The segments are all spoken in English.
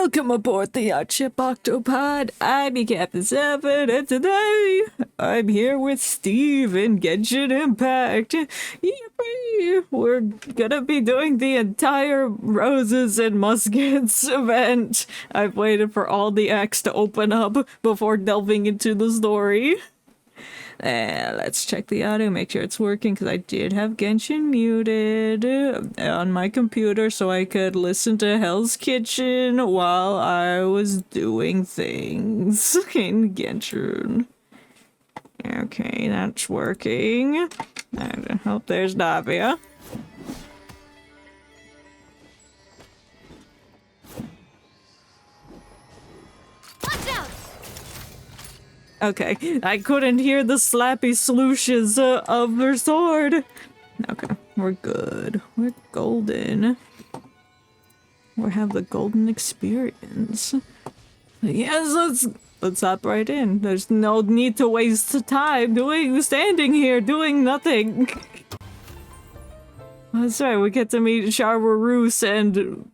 Welcome aboard the Ship Octopod. I'm your Captain 7, and today I'm here with Steve in Genshin Impact. Yippee! We're gonna be doing the entire Roses and Muskets event. I've waited for all the acts to open up before delving into the story. Let's check the audio, make sure it's working, because I did have Genshin muted on my computer so I could listen to Hell's Kitchen while I was doing things in Genshin. Okay, that's working. I hope there's Davia. Okay, I couldn't hear the slappy slooshes of her sword. Okay, we're good. We're golden. We have the golden experience. Yes, let's hop right in. There's no need to waste time standing here doing nothing. That's right, we get to meet Charvaroos and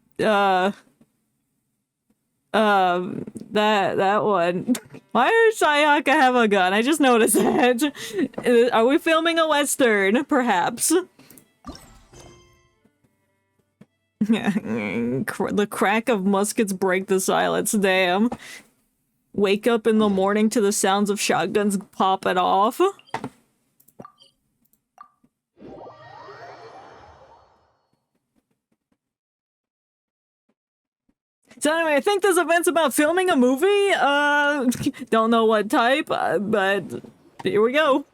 that one. Why does Sayaka have a gun? I just noticed that. Are we filming a Western? Perhaps. The crack of muskets break the silence. Damn. Wake up in the morning to the sounds of shotguns popping off. So anyway, I think this event's about filming a movie. Don't know what type, but here we go.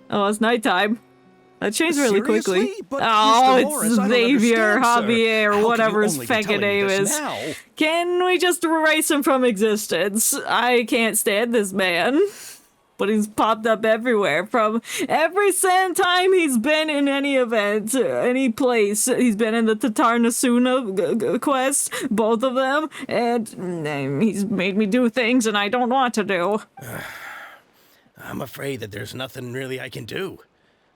Oh, it's nighttime. That changed really quickly. Oh, it's Xavier, Javier, or whatever his feckin' name is. Can we just erase him from existence? I can't stand this man. But he's popped up everywhere, from every time he's been in any event, any place. He's been in the Tatar Nasuna quest, both of them, and he's made me do things and I don't want to do. I'm afraid that there's nothing really I can do.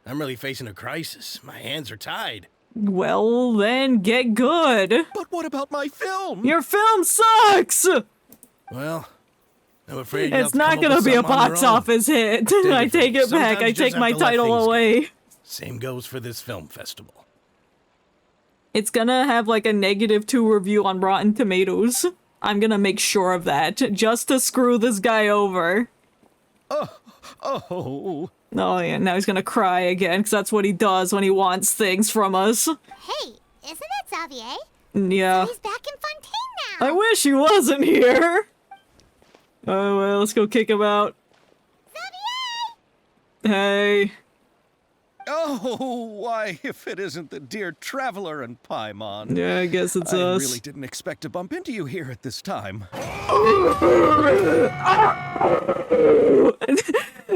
I'm really facing a crisis. My hands are tied. Well, then get good. But what about my film? Your film sucks! Well, I'm afraid it's not gonna be a box office hit. I take it back. I take my title away. Same goes for this film festival. It's gonna have like a -2 review on Rotten Tomatoes. I'm gonna make sure of that, just to screw this guy over. Oh yeah, now he's gonna cry again, because that's what he does when he wants things from us. Hey, isn't that Xavier? Yeah. So he's back in Fontaine now! I wish he wasn't here! Oh well, let's go kick him out. Xavier! Hey. Oh, why, if it isn't the dear Traveler and Paimon. Yeah, I guess it's us. I really didn't expect to bump into you here at this time.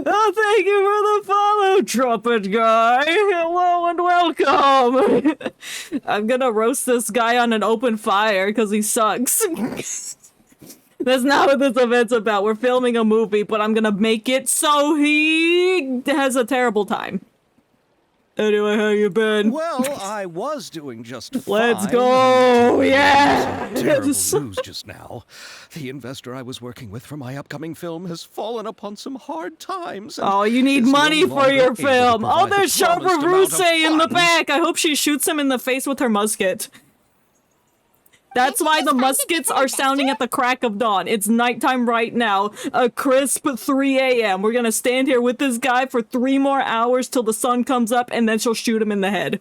Oh, thank you for the follow, trumpet guy. Hello and welcome. I'm gonna roast this guy on an open fire because he sucks. That's not what this event's about. We're filming a movie, but I'm gonna make it so he has a terrible time. Anyway, how you been? Well, I was doing just fine. Let's go! Yeah! Terrible news just now. The investor I was working with for my upcoming film has fallen upon some hard times. Oh, you need money for your film. Oh, there's Charvaroos in the back. I hope she shoots him in the face with her musket. That's why the muskets are sounding at the crack of dawn. It's nighttime right now, a crisp 3 a.m. We're gonna stand here with this guy for 3 more hours till the sun comes up, and then she'll shoot him in the head.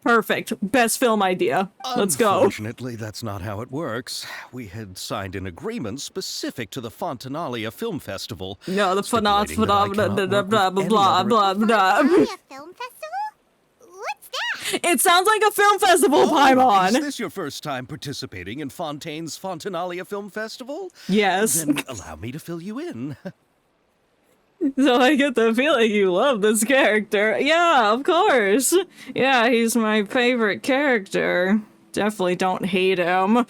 Perfect. Best film idea. Let's go. Unfortunately, that's not how it works. We had signed an agreement specific to the Fontanalia Film Festival. No, the blah blah blah blah blah blah. A film festival? What's that? It sounds like a film festival, Paimon. Is this your first time participating in Fontaine's Fontanalia Film Festival? Yes. Then allow me to fill you in. So I get the feeling you love this character. Yeah, of course. Yeah, he's my favorite character. Definitely don't hate him.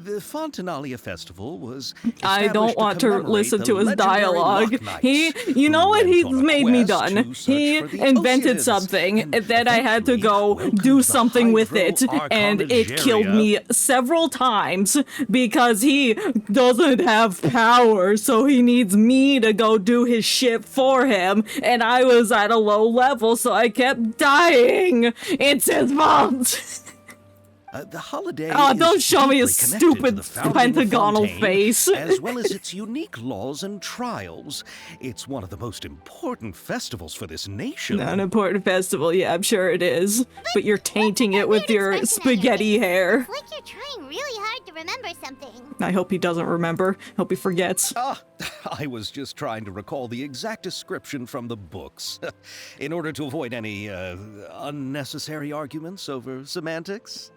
The Fontinalia Festival was I don't established want to commemorate listen the to his legendary dialogue. Loch Knights, You know who what went he's on a made me quest done? to search He for the invented Oceanids, something, and then I had to eventually go welcomed do the something with it, Hydro and it killed me several times because he doesn't have power, so he needs me to go do his shit for him, and I was at a low level, so I kept dying. It's his fault. The holiday Oh, is don't show me a deeply connected to stupid the founding of pentagonal Fontaine, face. as well as its unique laws and trials. It's one of the most important festivals for this nation. An important festival, yeah, I'm sure it is. But you're tainting it with your Weird expression on your spaghetti face. hair. It's like you're trying really hard to remember something. I hope he doesn't remember. Hope he forgets. I was just trying to recall the exact description from the books, in order to avoid any unnecessary arguments over semantics.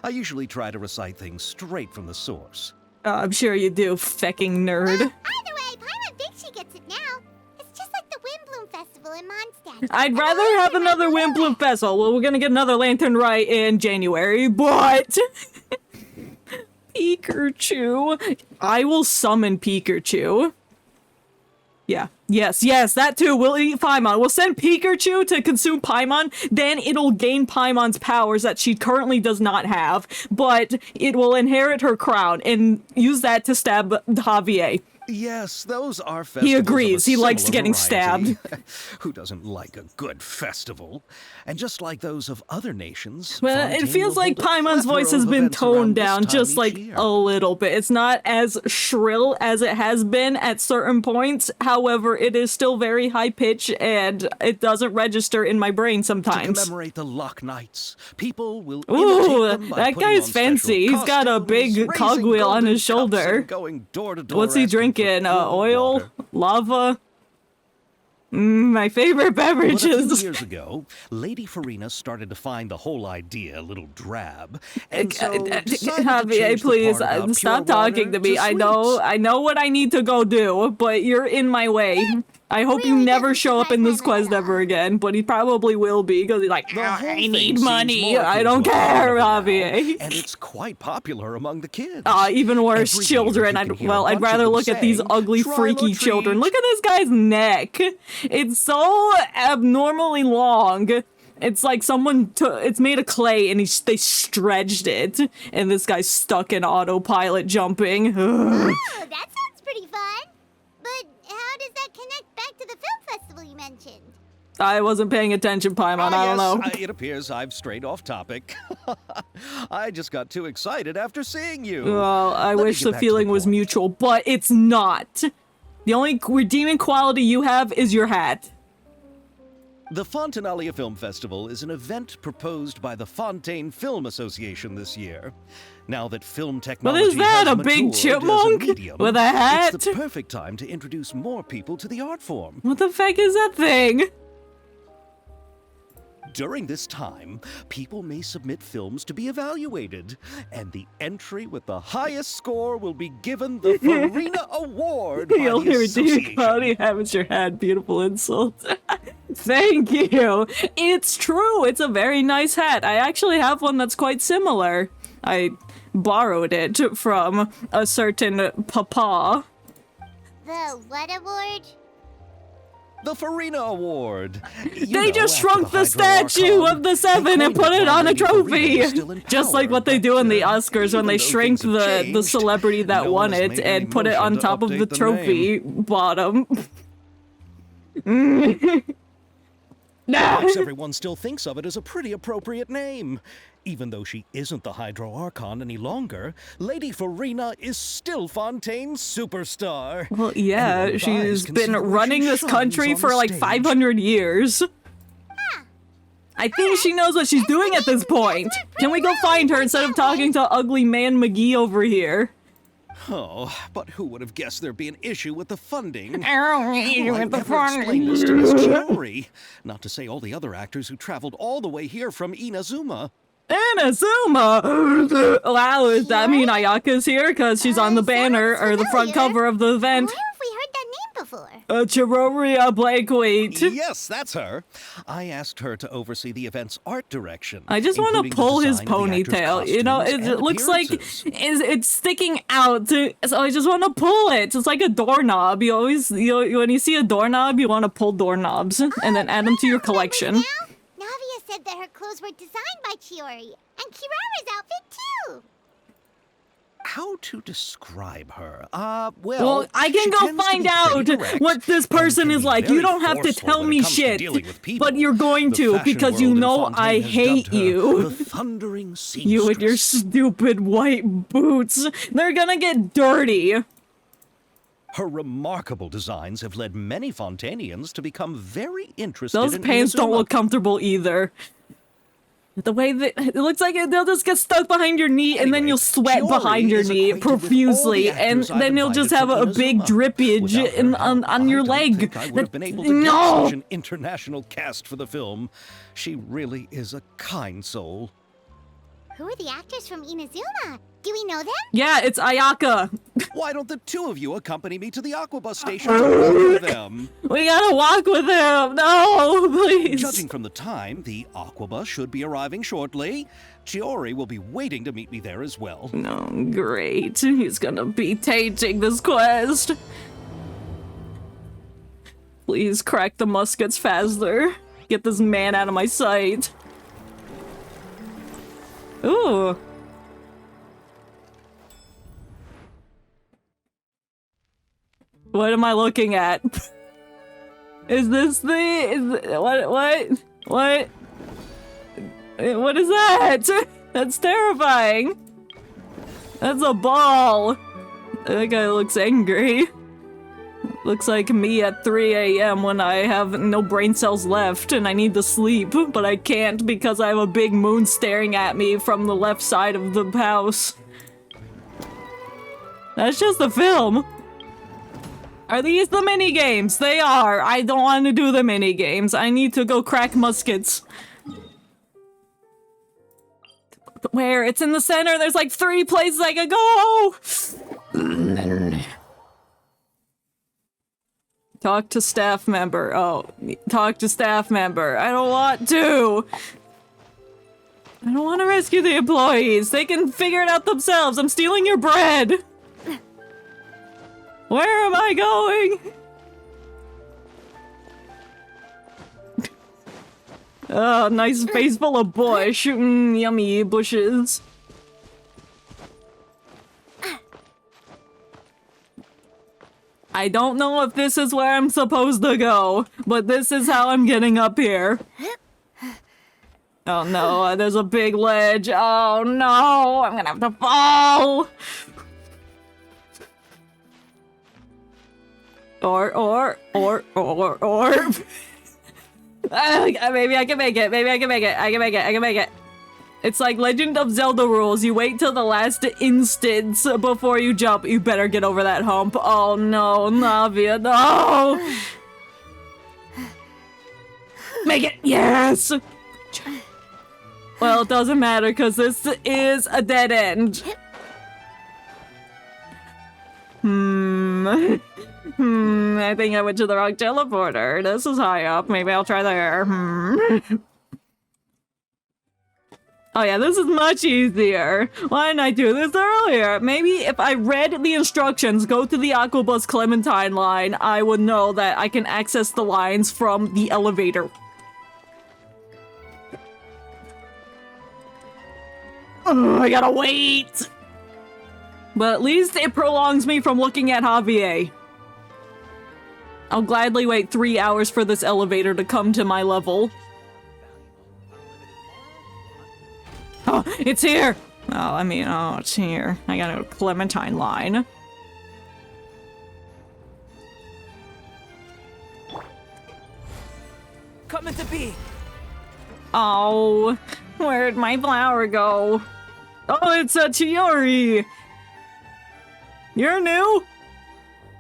I usually try to recite things straight from the source. I'm sure you do, fecking nerd. Either way, Paimon thinks she gets it now. It's just like the Windbloom Festival in Mondstadt. I'd rather have another Wimploom Festival. Well, we're gonna get another Lantern Rite in January, but... Pikachu. I will summon Pikachu. Yeah. Yes, that too. We'll eat Paimon. We'll send Pikachu to consume Paimon, then it'll gain Paimon's powers that she currently does not have, but it will inherit her crown and use that to stab Javier. Yes, those are festivals. He of a agrees. He likes similar getting variety. stabbed. Who doesn't like a good festival? And just like those of other nations, Well, it Fontaine feels will like hold a Paimon's voice plethora has of been events around toned this down time just each like year. a little bit. It's not as shrill as it has been at certain points. However, it is still very high pitched and it doesn't register in my brain To sometimes. commemorate the Loch Knights, people will Ooh, imitate them by that putting guy's on special fancy. He's got a costumes, big raising cogwheel on golden his cups, shoulder. and going door to door What's he asking for drinking? cool Oil? water. Lava? My favorite But a few beverages. years ago, Lady Farina started to find the whole idea a little drab, and so decided to Javier, change the please part about stop pure talking water to me. I sweets. know what I need to go do, but you're in my way. I hope you really never doesn't show up surprise in this Paimon quest at all. ever again, but he probably will be because he's like, The whole I thing need seems money. more I akin don't to a care, carnival now, Javier. and it's quite popular among the kids. Even worse, Every year children. you can hear a I'd bunch of rather them look at these saying, ugly, "Trial or freaky children. treat." Look at this guy's neck. It's so abnormally long. It's like someone it's made of clay and they stretched it. And this guy's stuck in autopilot jumping. Ugh. Oh, that sounds pretty fun. But how does that connect back to the film festival you mentioned? I wasn't paying attention, Paimon. I don't know. It appears I've strayed off topic. I just got too excited after seeing you. Well, I Let me wish get the back to feeling was point. mutual, but it's not. The only redeeming quality you have is your hat. The Fontinalia Film Festival is an event proposed by the Fontaine Film Association this year. Now that film technology is that, has a big matured as chipmunk medium, with a hat? it's the perfect time to introduce more people to the art form. What the fuck is that thing? During this time, people may submit films to be evaluated, and the entry with the highest score will be given the Farina Award by The only the redeeming association. quality you have is your hat. Beautiful insult. Thank you. It's true. It's a very nice hat. I actually have one that's quite similar. I borrowed it from a certain papa. The what award? The Farina Award. They just shrunk the statue of the Seven and put it on a trophy. Just like what they do in the Oscars when they shrink the celebrity that won it and put it on top of the trophy bottom. Perhaps everyone still thinks of it as a pretty appropriate name. Even though she isn't the Hydro Archon any longer, Lady Farina is still Fontaine's superstar. Well, yeah, Anyone with eyes she's can been see the way running she this shines country on for the like stage. 500 years. I think she knows what she's doing at this point. Can we go find her instead of talking to ugly man McGee over here? Oh, but who would have guessed there'd be an issue with the funding? I Who explained this to Miss Chiori? Not to say all the other actors who traveled all the way here from Inazuma. Inazuma! Wow, does that mean Ayaka's here? Because she's on the banner, or the front cover of the I event. wonder if we heard that name for? Chiroria Blakewaite. Yes, that's her. I asked her to oversee the event's art direction. I just want to including the pull his design of the actors' ponytail. You know, costumes it and looks like appearances. it's sticking out. So I just want to pull it. It's like a doorknob. You always, when you see a doorknob, you want to pull doorknobs and then add them to your collection. Now, Navia said that her clothes were designed by Chiori, and Kirara's outfit too. How to describe her? Well, I can she go tends to find be out pretty direct what this and person can is be like. You very don't have to forceful tell when it me comes to shit, dealing with people. but you're going The to fashion because you world in know Fontaine I has hate dubbed her you. the thundering You and your seamstress. stupid white boots. They're gonna get dirty. Her remarkable designs have led many Fontainians to become very interested Those in pants don't Inazuma. look comfortable either. The way that it looks like they'll just get stuck behind your knee and then Anyway, you'll sweat Chiori behind your is knee acquainted with all the profusely and actors I've then you'll just invited have for a big Inazuma. drippage Without her on help, your I don't leg. think I would have been able to No! get such an international cast for the film. She really is a kind soul. Who are the actors from Inazuma? Do we know them? Yeah, it's Ayaka. Why don't the two of you accompany me to the Aquabus station to walk with them? We gotta walk with him. No, please. Judging from the time, the Aquabus should be arriving shortly. Chiori will be waiting to meet me there as well. No, great. He's gonna be tainting this quest. Please crack the muskets faster. Get this man out of my sight. Ooh. What am I looking at? Is this the... What is that? That's terrifying. That's a ball. That guy looks angry. Looks like me at 3 a.m. when I have no brain cells left and I need to sleep, but I can't because I have a big moon staring at me from the left side of the house. That's just a film. Are these the mini games? They are. I don't want to do the mini games. I need to go crack muskets. Where? It's in the center. There's like 3 places I could go. Talk to staff member. Oh, talk to staff member. I don't want to. I don't want to rescue the employees. They can figure it out themselves. I'm stealing your bread. Where am I going? Oh, nice face full of bush. Yummy bushes. I don't know if this is where I'm supposed to go, but this is how I'm getting up here. Oh no, there's a big ledge. Oh no, I'm gonna have to fall. Or. Maybe I can make it. Maybe I can make it. I can make it. It's like Legend of Zelda rules. You wait till the last instance before you jump. You better get over that hump. Oh no, Navia, no! Make it! Yes! Well, it doesn't matter because this is a dead end. I think I went to the wrong teleporter. This is high up. Maybe I'll try there. Oh yeah, this is much easier. Why didn't I do this earlier? Maybe if I read the instructions, go to the Aquabus Clementine line, I would know that I can access the lines from the elevator. Oh, I gotta wait! But at least it prolongs me from looking at Javier. I'll gladly wait 3 hours for this elevator to come to my level. Oh, it's here! Oh, it's here. I gotta go Clementine line. Coming to be. Oh, where'd my flower go? Oh, it's a Chiori! You're new?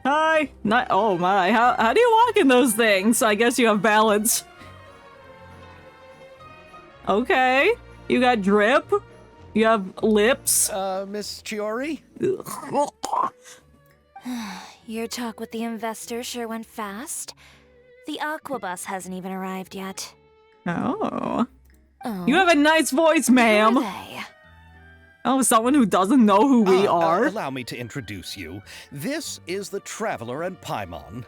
Hi. Not. Oh my. How do you walk in those things? I guess you have balance. Okay. You got drip. You have lips. Miss Chiori? Your talk with the investor sure went fast. The aquabus hasn't even arrived yet. Oh. Oh, You have a nice voice, who are ma'am. they? Oh, someone who doesn't know who we are. Allow me to introduce you. This is the Traveler and Paimon.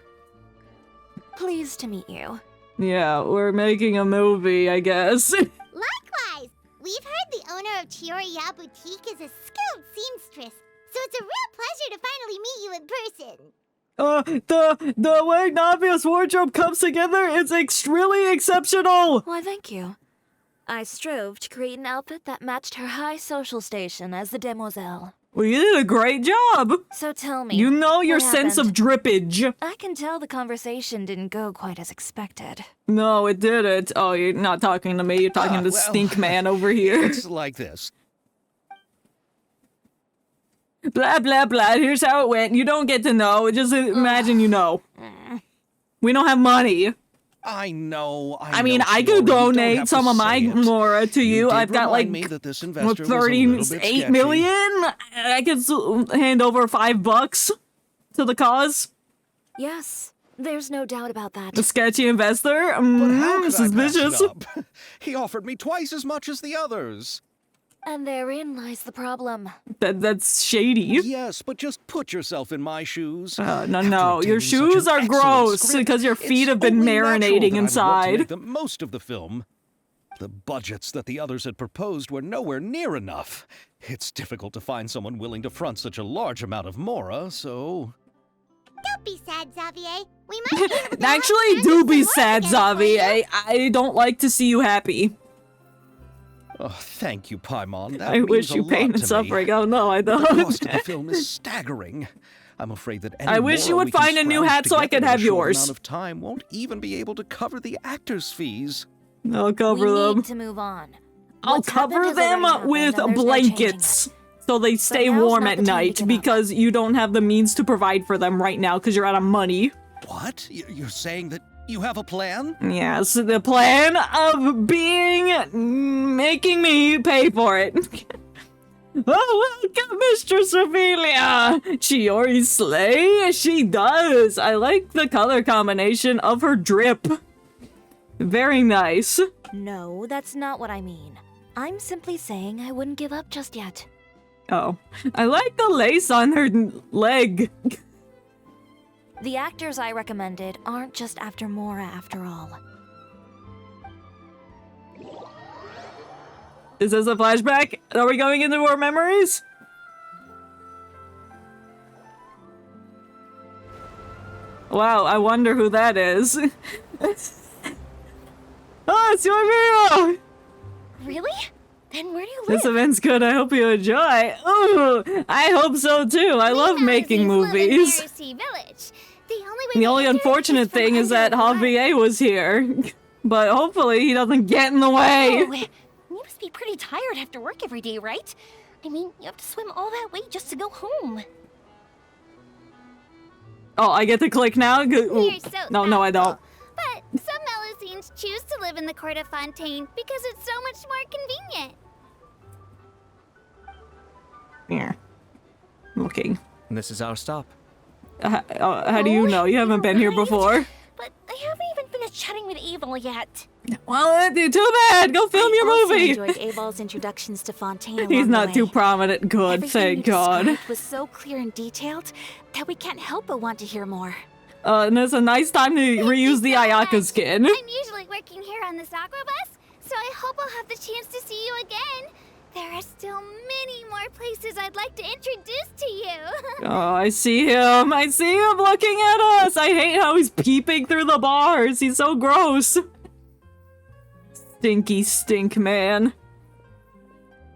Pleased to meet you. Yeah, we're making a movie, I guess. Likewise, we've heard the owner of Chioriya Boutique is a skilled seamstress, so it's a real pleasure to finally meet you in person. The way Navia's wardrobe comes together is really exceptional. Why, thank you. I strove to create an outfit that matched her high social station as the demoiselle. Well, you did a great job. So tell me, You know your what sense of happened? drippage. I can tell the conversation didn't go quite as expected. No, it didn't. Oh, you're not talking to me. You're talking to well, Stink Man over here. It's like this. Blah, blah, blah. Here's how it went. You don't get to know. Just imagine you know. We don't have money. I know. I mean, know, I Shiori, could you don't donate have some to of my say it. Mora to you. did I've got like remind me that this investor was a little bit 38 sketchy. million. I could hand over $5 to the cause. Yes, there's no doubt about that. The sketchy investor. But how could I Suspicious. pass it up? He offered me twice as much as the others. And therein lies the problem. That's shady. Yes, but just put yourself in my shoes. No, After no. Your attending such shoes an are excellent gross script, because your feet it's have been only natural marinating that I would want to inside. make the most of the film. The budgets that the others had proposed were nowhere near enough. It's difficult to find someone willing to front such a large amount of Mora, so... Don't be sad, Xavier. We might be able to Actually, help do turn be this sad, around again for you. Zavi. I don't like to see you happy. Oh, thank you, Paimon. That I means wish a you lot pain and to me. suffering. Oh no, I The don't. cost of the film is staggering. I'm afraid that any I wish you Mora would we can find a new scrounge hat so I together could in a have short yours. amount of time won't even be able to cover the actors' fees. I'll cover we them. need to move on. I'll What's happened cover has them already happened, with and there's no changing blankets. it. So they stay now's warm not at the time to night give up. because you don't have the means to provide for them right now because you're out of money. What? You're saying that you have a plan? Yes, the plan of making me pay for it. Oh, welcome, Mistress Ophelia! Chiori slay? She does. I like the color combination of her drip. Very nice. No, that's not what I mean. I'm simply saying I wouldn't give up just yet. Oh, I like the lace on her leg. The actors I recommended aren't just after Mora after all. Is this a flashback? Are we going into our memories? Wow, I wonder who that is. Oh, it's your video! Really? Then where do you This live? event's good. I hope you enjoy. Ooh, I hope so too. I love making movies. Village. The only way The to only enter unfortunate is from thing is under that the water. Javier was here. But hopefully he doesn't get in the way. Oh, you must be pretty tired after work every day, right? I mean, you have to swim all that way just to go home. Oh, I get to click now? Good- ooh. You're so No, I don't. thoughtful. But some Melusines choose to live in the court of Fontaine because it's so much more convenient. Here. Looking. This is our stop. How do you know? You haven't been here Right. before. But I haven't even finished chatting with Abel yet. Well, too bad. Go film your I also movie. enjoyed Abel's introductions to Fontaine along He's the not too way. prominent. Good, Everything thank you God. described was so clear and detailed that we can't help but want to hear more. And it's a nice time to reuse the so Ayaka much. skin. I'm usually working here on the Sakura bus, so I hope I'll have the chance to see you again. There are still many more places I'd like to introduce to you. Oh, I see him. I see him looking at us. I hate how he's peeping through the bars. He's so gross. Stinky stink man.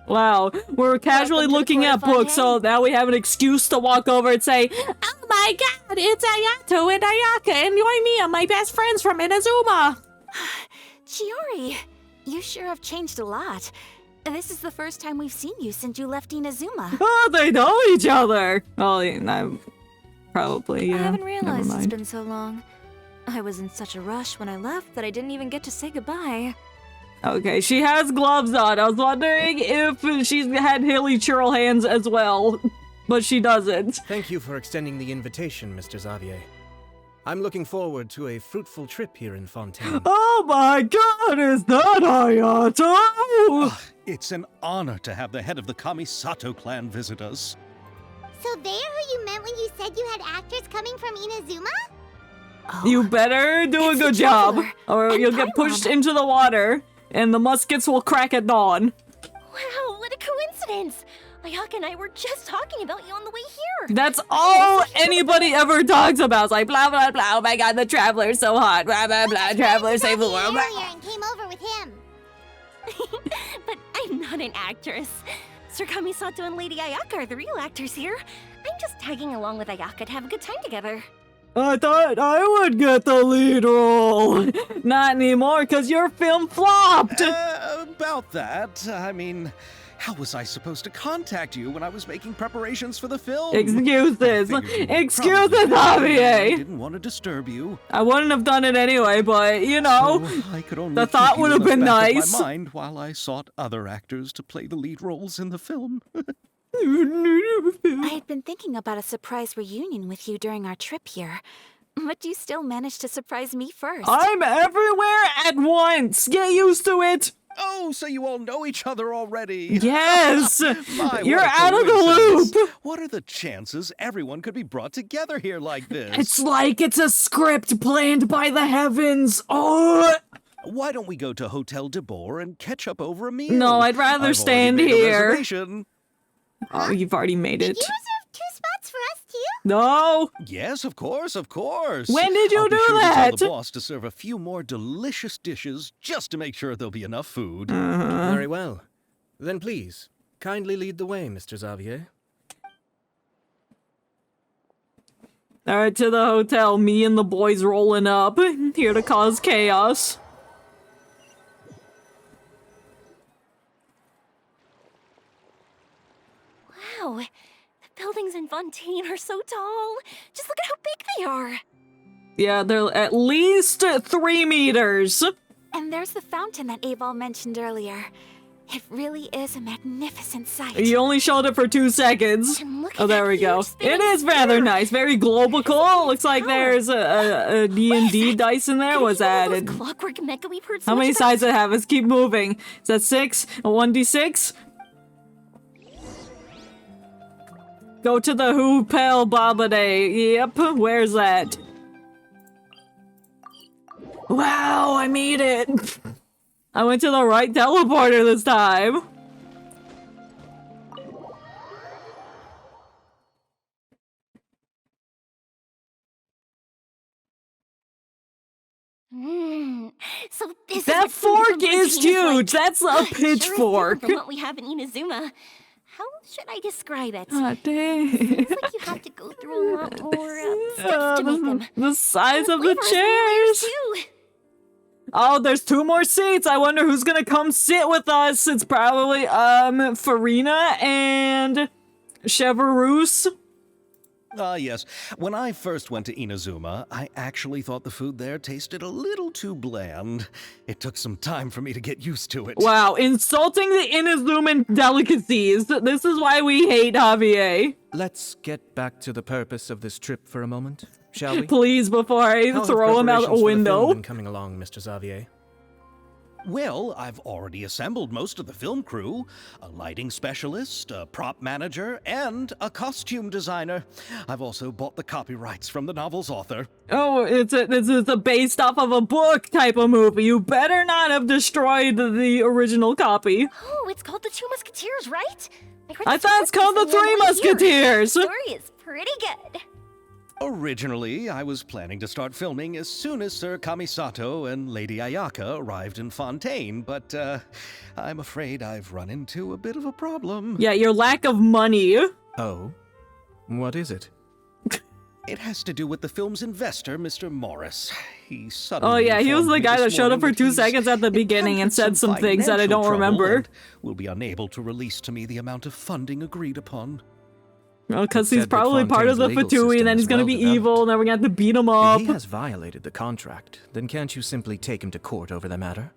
Wow, we're casually Welcome to the looking Court at of books, so Fontaine. now we have an excuse to walk over and say, "Oh my God, it's Ayato and Ayaka and Yoimiya, my best friends from Inazuma." Chiori, you sure have changed a lot. This is the first time we've seen you since you left Inazuma. Oh, they know each other. Oh, yeah, probably. Yeah. I haven't Never realized it's mind. been so long. I was in such a rush when I left that I didn't even get to say goodbye. Okay, she has gloves on. I was wondering if she's had hilly churl hands as well. but she doesn't. Thank you for extending the invitation, Mr. Xavier. I'm looking forward to a fruitful trip here in Fontaine. Oh my god, is that Hayato? It's an honor to have the head of the Kamisato clan visit us. So they are who you meant when you said you had actors coming from Inazuma? You better do a It's good the job, Traveler or and you'll get Paimon. pushed into the water, and the muskets will crack at dawn. Wow, what a coincidence! Ayaka and I were just talking about you on the way here. That's all anybody ever talks about. It's like, blah, blah, blah, oh my god, the Traveler's so hot, blah, blah, blah, Traveler save the world. Earlier and came over with him. But I'm not an actress. Sir Kamisato and Lady Ayaka are the real actors here. I'm just tagging along with Ayaka to have a good time together. I thought I would get the lead role. Not anymore, because your film flopped. About that, I mean, how was I supposed to contact you when I was making preparations for the film? Excuses. I figured you were Excuses, probably busy and I Javier. didn't want to disturb you. I wouldn't have done it anyway, but, you know, So I could only the thought keep you would in have the been back of nice. my mind while I sought other actors to play the lead roles in the film. I had been thinking about a surprise reunion with you during our trip here. But you still managed to surprise me first. I'm everywhere at once. Get used to it. Oh, so you all know each other already. Yes. My, You're what a out of the coincidence. loop. What are the chances everyone could be brought together here like this? It's like it's a script planned by the heavens. Oh. Why don't we go to Hotel de Boer and catch up over a meal? No, I'd rather I've already stand made a here. reservation. Oh, you've already made Did it. you reserve 2 spots for us too? No. Yes, of course, of course. When did you I'll be do sure that? To tell the boss to serve a few more delicious dishes just to make sure there'll be enough food. Very well. Then please, kindly lead the way, Mr. Xavier. All right, to the hotel. Me and the boys rolling up, here to cause chaos. Wow, the buildings in Fontaine are so tall. Just look at how big they are. Yeah, they're at least 3 meters. And there's the fountain that Aval mentioned earlier. It really is a magnificent sight. You only showed it for 2 seconds. And look at Oh, there that we go. huge spinning It is rather sphere. nice. Very globical. Looks like tower. there's a D&D dice in there. Could it Was be one of added. those clockwork mecha we've heard so How much many about? sides does it have? Let's keep moving. Is that 6? A 1d6? Go to the Hoopel Babade. Yep, where's that? Wow, I made it! I went to the right teleporter this time. So this That is what food fork from is Fontaine huge! like. That's a Sure is different pitchfork! from what we have in Inazuma. How should I describe it? Ah, dang. It's like you have to go through a lot more steps to make them. The size of the Flavor is really chairs! too. Oh, there's 2 more seats. I wonder who's gonna come sit with us. It's probably, Farina and Chevrouse. Yes. When I first went to Inazuma, I actually thought the food there tasted a little too bland. It took some time for me to get used to it. Wow, insulting the Inazuman delicacies. This is why we hate Javier. Let's get back to the purpose of this trip for a moment, shall we? Please, before I How have throw him out preparations a for the film window. been coming along, Mr. Xavier? Well, I've already assembled most of the film crew, a lighting specialist, a prop manager, and a costume designer. I've also bought the copyrights from the novel's author. Oh, it's a based off of a book type of movie. You better not have destroyed the original copy. Oh, it's called The Two Musketeers, right? heard I the thought it's story called The is a Three little weird. Musketeers. The story is pretty good. Originally, I was planning to start filming as soon as Sir Kamisato and Lady Ayaka arrived in Fontaine, but I'm afraid I've run into a bit of a problem. Yeah, your lack of money. Oh? What is it? It has to do with the film's investor, Mr. Morris. He suddenly Oh yeah, he was informed the me guy that this showed up morning for 2 he's seconds at the beginning and said encountered some things that I financial don't trouble remember. and will be unable to release to me the amount of funding agreed upon. Well, because It he's said that probably part of the Fontaine's legal Fatui, and system then he's is gonna well be developed. evil, and then we're gonna have to beat him up. If he has violated the contract, then can't you simply take him to court over the matter?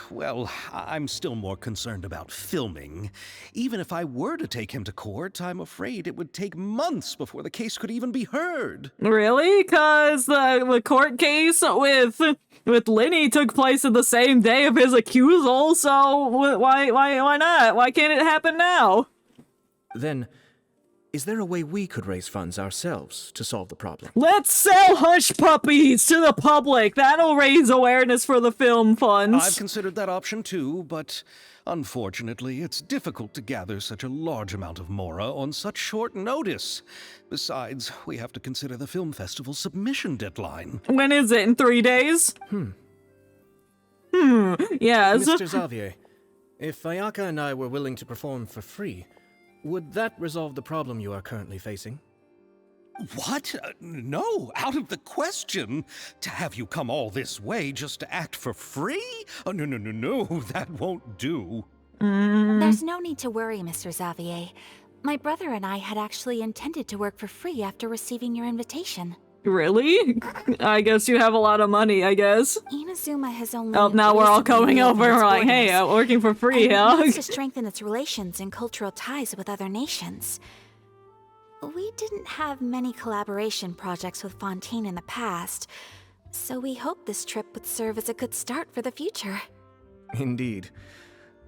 Well, I'm still more concerned about filming. Even if I were to take him to court, I'm afraid it would take months before the case could even be heard. Really? Cause the court case with Lenny took place in the same day of his accusal, so why not? Why can't it happen now? Then, is there a way we could raise funds ourselves to solve the problem? Let's sell hush puppies to the public. That'll raise awareness for the film funds. I've considered that option too, but unfortunately, it's difficult to gather such a large amount of mora on such short notice. Besides, we have to consider the film festival's submission deadline. When is it? In 3 days? Yes. Mr. Xavier, if Ayaka and I were willing to perform for free, would that resolve the problem you are currently facing? What? No, out of the question. To have you come all this way just to act for free? Oh, no, that won't do. There's no need to worry, Mr. Xavier. My brother and I had actually intended to work for free after receiving your invitation. Really? I guess you have a lot of money, I guess. Inazuma has only... Oh, now we're all recently coming over reopened and its we're like, hey, borders, working for free, and huh? it needs to strengthen its relations and cultural ties with other nations. We didn't have many collaboration projects with Fontaine in the past, so we hope this trip would serve as a good start for the future. Indeed.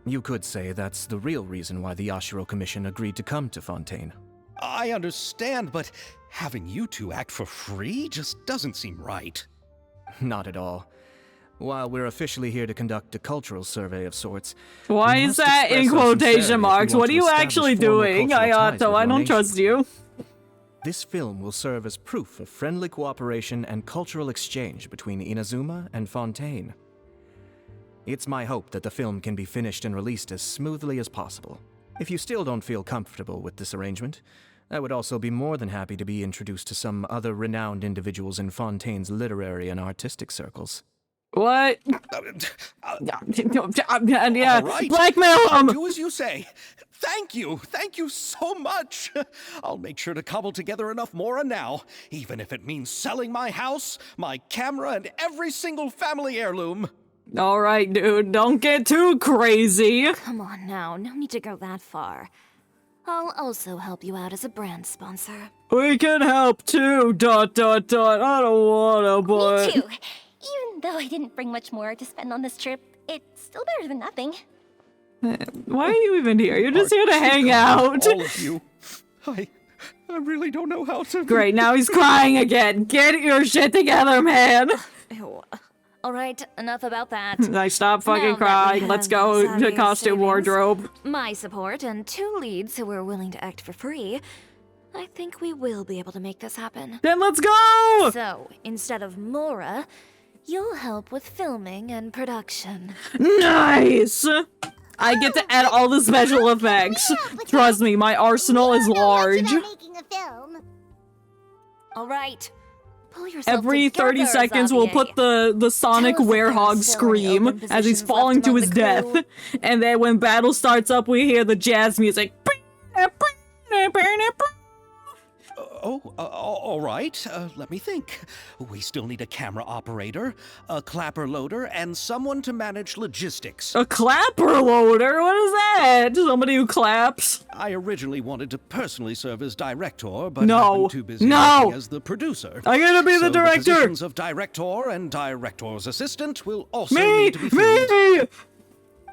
You could say that's the real reason why the Yashiro Commission agreed to come to Fontaine. I understand, but having you two act for free just doesn't seem right. Not at all. While we're officially here to conduct a cultural survey of sorts... Why we is must that express in our sincerity quotation if we marks? want What are to you establish actually formal doing, cultural ties Ayato? with I your don't nation. trust you. This film will serve as proof of friendly cooperation and cultural exchange between Inazuma and Fontaine. It's my hope that the film can be finished and released as smoothly as possible. If you still don't feel comfortable with this arrangement, I would also be more than happy to be introduced to some other renowned individuals in Fontaine's literary and artistic circles. What? Yeah, All right. blackmail I'll him! do as you say. Thank you so much. I'll make sure to cobble together enough mora now, even if it means selling my house, my camera, and every single family heirloom. Alright, dude, don't get too crazy. Come on now, no need to go that far. I'll also help you out as a brand sponsor. We can help too, ... I don't wanna, but... Me too. Even though I didn't bring much more to spend on this trip, it's still better than nothing. Why are you even here? You're just here to hang out. All of you. I really don't know how to... Great, now he's crying again. Get your shit together, man. Ew. Alright, enough about that. Like, stop Now fucking that we crying. Let's have go to Xavier's costume savings, wardrobe. My support, and 2 leads who are willing to act for free, I think we will be able to make this happen. Then let's go! So, instead of Mora, you'll help with filming and production. Nice! I get to add all the special effects. Trust me, my arsenal is large. Making a film. Alright, pull yourself Every 30 together, seconds, we'll Xavier. put the Sonic Tell us if werehog there's still any scream open as he's positions falling left to among his the death. crew. And then when battle starts up, we hear the jazz music. All right. Let me think. We still need a camera operator, a clapper loader, and someone to manage logistics. A clapper loader? What is that? Somebody who claps? I originally wanted to personally serve as director, but No. I've been too busy No. working as the producer. I'm gonna be So the director! The positions of director and director's assistant will also Me! need to be filled. Me!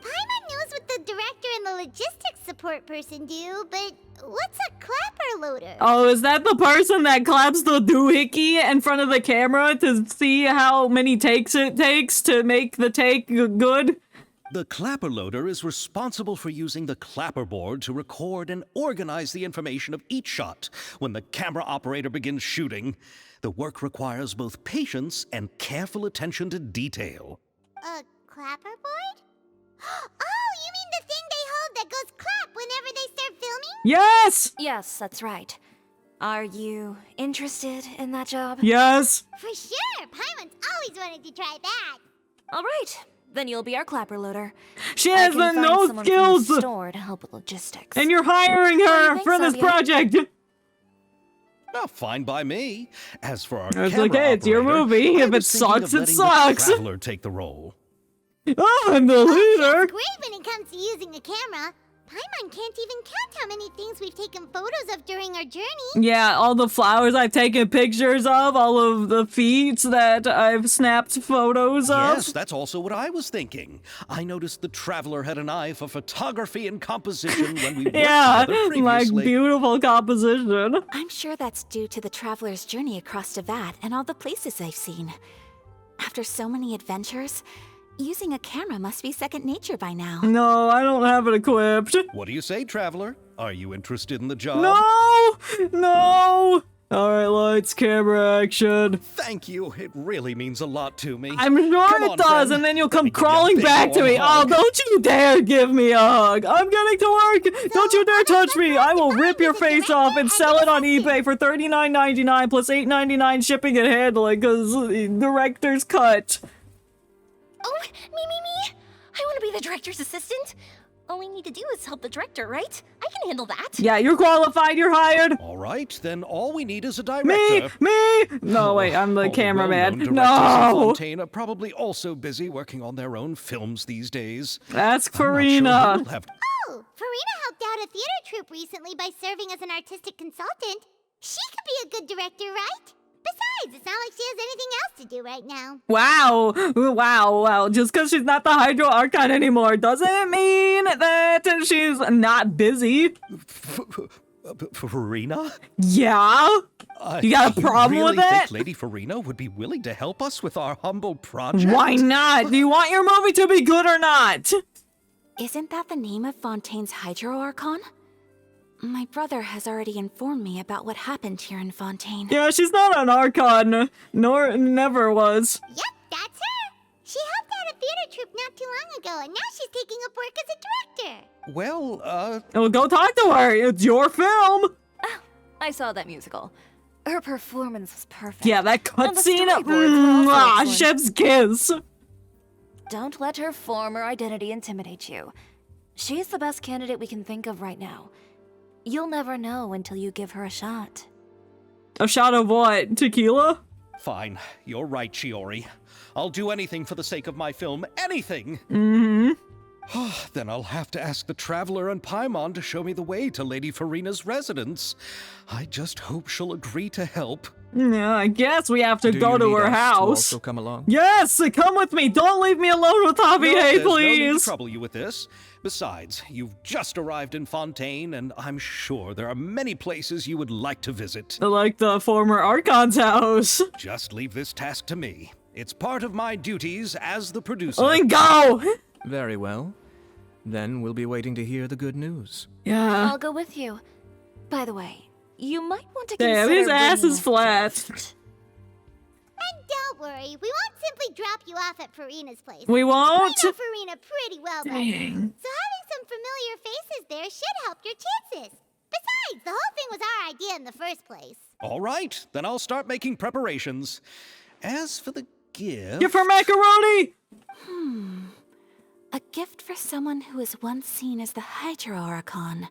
Paimon knows what the director and the logistics support person do, but what's a clapper loader? Oh, is that the person that claps the doohickey in front of the camera to see how many takes it takes to make the take good? The clapper loader is responsible for using the clapper board to record and organize the information of each shot when the camera operator begins shooting. The work requires both patience and careful attention to detail. A clapper board? Oh, you mean the thing they hold that goes clap whenever they start filming? Yes! Yes, that's right. Are you interested in that job? Yes! For sure! Paimon's always wanted to try that. Alright, then you'll be our clapper loader. She I has can the find no someone skills! from the store to help with logistics. And you're hiring What do you her think, for this Xavier? project! Oh, fine by me. As for our It's camera okay, it's your operator, movie. I If it was thinking sucks, of it letting sucks. The traveler take the role. Oh, I'm the leader. It's great when it comes to using a camera. Paimon can't even count how many things we've taken photos of during our journey. Yeah, all the flowers I've taken pictures of, all of the feet that I've snapped photos of. Yes, that's also what I was thinking. I noticed the Traveler had an eye for photography and composition when we worked Yeah, together my previously. beautiful composition. I'm sure that's due to the traveler's journey across Devat and all the places they've seen. After so many adventures, using a camera must be second nature by now. No, I don't have it equipped. What do you say, Traveler? Are you interested in the job? No! Alright, lights, camera, action. Thank you. It really means a lot to me. I'm sure Come it on, does, friend. and then you'll Let come me give you a crawling big back to warm me. hug. Oh, don't you dare give me a hug. I'm getting to work. Don't you dare touch me. I will rip your face off and sell it on eBay for $39.99 plus $8.99 shipping and handling, because director's cut. Oh, me. I want to be the director's assistant. All we need to do is help the director, right? I can handle that. Yeah, you're qualified, you're hired. All right, then all we need is a director. Me! No, wait, I'm the All cameraman. well-known directors in No! Fontaine are probably also busy working on their own films these days. Ask I'm not sure Farina. who'll have- Oh, Farina helped out a theater troupe recently by serving as an artistic consultant. She could be a good director, right? Besides, it's not like she has anything else to do right now. Wow. Just because she's not the Hydro Archon anymore doesn't mean that she's not busy. Farina? Yeah? You got a problem really with think it? Lady Farina would be willing to help us with our humble project? Why not? Do you want your movie to be good or not? Isn't that the name of Fontaine's Hydro Archon? My brother has already informed me about what happened here in Fontaine. Yeah, she's not an Archon. Nor never was. Yep, that's her. She helped out a theater troupe not too long ago, and now she's taking up work as a director. Well, Well, go talk to her. It's your film. I saw that musical. Her performance was perfect. Yeah, that And the cutscene. storyboards were also excellent. Chef's kiss. Don't let her former identity intimidate you. She's the best candidate we can think of right now. You'll never know until you give her a shot. A shot of what? Tequila? fine. You're right, Shiori. I'll do anything for the sake of my film. Anything! Then I'll have to ask the Traveler and Paimon to show me the way to Lady Farina's residence. I just hope she'll agree to help. Yeah, I guess we have to Do go you to need her us house. also come along? Yes, come with me. Don't leave me alone with Javier, There's no need to please. trouble you with this. Besides, you've just arrived in Fontaine, and I'm sure there are many places you would like to visit. Like the former Archon's house. Just leave this task to me. It's part of my duties as the producer. Then go. Very well. Then we'll be waiting to hear the good news. Yeah. I'll go with you. By the way, you might want to Damn, consider his ass bringing is a flat. gift. And don't worry, we won't simply drop you off at Farina's place. We won't. We know Farina pretty well by now. Dang. So having some familiar faces there should help your chances. Besides, the whole thing was our idea in the first place. All right, then I'll start making preparations. As for the gift... Give her macaroni. A gift for someone who was once seen as the Hydro Archon.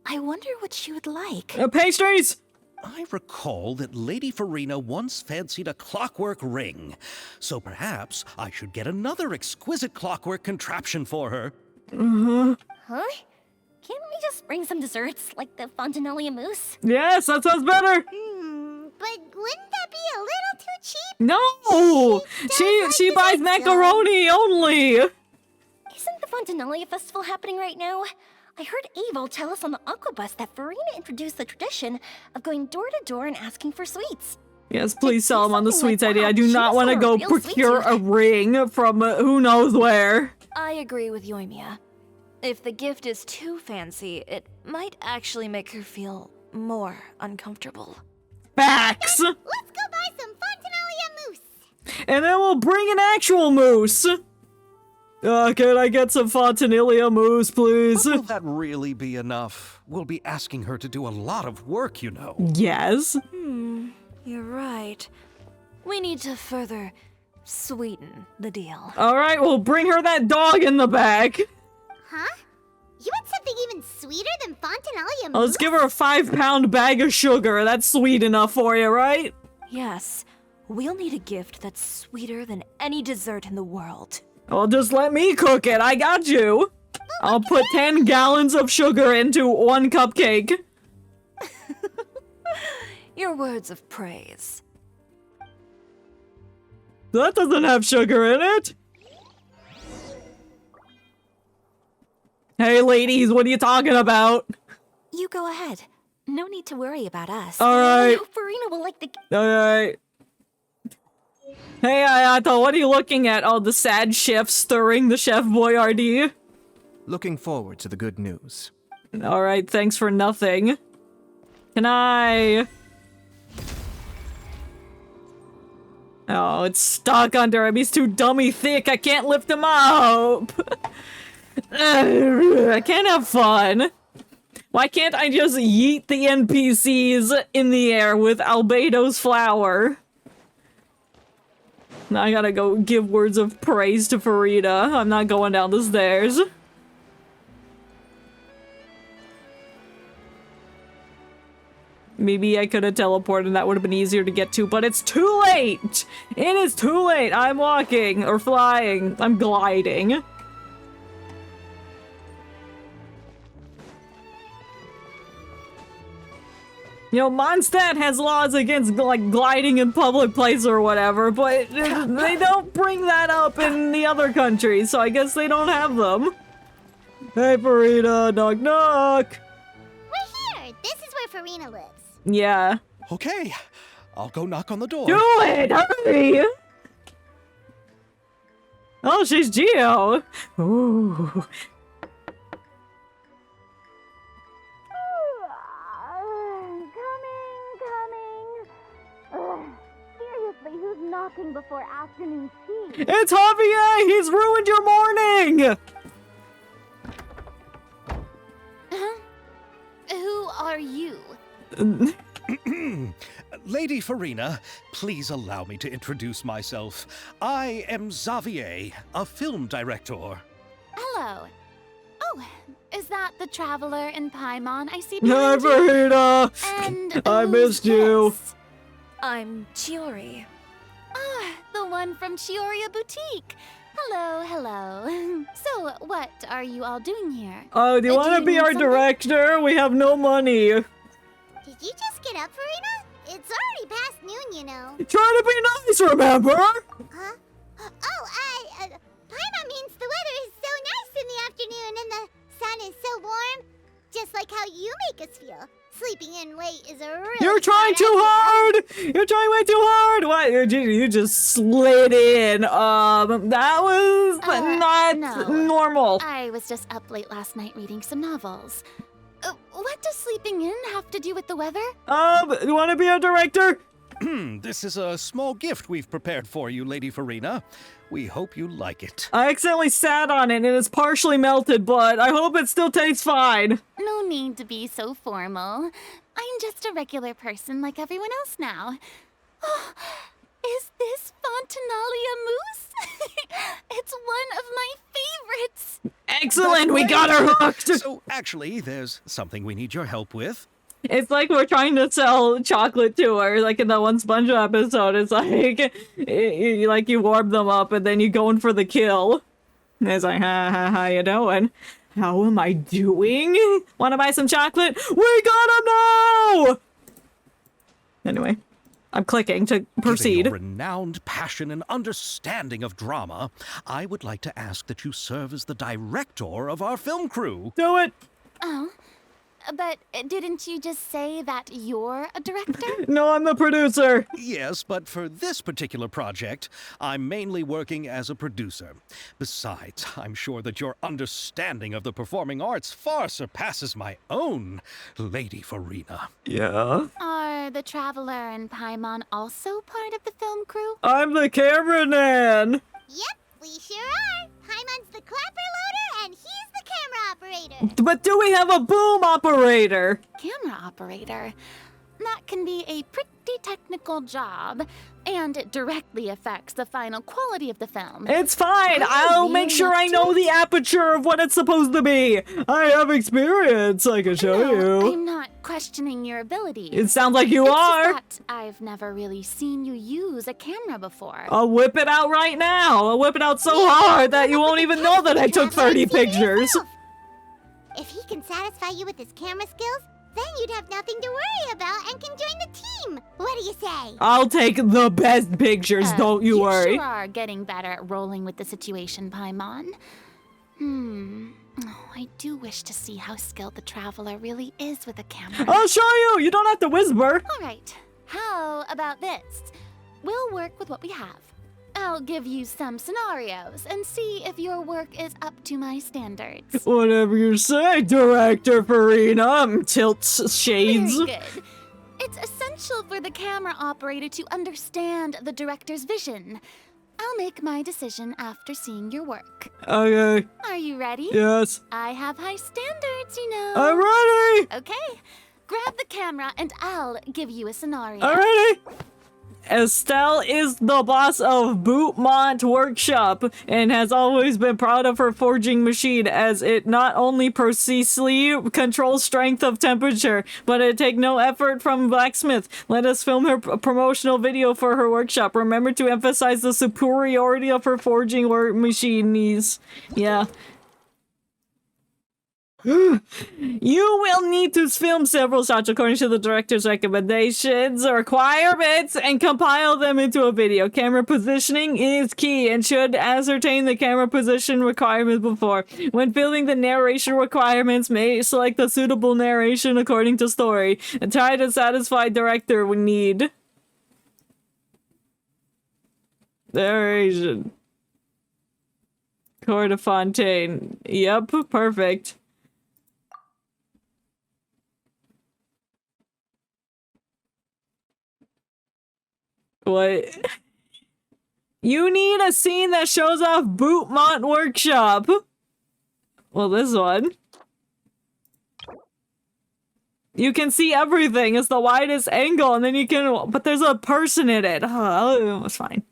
I wonder what she would like. Pastries. I recall that Lady Farina once fancied a clockwork ring, so perhaps I should get another exquisite clockwork contraption for her. Huh? Can't we just bring some desserts, like the Fontinalia mousse? Yes, that sounds better. But wouldn't that be a little too cheap? No, She does she like buys desserts, macaroni only. Isn't the Fontinalia festival happening right now? I heard Abel tell us on the Aquabus that Farina introduced the tradition of going door to door and asking for sweets. Yes, please sell them on the something like sweets idea. that. I do She not must want to have a go real procure sweet a ring from who knows where. I agree with Yoimiya. If the gift is too fancy, it might actually make her feel more uncomfortable. Facts. Let's go buy some Fontinalia mousse. And then we'll bring an actual moose. Can I get some Fontinalia mousse, please? Will that really be enough? We'll be asking her to do a lot of work, you know. Yes. You're right. We need to further sweeten the deal. All right, we'll bring her that dog in the back. Huh? You want something even sweeter than Fontinalia Let's mousse? give her a 5-pound bag of sugar. That's sweet enough for you, right? Yes, we'll need a gift that's sweeter than any dessert in the world. Well, just let me cook it. I got you. I'll put 10 gallons of sugar into 1 cupcake. Your words of praise. That doesn't have sugar in it. Hey, ladies, what are you talking about? You go ahead. No need to worry about us. All right. No, Farina will like the. All right. Hey, Ayato, what are you looking at? Oh, the sad chef stirring the Chef Boyardee. Looking forward to the good news. All right, thanks for nothing. Can I? Oh, it's stuck under him. He's too dummy thick. I can't lift him up. I can't have fun. Why can't I just yeet the NPCs in the air with Albedo's flower? Now I gotta go give words of praise to Farida. I'm not going down the stairs. Maybe I could have teleported and that would have been easier to get to, but it's too late! It is too late! I'm walking, or flying. I'm gliding. You know, Mondstadt has laws against, like, gliding in public places or whatever, but they don't bring that up in the other countries, so I guess they don't have them. Hey, Farida, knock knock! We're here! This is where Farina lives. Yeah. Okay, I'll go knock on the door. Do it! Hurry! Oh, she's Geo! Ooh. Seriously, who's knocking before afternoon tea? It's Javier! He's ruined your morning! Who are you? Lady Farina, please allow me to introduce myself. I am Xavier, a film director. Hello. Oh, is that the traveler in Paimon I see Hi, behind you? Farida! And I who's missed you. this? I'm Chiori. Ah, the one from Chioria Boutique. Hello, hello. So, what are you all doing here? Oh, do you want to you be need our something? director? We have no money. Did you just get up, Farina? It's already past noon, you know. Try to be nice, remember? Huh? Paimon means the weather is so nice in the afternoon and the sun is so warm. Just like how you make us feel. Sleeping in late is a really You're trying smart too idea. hard! You're trying way too hard! What? You just slid in. That was not no. normal. I was just up late last night reading some novels. What does sleeping in have to do with the weather? You want to be our director? This is a small gift we've prepared for you, Lady Farina. We hope you like it. I accidentally sat on it and it's partially melted, but I hope it still tastes fine. No need to be so formal. I'm just a regular person like everyone else now. Oh, is this Fontinalia mousse? It's one of my favorites. Excellent, we got her hooked. So, actually, there's something we need your help with. It's like we're trying to sell chocolate to her, like in that one SpongeBob episode. It's like, you warm them up and then you go in for the kill. And it's like, how you doing? How am I doing? Want to buy some chocolate? We gotta know! Anyway, I'm clicking to proceed. Given your renowned passion and understanding of drama, I would like to ask that you serve as the director of our film crew. Do it! Oh, but didn't you just say that you're a director? No, I'm the producer. Yes, but for this particular project, I'm mainly working as a producer. Besides, I'm sure that your understanding of the performing arts far surpasses my own, Lady Farina. Yeah? Are the traveler and Paimon also part of the film crew? I'm the cameraman. Yep, we sure are. Paimon's the clapper loader and he's the camera operator. But do we have a boom operator? Camera operator. That can be a pretty technical job. and it directly affects the final quality of the film. It's fine. Are you I'll really make sure I up know to the aperture of what it's supposed to be. I have experience. I can show No, you. I'm not questioning your abilities. It sounds like you It's are. just that I've never really seen you use a camera before. I'll whip it out right now. I'll whip it out so hard that you Look won't at the even know that I took camera 30 and see for pictures. yourself. If he can satisfy you with his camera skills, then you'd have nothing to worry about and can join the team. What do you say? I'll take the best pictures, don't you worry. Sure are getting better at rolling with the situation, Paimon. Oh, I do wish to see how skilled the Traveler really is with a camera. I'll show you. You don't have to whisper. All right, how about this? We'll work with what we have. I'll give you some scenarios and see if your work is up to my standards. Whatever you say, Director Farina. Tilts shades. Very good. It's essential for the camera operator to understand the director's vision. I'll make my decision after seeing your work. Okay. Are you ready? Yes. I have high standards, you know. I'm ready. Okay. Grab the camera and I'll give you a scenario. I'm ready. Estelle is the boss of Bootmont Workshop and has always been proud of her forging machine, as it not only precisely controls strength of temperature, but it take no effort from blacksmith. Let us film her promotional video for her workshop. Remember to emphasize the superiority of her forging work machines. Yeah. You will need to film several shots according to the director's recommendations or requirements and compile them into a video. Camera positioning is key and should ascertain the camera position requirements before. When filming the narration requirements, may select the suitable narration according to story and try to satisfy director we need. Narration. Court of Fontaine. Yep, perfect. What? You need a scene that shows off Bootmont Workshop. Well, this one. You can see everything. It's the widest angle, and then you can... But there's a person in it. Oh, it's fine.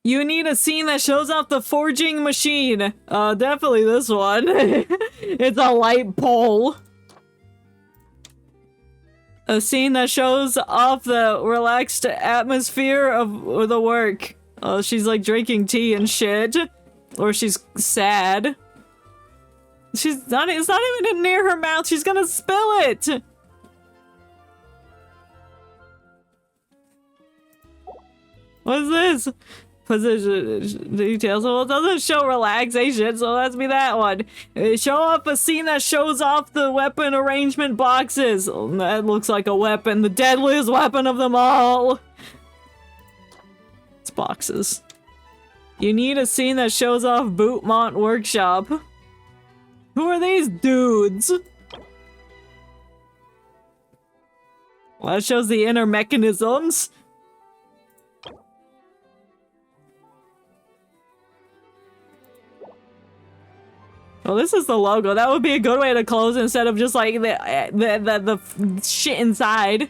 You need a scene that shows off the forging machine. Definitely this one. It's a light pole. A scene that shows off the relaxed atmosphere of the work. Oh, she's like drinking tea and shit. Or she's sad. It's not even near her mouth. She's gonna spill it. What's this? Position details. Well, it doesn't show relaxation, so let's be that one. Show off a scene that shows off the weapon arrangement boxes. Oh, that looks like a weapon. The deadliest weapon of them all. It's boxes. You need a scene that shows off Bootmont Workshop. Who are these dudes? Well, that shows the inner mechanisms. Well, this is the logo. That would be a good way to close instead of just like the shit inside.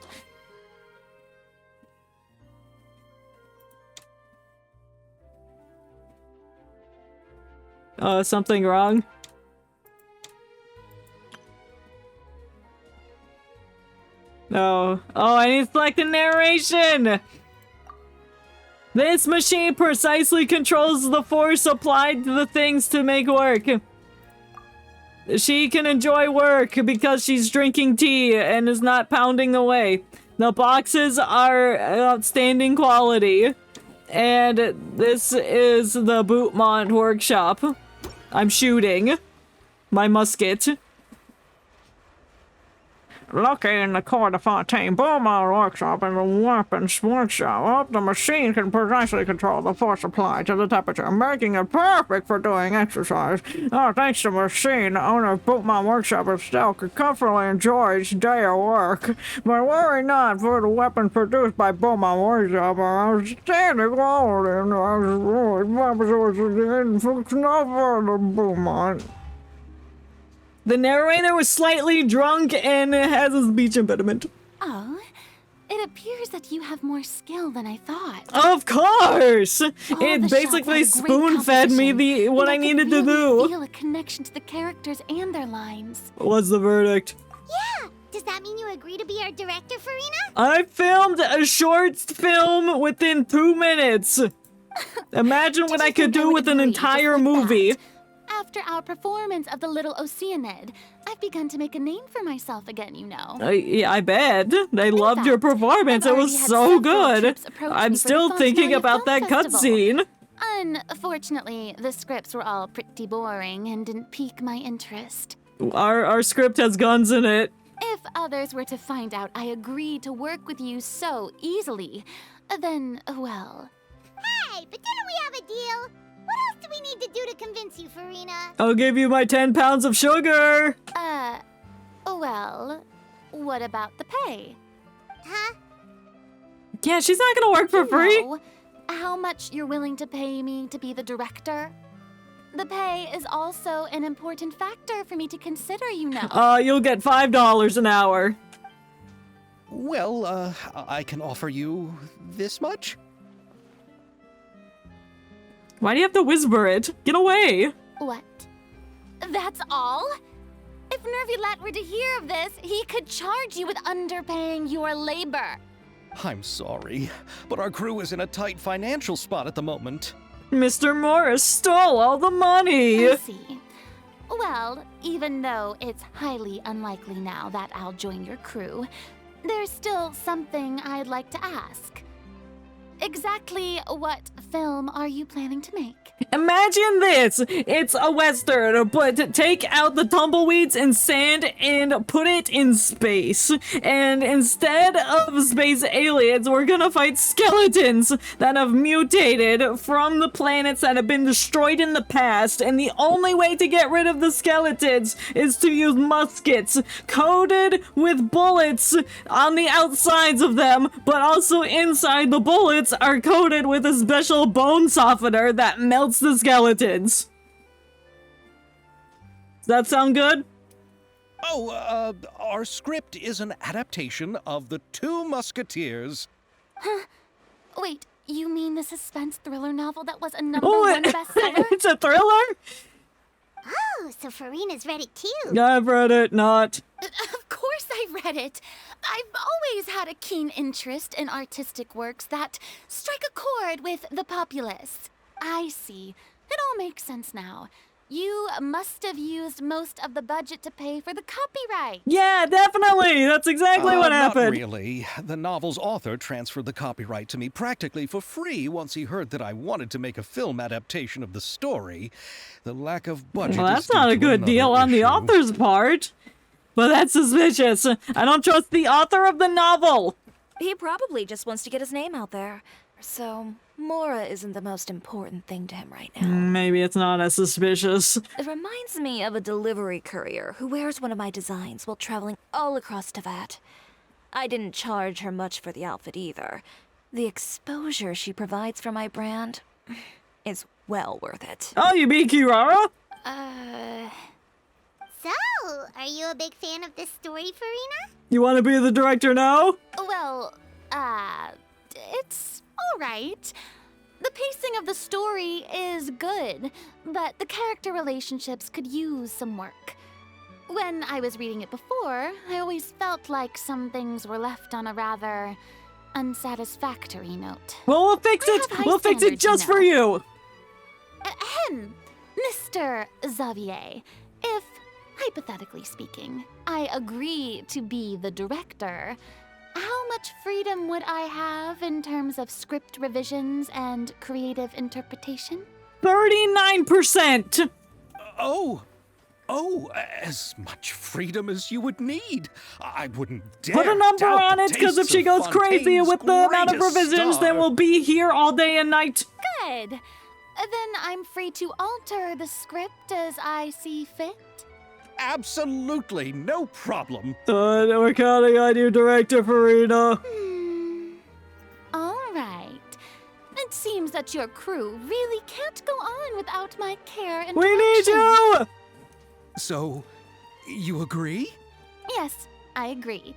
Oh, is something wrong? No. Oh, I need to select the narration! This machine precisely controls the force applied to the things to make work. She can enjoy work because she's drinking tea and is not pounding away. The boxes are outstanding quality. And this is the Bootmont Workshop. I'm shooting my musket. Located in the Court of Fontaine, Beaumont Workshop and the Weapons Workshop, the machine can precisely control the force applied to the temperature, making it perfect for doing exercise. Thanks to the machine, the owner of Beaumont Workshop Estelle could comfortably enjoy each day of work. But worry not, for the weapons produced by Beaumont Workshop are outstanding quality, and no further Beaumont. The narrator was slightly drunk and has a speech impediment. Oh, It appears that you have more skill than I thought. Of course! All It the basically shots had a great spoon-fed me composition, what and I could needed to really do. feel a connection to the characters and their lines. What's the verdict? Yeah! Does that mean you agree to be our director, Farina? I filmed a short film within 2 minutes. Imagine what Did I you could think I do would with an agree just entire like movie. that? After our performance of the Little Oceanid, I've begun to make a name for myself again, you know. Yeah, I bet. They loved your fact, performance. I've It was already had so several good. troops approach I'm me for the still thinking Fontanalia about that Film Festival. cutscene. Unfortunately, the scripts were all pretty boring and didn't pique my interest. Our script has guns in it. If others were to find out I agreed to work with you so easily, then, well... Hey, but didn't we have a deal? What else do we need to do to convince you, Farina? I'll give you my 10 pounds of sugar. Well, what about the pay? Huh? Yeah, she's not gonna work for free. Know how much you're willing to pay me to be the director? The pay is also an important factor for me to consider, you know. You'll get $5 an hour. Well, I can offer you this much? Why do you have to whisper it? Get away. What? That's all? If Nervylat were to hear of this, he could charge you with underpaying your labor. I'm sorry, but our crew is in a tight financial spot at the moment. Mr. Morris stole all the money. I see. Well, even though it's highly unlikely now that I'll join your crew, there's still something I'd like to ask. Exactly what film are you planning to make? Imagine this. It's a Western, but take out the tumbleweeds and sand and put it in space. And instead of space aliens, we're gonna fight skeletons that have mutated from the planets that have been destroyed in the past. And the only way to get rid of the skeletons is to use muskets coated with bullets on the outsides of them, but also inside the bullets are coated with a special bone softener that melts the skeletons. Does that sound good? Oh, our script is an adaptation of The Two Musketeers. Wait, you mean the suspense thriller novel that was a #1 bestseller? It's a thriller? Oh, so Farina's read it too. I've read it, not. Of course I read it. I've always had a keen interest in artistic works that strike a chord with the populace. I see. It all makes sense now. You must have used most of the budget to pay for the copyright. Yeah, definitely. That's exactly what happened. Not really. The novel's author transferred the copyright to me practically for free once he heard that I wanted to make a film adaptation of the story. The lack of budget. Well, that's is due not a to good another deal on the issue. author's part. But that's suspicious. I don't trust the author of the novel. He probably just wants to get his name out there. So, Mora isn't the most important thing to him right now. Maybe it's not as suspicious. It reminds me of a delivery courier who wears one of my designs while traveling all across Teyvat. I didn't charge her much for the outfit either. The exposure she provides for my brand is well worth it. Oh, you beat Kirara? So, are you a big fan of this story, Farina? You want to be the director now? Well, it's all right. The pacing of the story is good, but the character relationships could use some work. When I was reading it before, I always felt like some things were left on a rather unsatisfactory note. Well, we'll fix I it. have high We'll fix it standards, you just for know. you. Ahem, Mr. Xavier, if, hypothetically speaking, I agree to be the director, how much freedom would I have in terms of script revisions and creative interpretation? 39%. Oh, as much freedom as you would need. I wouldn't dare Put a number doubt on the it, because if tastes she of goes crazy Fontaine's with the amount of greatest revisions, star. then we'll be here all day and night. Good. Then I'm free to alter the script as I see fit. Absolutely, no problem. We're counting on you, Director Farina. All right. It seems that your crew really can't go on without my care and We need direction. you! So, you agree? Yes, I agree.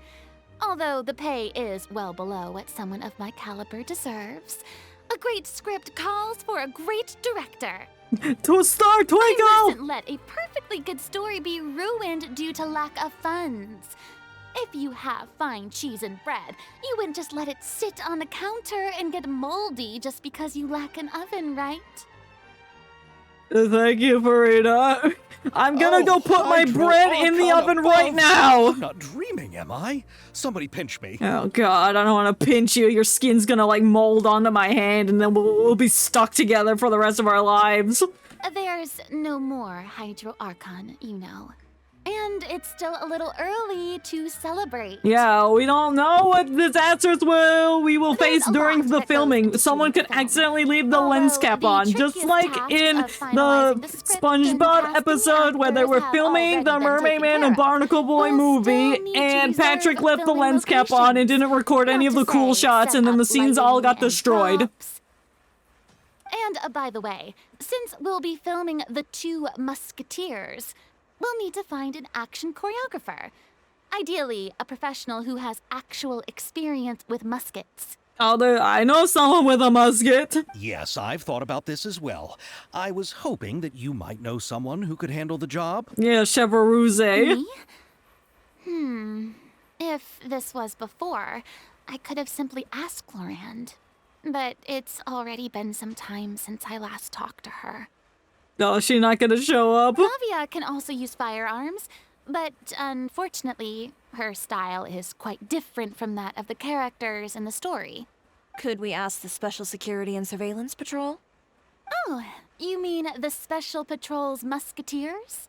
Although the pay is well below what someone of my caliber deserves. A great script calls for a great director. To Star I Twinkle! mustn't let a perfectly good story be ruined due to lack of funds. If you have fine cheese and bread, you wouldn't just let it sit on the counter and get moldy just because you lack an oven, right? Thank you, Farida. I'm gonna go put my Hydro bread in the Arcana oven right buff. now. I'm not dreaming, am I? Somebody pinch me. Oh god, I don't want to pinch you. Your skin's gonna like mold onto my hand and then we'll be stuck together for the rest of our lives. There's no more Hydro Archon, you know. And it's still a little early to celebrate. Yeah, we don't know what disasters we will There's face a during lot the that goes filming. into Someone could shooting film. accidentally leave the lens Although cap the on, just trickiest like task in of finalizing the script and SpongeBob casting episode where they actors were have filming already the been Mermaid taken Man care and of. Barnacle Boy We'll movie, still need to and reserve Patrick left the filming lens cap on and locations. didn't record any of Not the to cool say shots, set and then the up scenes all lighting got and destroyed. props. And by the way, since we'll be filming the two Musketeers, we'll need to find an action choreographer. Ideally, a professional who has actual experience with muskets. I know someone with a musket. Yes, I've thought about this as well. I was hoping that you might know someone who could handle the job. Yeah, Chevrolet. Me? If this was before, I could have simply asked Lorand. But it's already been some time since I last talked to her. Oh, she's not gonna show up. Navia can also use firearms, but unfortunately, her style is quite different from that of the characters in the story. Could we ask the Special Security and Surveillance Patrol? Oh, you mean the Special Patrol's Musketeers?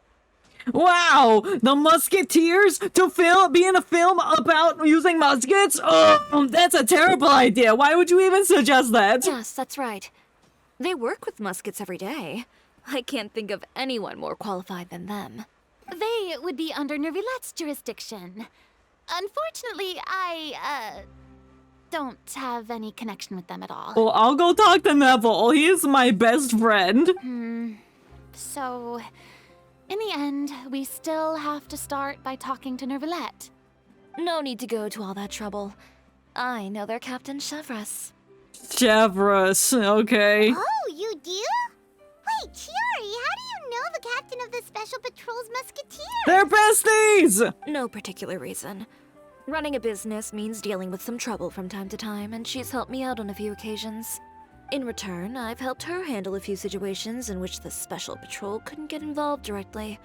Wow, the Musketeers to be in a film about using muskets? Oh, that's a terrible idea. Why would you even suggest that? Yes, that's right. They work with muskets every day. I can't think of anyone more qualified than them. They would be under Nervilette's jurisdiction. Unfortunately, I don't have any connection with them at all. Well, I'll go talk to Neville. He's my best friend. So, in the end, we still have to start by talking to Nervilette. No need to go to all that trouble. I know their Captain Chevreuse. Chevreuse, okay. Oh, you do? Wait, Chiari, how do you know the captain of the Special Patrol's Musketeers? They're besties! No particular reason. Running a business means dealing with some trouble from time to time, and she's helped me out on a few occasions. In return, I've helped her handle a few situations in which the Special Patrol couldn't get involved directly.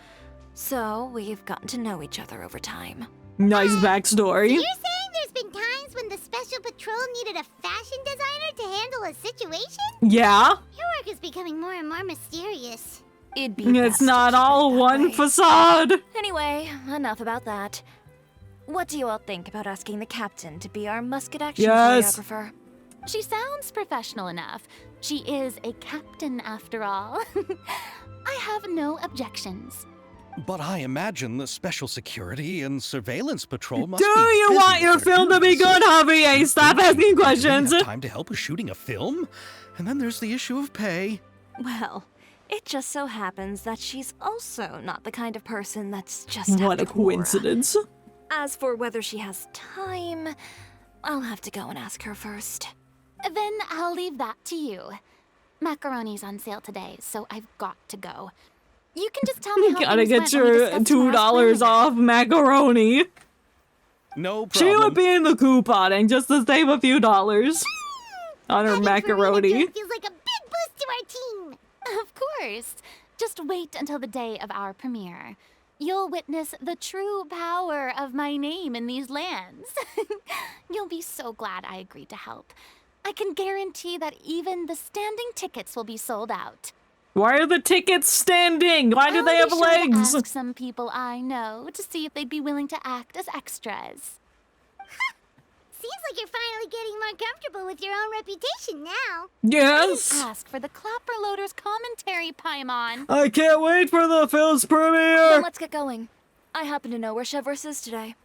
So, we've gotten to know each other over time. Nice backstory. You're saying there's been times when the Special Patrol needed a fashion designer to handle a situation? Yeah? Your work is becoming more and more mysterious. It'd be It's best to not keep it all that one way. facade. Anyway, enough about that. What do you all think about asking the captain to be our musket action Yes. choreographer? She sounds professional enough. She is a captain, after all. I have no objections. But I imagine the Special Security and Surveillance Patrol must Do be you busy want your with their film to be duties. good, Javier? Stop asking Do we questions. have time to help with shooting a film? And then there's the issue of pay. Well, it just so happens that she's also not the kind of person that's just What a after war. coincidence. As for whether she has time, I'll have to go and ask her first. Then I'll leave that to you. Macaroni's on sale today, so I've got to go. You can just tell me how Gotta things get went when we your discuss $2 tomorrow's planning. off macaroni. No problem. She would be in the couponing just to save a few dollars on her Having macaroni. Farina feels like a big boost to our team. Of course. Just wait until the day of our premiere. You'll witness the true power of my name in these lands. You'll be so glad I agreed to help. I can guarantee that even the standing tickets will be sold out. Why are the tickets standing? Why do I'll they be have sure legs? To ask some people I know to see if they'd be willing to act as extras. Seems like you're finally getting more comfortable with your own reputation now. Yes. Ask for the Clapper Loaders commentary, Paimon. I can't wait for the film's Then premiere. let's get going. I happen to know where Chevreuse is today.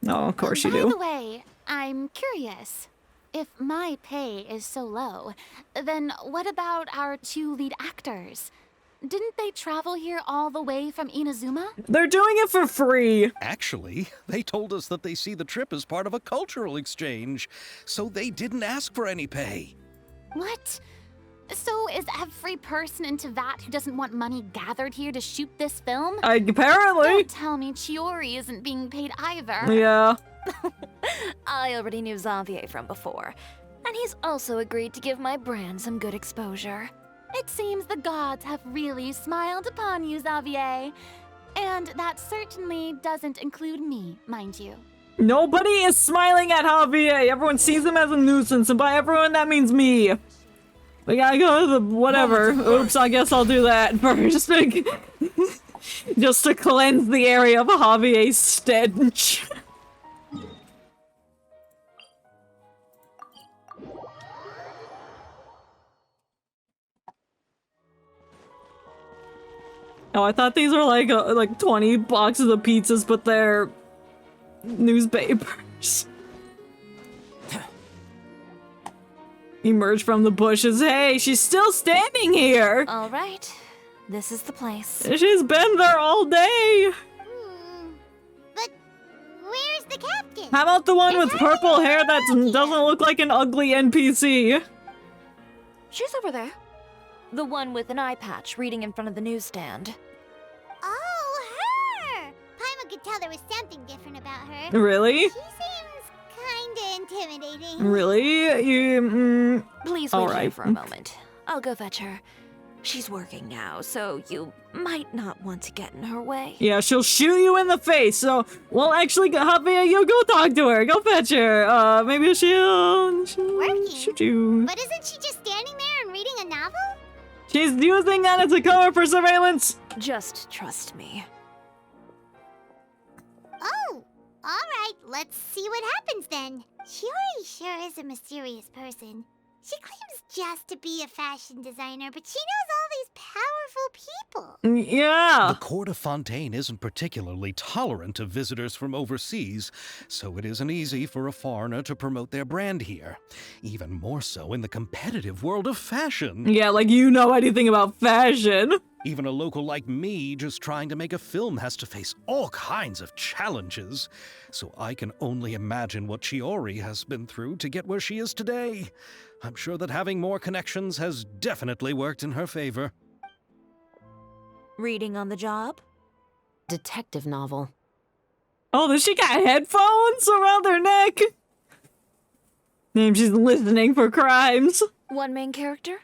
Oh, of course you By the do. way, I'm curious. If my pay is so low, then what about our two lead actors? Didn't they travel here all the way from Inazuma? They're doing it for free. Actually, they told us that they see the trip as part of a cultural exchange, so they didn't ask for any pay. What? So is every person in Teyvat who doesn't want money gathered here to shoot this film? Apparently. Don't tell me Chiori isn't being paid either. Yeah. I already knew Xavier from before, and he's also agreed to give my brand some good exposure. It seems the gods have really smiled upon you, Xavier. And that certainly doesn't include me, mind you. Nobody is smiling at Javier. Everyone sees him as a nuisance, and by everyone, that means me. We gotta go to the whatever. Oops, I guess I'll do that first. Just to cleanse the area of Javier's stench. Oh, I thought these were like 20 boxes of pizzas, but they're newspapers. Emerge from the bushes. Hey, she's still standing here. All right, this is the place. She's been there all day. But where's the captain? How about the one with purple hair that doesn't look like an ugly NPC? She's over there. The one with an eye patch reading in front of the newsstand. Oh, her! Paimon could tell there was something different about her. Really? She seems kinda intimidating. Really? You, Please wait here for a moment. I'll go fetch her. She's working now, so you might not want to get in her way. Yeah, she'll shoot you in the face, so... Well, actually, Javier, you go talk to her. Go fetch her. Maybe she'll shoot you. But isn't she just standing there and reading a novel? She's using that as a cover for surveillance. Just trust me. Oh, alright, let's see what happens then. Chiori sure is a mysterious person. She claims just to be a fashion designer, but she knows all these powerful people. Yeah. The court of Fontaine isn't particularly tolerant of visitors from overseas, so it isn't easy for a foreigner to promote their brand here. Even more so in the competitive world of fashion. Yeah, like you know anything about fashion. Even a local like me just trying to make a film has to face all kinds of challenges. So I can only imagine what Chiori has been through to get where she is today. I'm sure that having more connections has definitely worked in her favor. Reading on the job? Detective novel. Oh, does she got headphones around her neck? Maybe she's listening for crimes. One main character?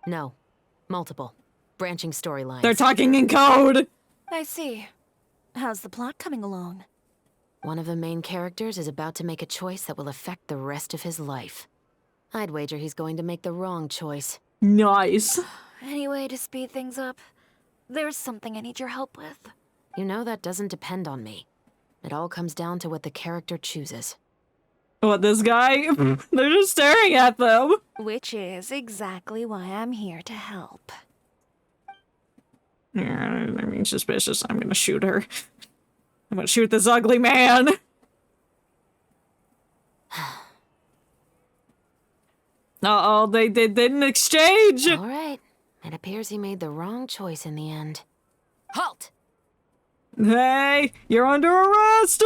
No. Multiple. Branching storylines. They're talking in code. I see. How's the plot coming along? One of the main characters is about to make a choice that will affect the rest of his life. I'd wager he's going to make the wrong choice. Nice. Any way to speed things up? There's something I need your help with. You know that doesn't depend on me. It all comes down to what the character chooses. What, this guy? They're just staring at them. Which is exactly why I'm here to help. Yeah, I mean, suspicious. I'm gonna shoot her. I'm gonna shoot this ugly man. Uh-oh, they didn't exchange. All right. It appears he made the wrong choice in the end. Halt! Hey, you're under arrest.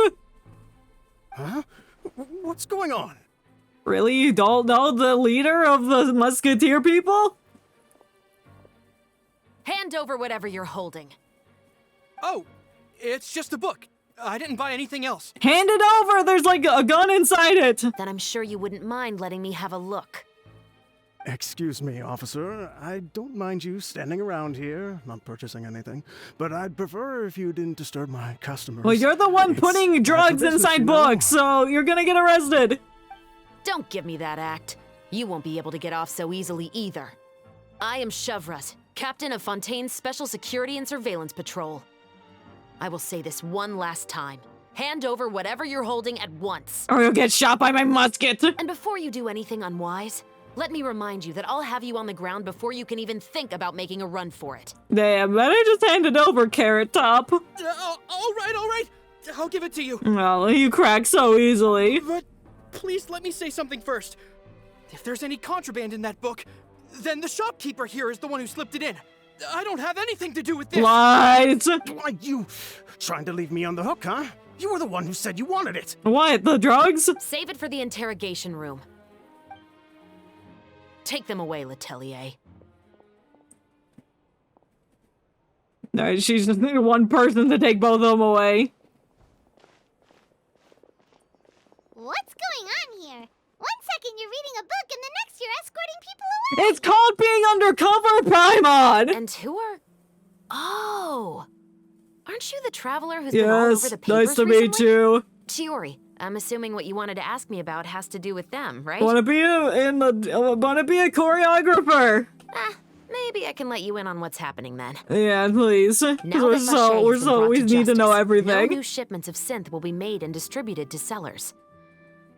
Huh? What's going on? Really? You don't know the leader of the Musketeer people? Hand over whatever you're holding. Oh, it's just a book. I didn't buy anything else. Hand it over! There's like a gun inside it! Then I'm sure you wouldn't mind letting me have a look. Excuse me, officer. I don't mind you standing around here, not purchasing anything, but I'd prefer if you didn't disturb my customers. Well, you're the one putting drugs inside books, so you're gonna get arrested. Don't give me that act. You won't be able to get off so easily either. I am Chevret, captain of Fontaine's Special Security and Surveillance Patrol. I will say this one last time. Hand over whatever you're holding at once. Or you'll get shot by my musket. And before you do anything unwise, let me remind you that I'll have you on the ground before you can even think about making a run for it. Damn, better just hand it over, Carrot Top. All right. I'll give it to you. Well, you crack so easily. But please let me say something first. If there's any contraband in that book, then the shopkeeper here is the one who slipped it in. I don't have anything to do with this. Lies! Why, you trying to leave me on the hook, huh? You were the one who said you wanted it. What, the drugs? Save it for the interrogation room. Take them away, Letelier. No, she's just one person to take both of them away. What's going on here? One second you're reading a book and the next you're escorting people away. It's called being undercover, Paimon! And who are... Oh! Aren't you the traveler who's been all over Yes, the papers nice to meet recently? you. Chiori, I'm assuming what you wanted to ask me about has to do with them, right? Wanna be a choreographer? Maybe I can let you in on what's happening then. Yeah, please. Now We're that so Mache has been brought we to need to know justice, everything. No new shipments of synth will be made and distributed to sellers.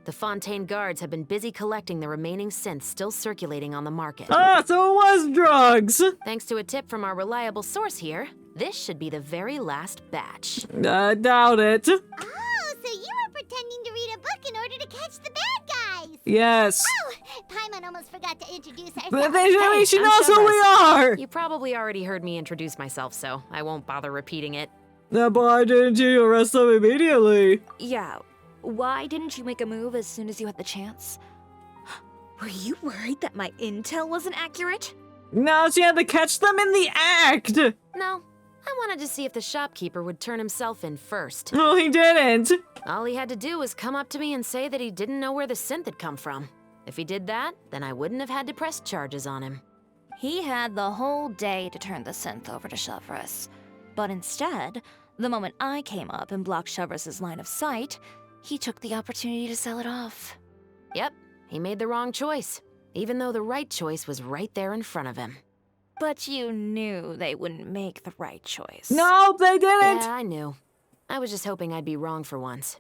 The Fontaine guards have been busy collecting the remaining synths still circulating on the market. Ah, so it was drugs! Thanks to a tip from our reliable source here, this should be the very last batch. I doubt it. Oh, so you were pretending to read a book in order to catch the bad guys. Yes. Oh, Paimon almost forgot to introduce herself. But she I'm knows who we are! You probably already heard me introduce myself, so I won't bother repeating it. Then why didn't you arrest them immediately? Yeah, why didn't you make a move as soon as you had the chance? Were you worried that my intel wasn't accurate? No, she had to catch them in the act! No, I wanted to see if the shopkeeper would turn himself in first. No, he didn't. All he had to do was come up to me and say that he didn't know where the synth had come from. If he did that, then I wouldn't have had to press charges on him. He had the whole day to turn the synth over to Chevreuse. But instead, the moment I came up and blocked Chevreus's line of sight, he took the opportunity to sell it off. Yep, he made the wrong choice, even though the right choice was right there in front of him. But you knew they wouldn't make the right choice. No, they didn't! Yeah, I knew. I was just hoping I'd be wrong for once.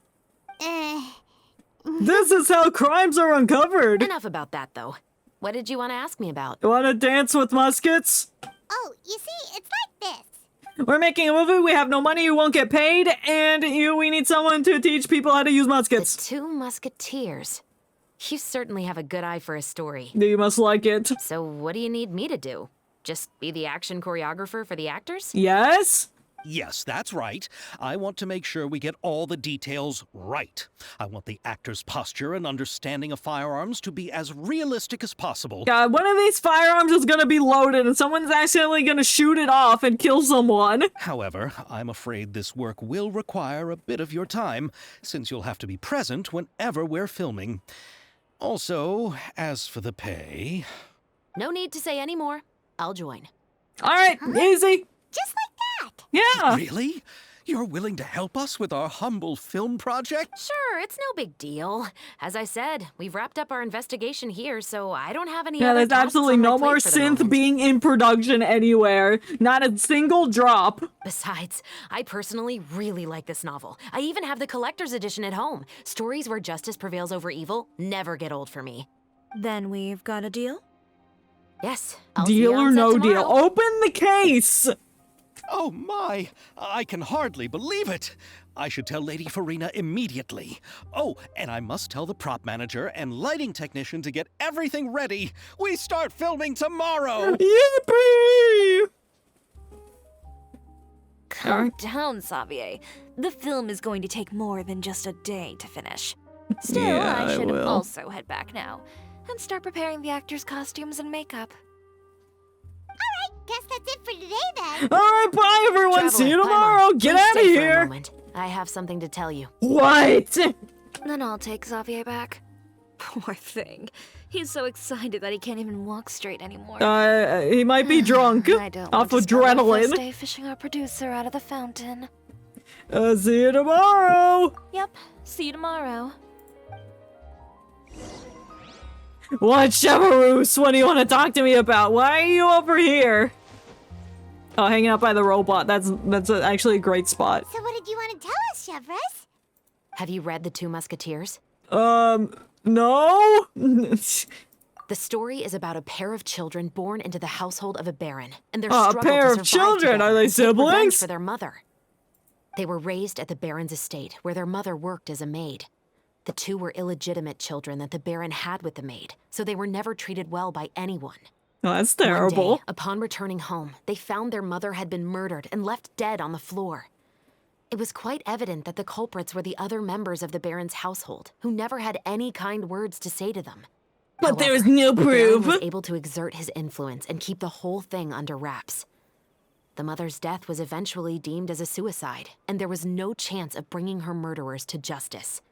This is how crimes are uncovered! Enough about that, though. What did you want to ask me about? You wanna dance with Muskets? Oh, you see, it's like this. We're making a movie, we have no money, you won't get paid, and we need someone to teach people how to use muskets. The Two Musketeers. You certainly have a good eye for a story. You must like it. So what do you need me to do? Just be the action choreographer for the actors? Yes? Yes, that's right. I want to make sure we get all the details right. I want the actor's posture and understanding of firearms to be as realistic as possible. God, one of these firearms is gonna be loaded and someone's accidentally gonna shoot it off and kill someone. However, I'm afraid this work will require a bit of your time, since you'll have to be present whenever we're filming. Also, as for the pay... No need to say any more. I'll join. Alright, easy. Just like that. Yeah. Really? You're willing to help us with our humble film project? Sure, it's no big deal. As I said, we've wrapped up our investigation here, so I don't have any Yeah, other there's tasks absolutely on my no plate more for the synth moment. being in production anywhere. Not a single drop. Besides, I personally really like this novel. I even have the collector's edition at home. Stories where justice prevails over evil never get old for me. Then we've got a deal? Yes, I'll see Deal you or on set no tomorrow. deal. Open the case. Oh my! I can hardly believe it! I should tell Lady Farina immediately. Oh, and I must tell the prop manager and lighting technician to get everything ready. We start filming tomorrow! Yippee! Calm down, Xavier. The film is going to take more than just a day to finish. Still, Yeah, I it should will. also head back now and start preparing the actors' costumes and makeup. Alright, guess that's it for today then. Alright, bye everyone. Traveler, See you Paimon, tomorrow. Get please out of stay for a here. moment. I have something to tell you. What? Then I'll take Xavier back. Poor thing. He's so excited that he can't even walk straight anymore. He might be drunk. I don't Off want to spend my first adrenaline. day fishing our producer out of the fountain. See you tomorrow. Yep, see you tomorrow. What, Chevreuse? What do you want to talk to me about? Why are you over here? Oh, hanging out by the robot. That's actually a great spot. So what did you want to tell us, Chevreuse? Have you read The Two Musketeers? No? The story is about a pair of children born into the household of a baron, and their A struggle pair to of survive children? together Are they and take revenge siblings? for their mother. They were raised at the baron's estate, where their mother worked as a maid. The two were illegitimate children that the baron had with the maid, so they were never treated well by anyone. Oh, that's One terrible. day, upon returning home, they found their mother had been murdered and left dead on the floor. It was quite evident that the culprits were the other members of the Baron's household, who never had any kind words to say to them. But there was However, no the Baron proof. was able to exert his influence and keep the whole thing under wraps. The mother's death was eventually deemed as a suicide, and there was no chance of bringing her murderers to justice.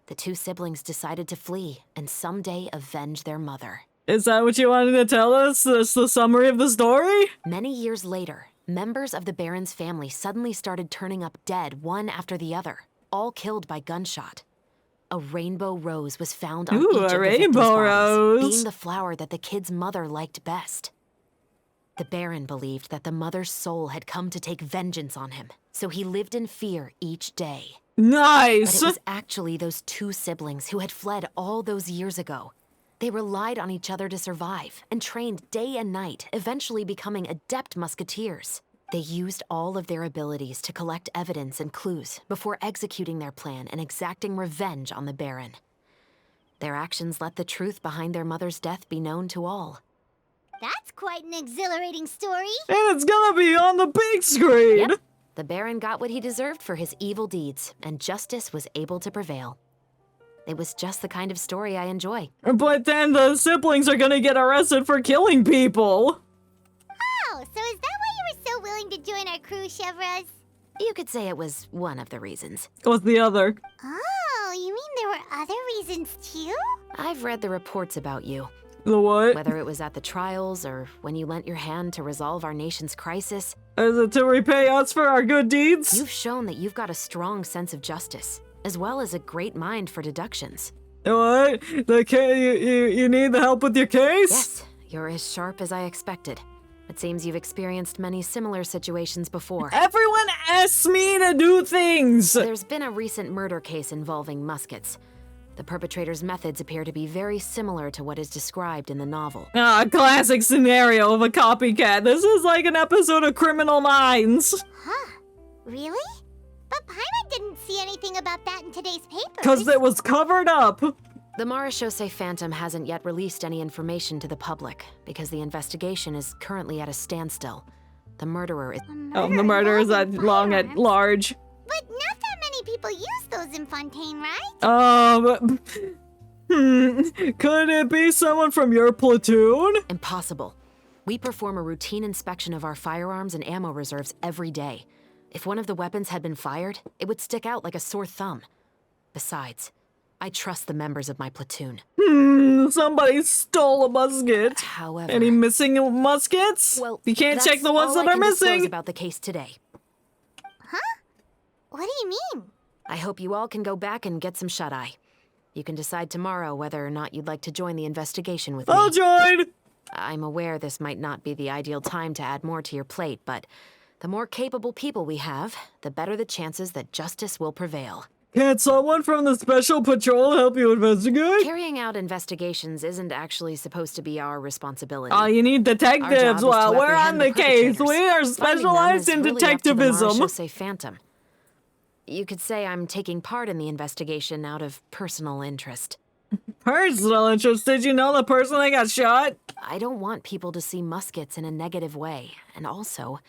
The two siblings decided to flee and someday avenge their mother. Is that what you wanted to tell us? That's the summary of the story? Many years later, members of the Baron's family suddenly started turning up dead one after the other, all killed by gunshot. A rainbow rose was found on Ooh, each of a the victims' rainbow bodies, rose. being the flower that the kid's mother liked best. The Baron believed that the mother's soul had come to take vengeance on him, so he lived in fear each day. Nice. But it was actually those two siblings who had fled all those years ago. They relied on each other to survive and trained day and night, eventually becoming adept musketeers. They used all of their abilities to collect evidence and clues before executing their plan and exacting revenge on the Baron. Their actions let the truth behind their mother's death be known to all. That's quite an exhilarating story. And it's gonna be on the big screen. Yep. The Baron got what he deserved for his evil deeds, and justice was able to prevail. It was just the kind of story I enjoy. But then the siblings are gonna get arrested for killing people. Oh, so is that why you were so willing to join our crew, Chevraz? You could say it was one of the reasons. What's the other? Oh, you mean there were other reasons too? I've read the reports about you. The what? Whether it was at the trials or when you lent your hand to resolve our nation's crisis. Is it to repay us for our good deeds? You've shown that you've got a strong sense of justice, as well as a great mind for deductions. What? You need the help with your case? Yes, you're as sharp as I expected. It seems you've experienced many similar situations before. Everyone asks me to do things! There's been a recent murder case involving Muskets. The perpetrator's methods appear to be very similar to what is described in the novel. Ah, classic scenario of a copycat. This is like an episode of Criminal Minds. Huh. Really? But Paimon didn't see anything about that in today's paper. Because it was covered up. The Marechaussee Phantom hasn't yet released any information to the public because the investigation is currently at a standstill. The murderer is... Oh, the murderer is at long at large. But not that many people use those in Fontaine, right? Could it be someone from your platoon? Impossible. We perform a routine inspection of our firearms and ammo reserves every day. If one of the weapons had been fired, it would stick out like a sore thumb. Besides, I trust the members of my platoon. Somebody stole a musket. However... Any missing muskets? Well, you can't check the ones all that I are can disclose missing. about the case today. Huh? What do you mean? I hope you all can go back and get some shut-eye. You can decide tomorrow whether or not you'd like to join the investigation with me. I'll join! I'm aware this might not be the ideal time to add more to your plate, but the more capable people we have, the better the chances that justice will prevail. Can't someone from the Special Patrol help you investigate? Carrying out investigations isn't actually supposed to be our responsibility. Oh, you need detectives. Well, we're on the case. We are specialized in detectivism. Marechaussee Phantom. You could say I'm taking part in the investigation out of personal interest. Personal interest? Did you know the person that got shot? I don't want people to see Muskets in a negative way, and also,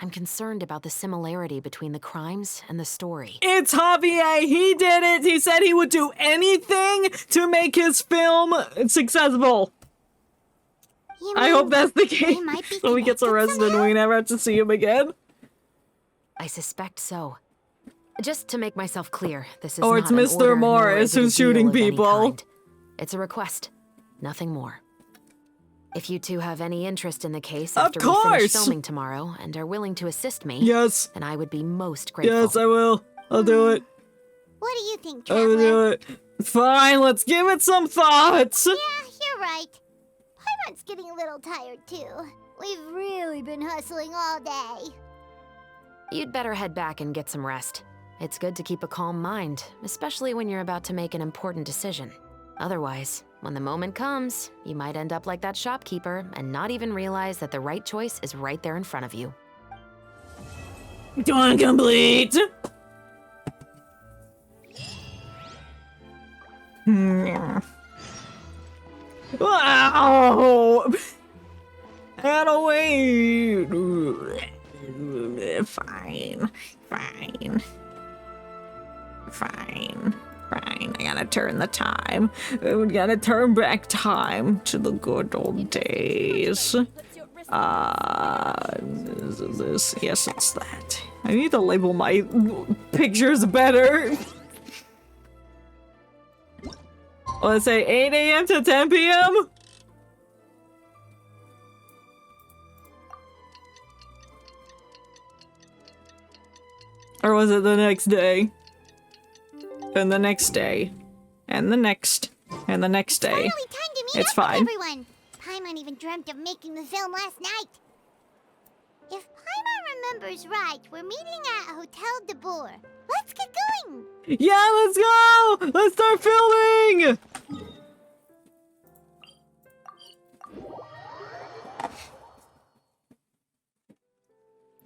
I'm concerned about the similarity between the crimes and the story. It's Javier. He did it. He said he would do anything to make his film successful. I hope that's the case. So he gets arrested and we never have to see him again. I suspect so. Just to make myself clear, this is Or not it's an Mr. order, nor Morris is it a who's shooting deal of any people. kind. It's a request, nothing more. If you two have any interest in the case Of after we finish course! filming tomorrow and are willing to assist me, Yes. then I would be most grateful. Yes, I will. I'll do it. What do you think, I'll Traveler? do it. Fine, let's give it some thoughts. Yeah, you're right. Paimon's getting a little tired, too. We've really been hustling all day. You'd better head back and get some rest. It's good to keep a calm mind, especially when you're about to make an important decision. Otherwise, when the moment comes, you might end up like that shopkeeper and not even realize that the right choice is right there in front of you. Done complete. Wow. Fine. Fine. Fine. Fine. I gotta turn the time. We gotta turn back time to the good old days. This. Yes, it's that. I need to label my pictures better. Let's say 8 a.m. to 10 p.m. Or was it the next day? And the next day. And the next. And the next day. Finally time to meet It's up fine. with everyone. Paimon even dreamt of making the film last night. If Paimon remembers right, we're meeting at Hotel de Boer. Let's get going. Yeah, let's go! Let's start filming!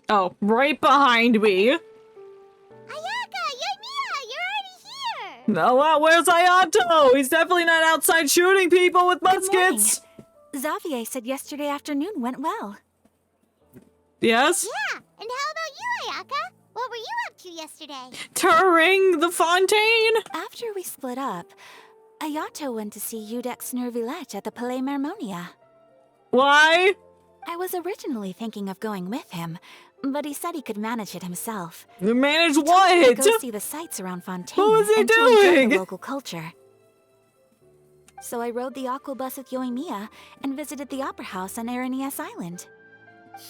Oh, right behind me. Ayaka, Yoimiya, you're already here. No, where's Ayato? He's definitely not outside shooting people with muskets. Xavier said yesterday afternoon went well. Yes? Yeah, and how about you, Ayaka? What were you up to yesterday? Touring the Fontaine? After we split up, Ayato went to see Udex Nervillette at the Palais Mermonia. Why? I was originally thinking of going with him, but he said he could manage it himself. Manage He told me to what? go see the sights around Fontaine. What was he and to enjoy doing? the local culture. So I rode the aqua bus with Yoimiya and visited the opera house on Aranias Island.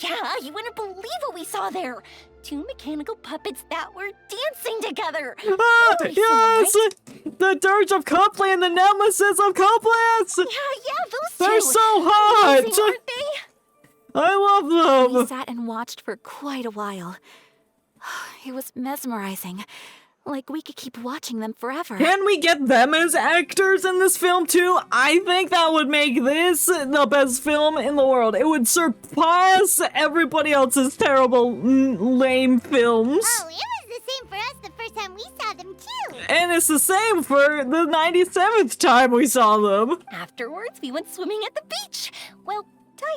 Yeah, you wouldn't believe what we saw there. 2 mechanical puppets that were dancing together. Ah, You've seen them, yes! right? The Dirge of Copley and the Nemesis of Couplets! Yeah, those They're two. so hot! Amazing, aren't they? I love We them! sat and watched for quite a while. It was mesmerizing. Like we could keep watching them forever. Can we get them as actors in this film too? I think that would make this the best film in the world. It would surpass everybody else's terrible, lame films. Oh, it was the same for us the first time we saw them too. And it's the same for the 97th time we saw them. Afterwards, we went swimming at the beach. Well,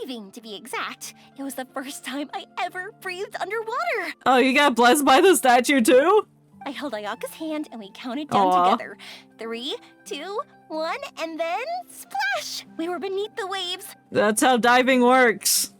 diving to be exact. It was the first time I ever breathed underwater. Oh, you got blessed by the statue too? I held Ayaka's hand and we counted down Aw. together. 3, 2, 1, and then splash! We were beneath the waves. That's how diving works.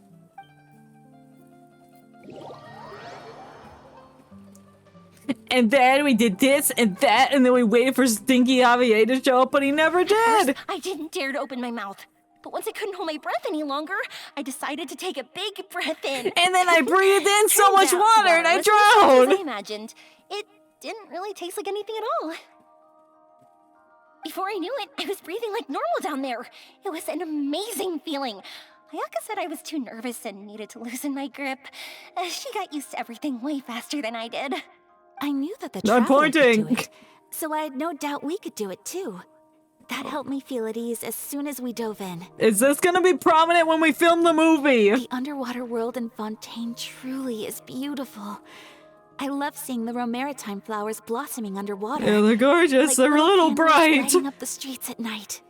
And then we did this and that, and then we waited for Stinky Javier to show up, but he never did. I didn't dare to open my mouth. But once I couldn't hold my breath any longer, I decided to take a big breath in. And then I breathed in so Turns much out water and I wasn't as hot as drowned. I imagined. It didn't really taste like anything at all. Before I knew it, I was breathing like normal down there. It was an amazing feeling. Ayaka said I was too nervous and needed to loosen my grip. She got used to everything way faster than I did. I knew that the Not traveler could do pointing. it, so I had no doubt we could do it too. That helped me feel at ease as soon as we dove in. Is this gonna be prominent when we film the movie? The underwater world in Fontaine truly is beautiful. I love seeing the romaritime flowers blossoming underwater. Yeah, they're gorgeous. Like They're a little candles bright. lighting up the streets at night.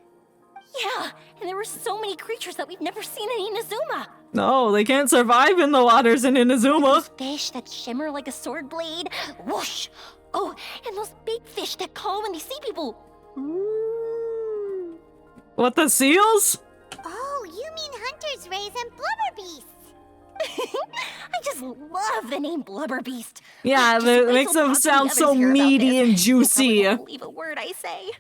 Yeah, and there were so many creatures that we've never seen in Inazuma. No, they can't survive in the waters in Inazuma. Fish that shimmer like a sword blade. Whoosh! Oh, and those big fish that call when they see people. What, the seals? Oh, you mean Hunter's Rays and Blubber Beasts. I just love the name Blubber Beast. Yeah, Just that wait makes till them Pops sound and so Evans hear about meaty this. and They juicy. probably won't believe a word I say.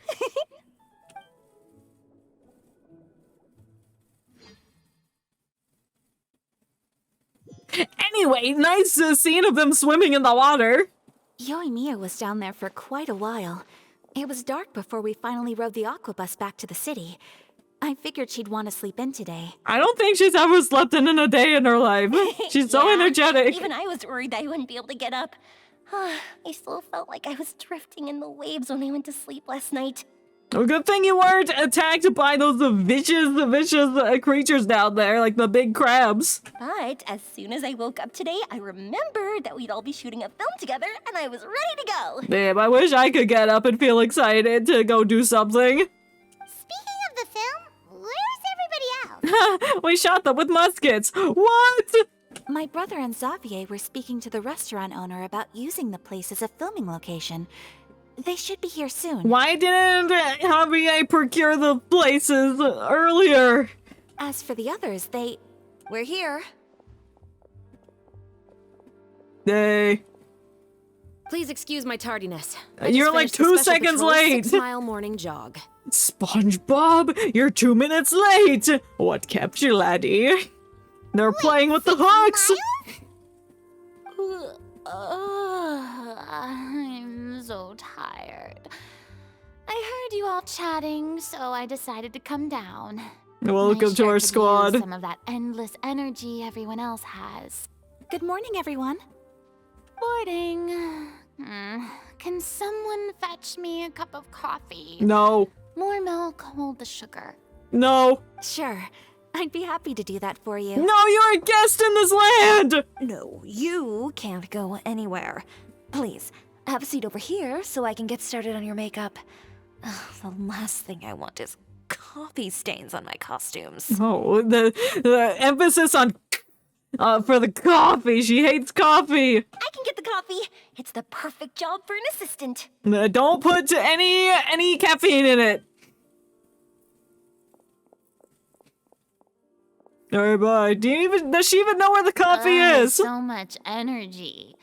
Anyway, nice scene of them swimming in the water. Yoimiya was down there for quite a while. It was dark before we finally rode the aqua bus back to the city. I figured she'd want to sleep in today. I don't think she's ever slept in a day in her life. She's so Yeah, energetic. Even I was worried that I wouldn't be able to get up. I still felt like I was drifting in the waves when I went to sleep last night. Well, good thing you weren't attacked by those vicious creatures down there, like the big crabs. But as soon as I woke up today, I remembered that we'd all be shooting a film together, and I was ready to go. Damn, I wish I could get up and feel excited to go do something. Speaking of the film, where's everybody else? We shot them with muskets. What? My brother and Xavier were speaking to the restaurant owner about using the place as a filming location. They should be here soon. Why didn't Javier procure the places earlier? As for the others, We're here. They... Please excuse my tardiness. You're like 2 seconds late. 6-mile morning jog. SpongeBob, you're 2 minutes late. What kept you, laddie? They're playing with the hooks. I'm so tired. I heard you all chatting, so I decided to come down. Welcome to our Use squad. some of that endless energy everyone else has. Good morning, everyone. Morning. Can someone fetch me a cup of coffee? No. More milk, hold the sugar. No. Sure. I'd be happy to do that for you. No, you're a guest in this land! No, you can't go anywhere. Please, have a seat over here so I can get started on your makeup. Ugh, the last thing I want is coffee stains on my costumes. Oh, the emphasis on for the coffee. She hates coffee. I can get the coffee. It's the perfect job for an assistant. Don't put any caffeine in it. Alright, bye. Does she even know where the coffee is? So much energy.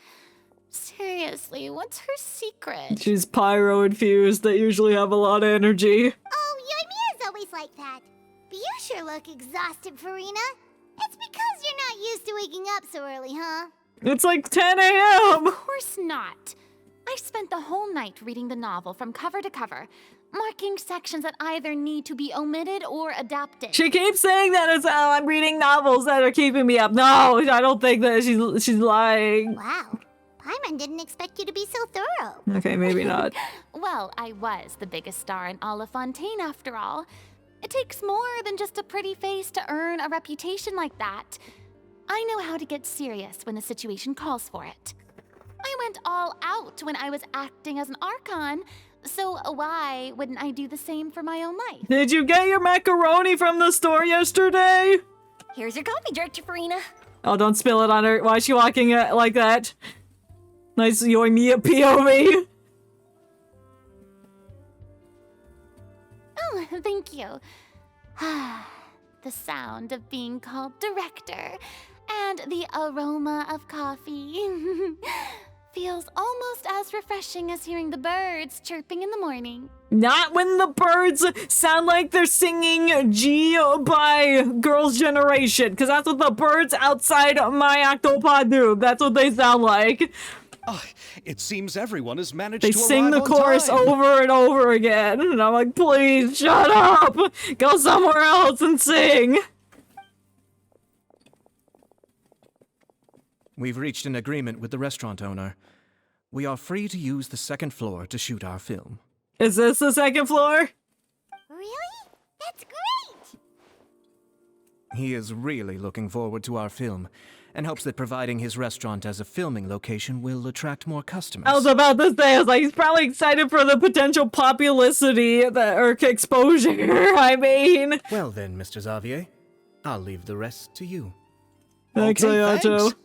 Seriously, what's her secret? She's pyro infused. They usually have a lot of energy. Oh, Yoimiya's always like that. But you sure look exhausted, Farina. It's because you're not used to waking up so early, huh? It's like 10 a.m. Of course not. I spent the whole night reading the novel from cover to cover, marking sections that either need to be omitted or adapted. She keeps saying that it's I'm reading novels that are keeping me up. No, I don't think that she's lying. Wow. Paimon didn't expect you to be so thorough. Okay, maybe not. Well, I was the biggest star in all of Fontaine after all. It takes more than just a pretty face to earn a reputation like that. I know how to get serious when the situation calls for it. I went all out when I was acting as an Archon, so why wouldn't I do the same for my own life? Did you get your macaroni from the store yesterday? Here's your coffee, Director Farina. Oh, don't spill it on her. Why is she walking like that? Nice Yoimiya POV. Oh, thank you. The sound of being called director and the aroma of coffee feels almost as refreshing as hearing the birds chirping in the morning. Not when the birds sound like they're singing G by Girls' Generation, because that's what the birds outside my octopod do. That's what they sound like. It seems everyone has managed They to sing the arrive on chorus time. over and over again, and I'm like, please, shut up! Go somewhere else and sing! We've reached an agreement with the restaurant owner. We are free to use the second floor to shoot our film. Is this the second floor? Really? That's great! He is really looking forward to our film, and hopes that providing his restaurant as a filming location will attract more customers. I was about to say, I was like, he's probably excited for the potential popularity or exposure, I mean. Well then, Mr. Xavier, I'll leave the rest to you. Thanks, Okay, Ayato. thanks.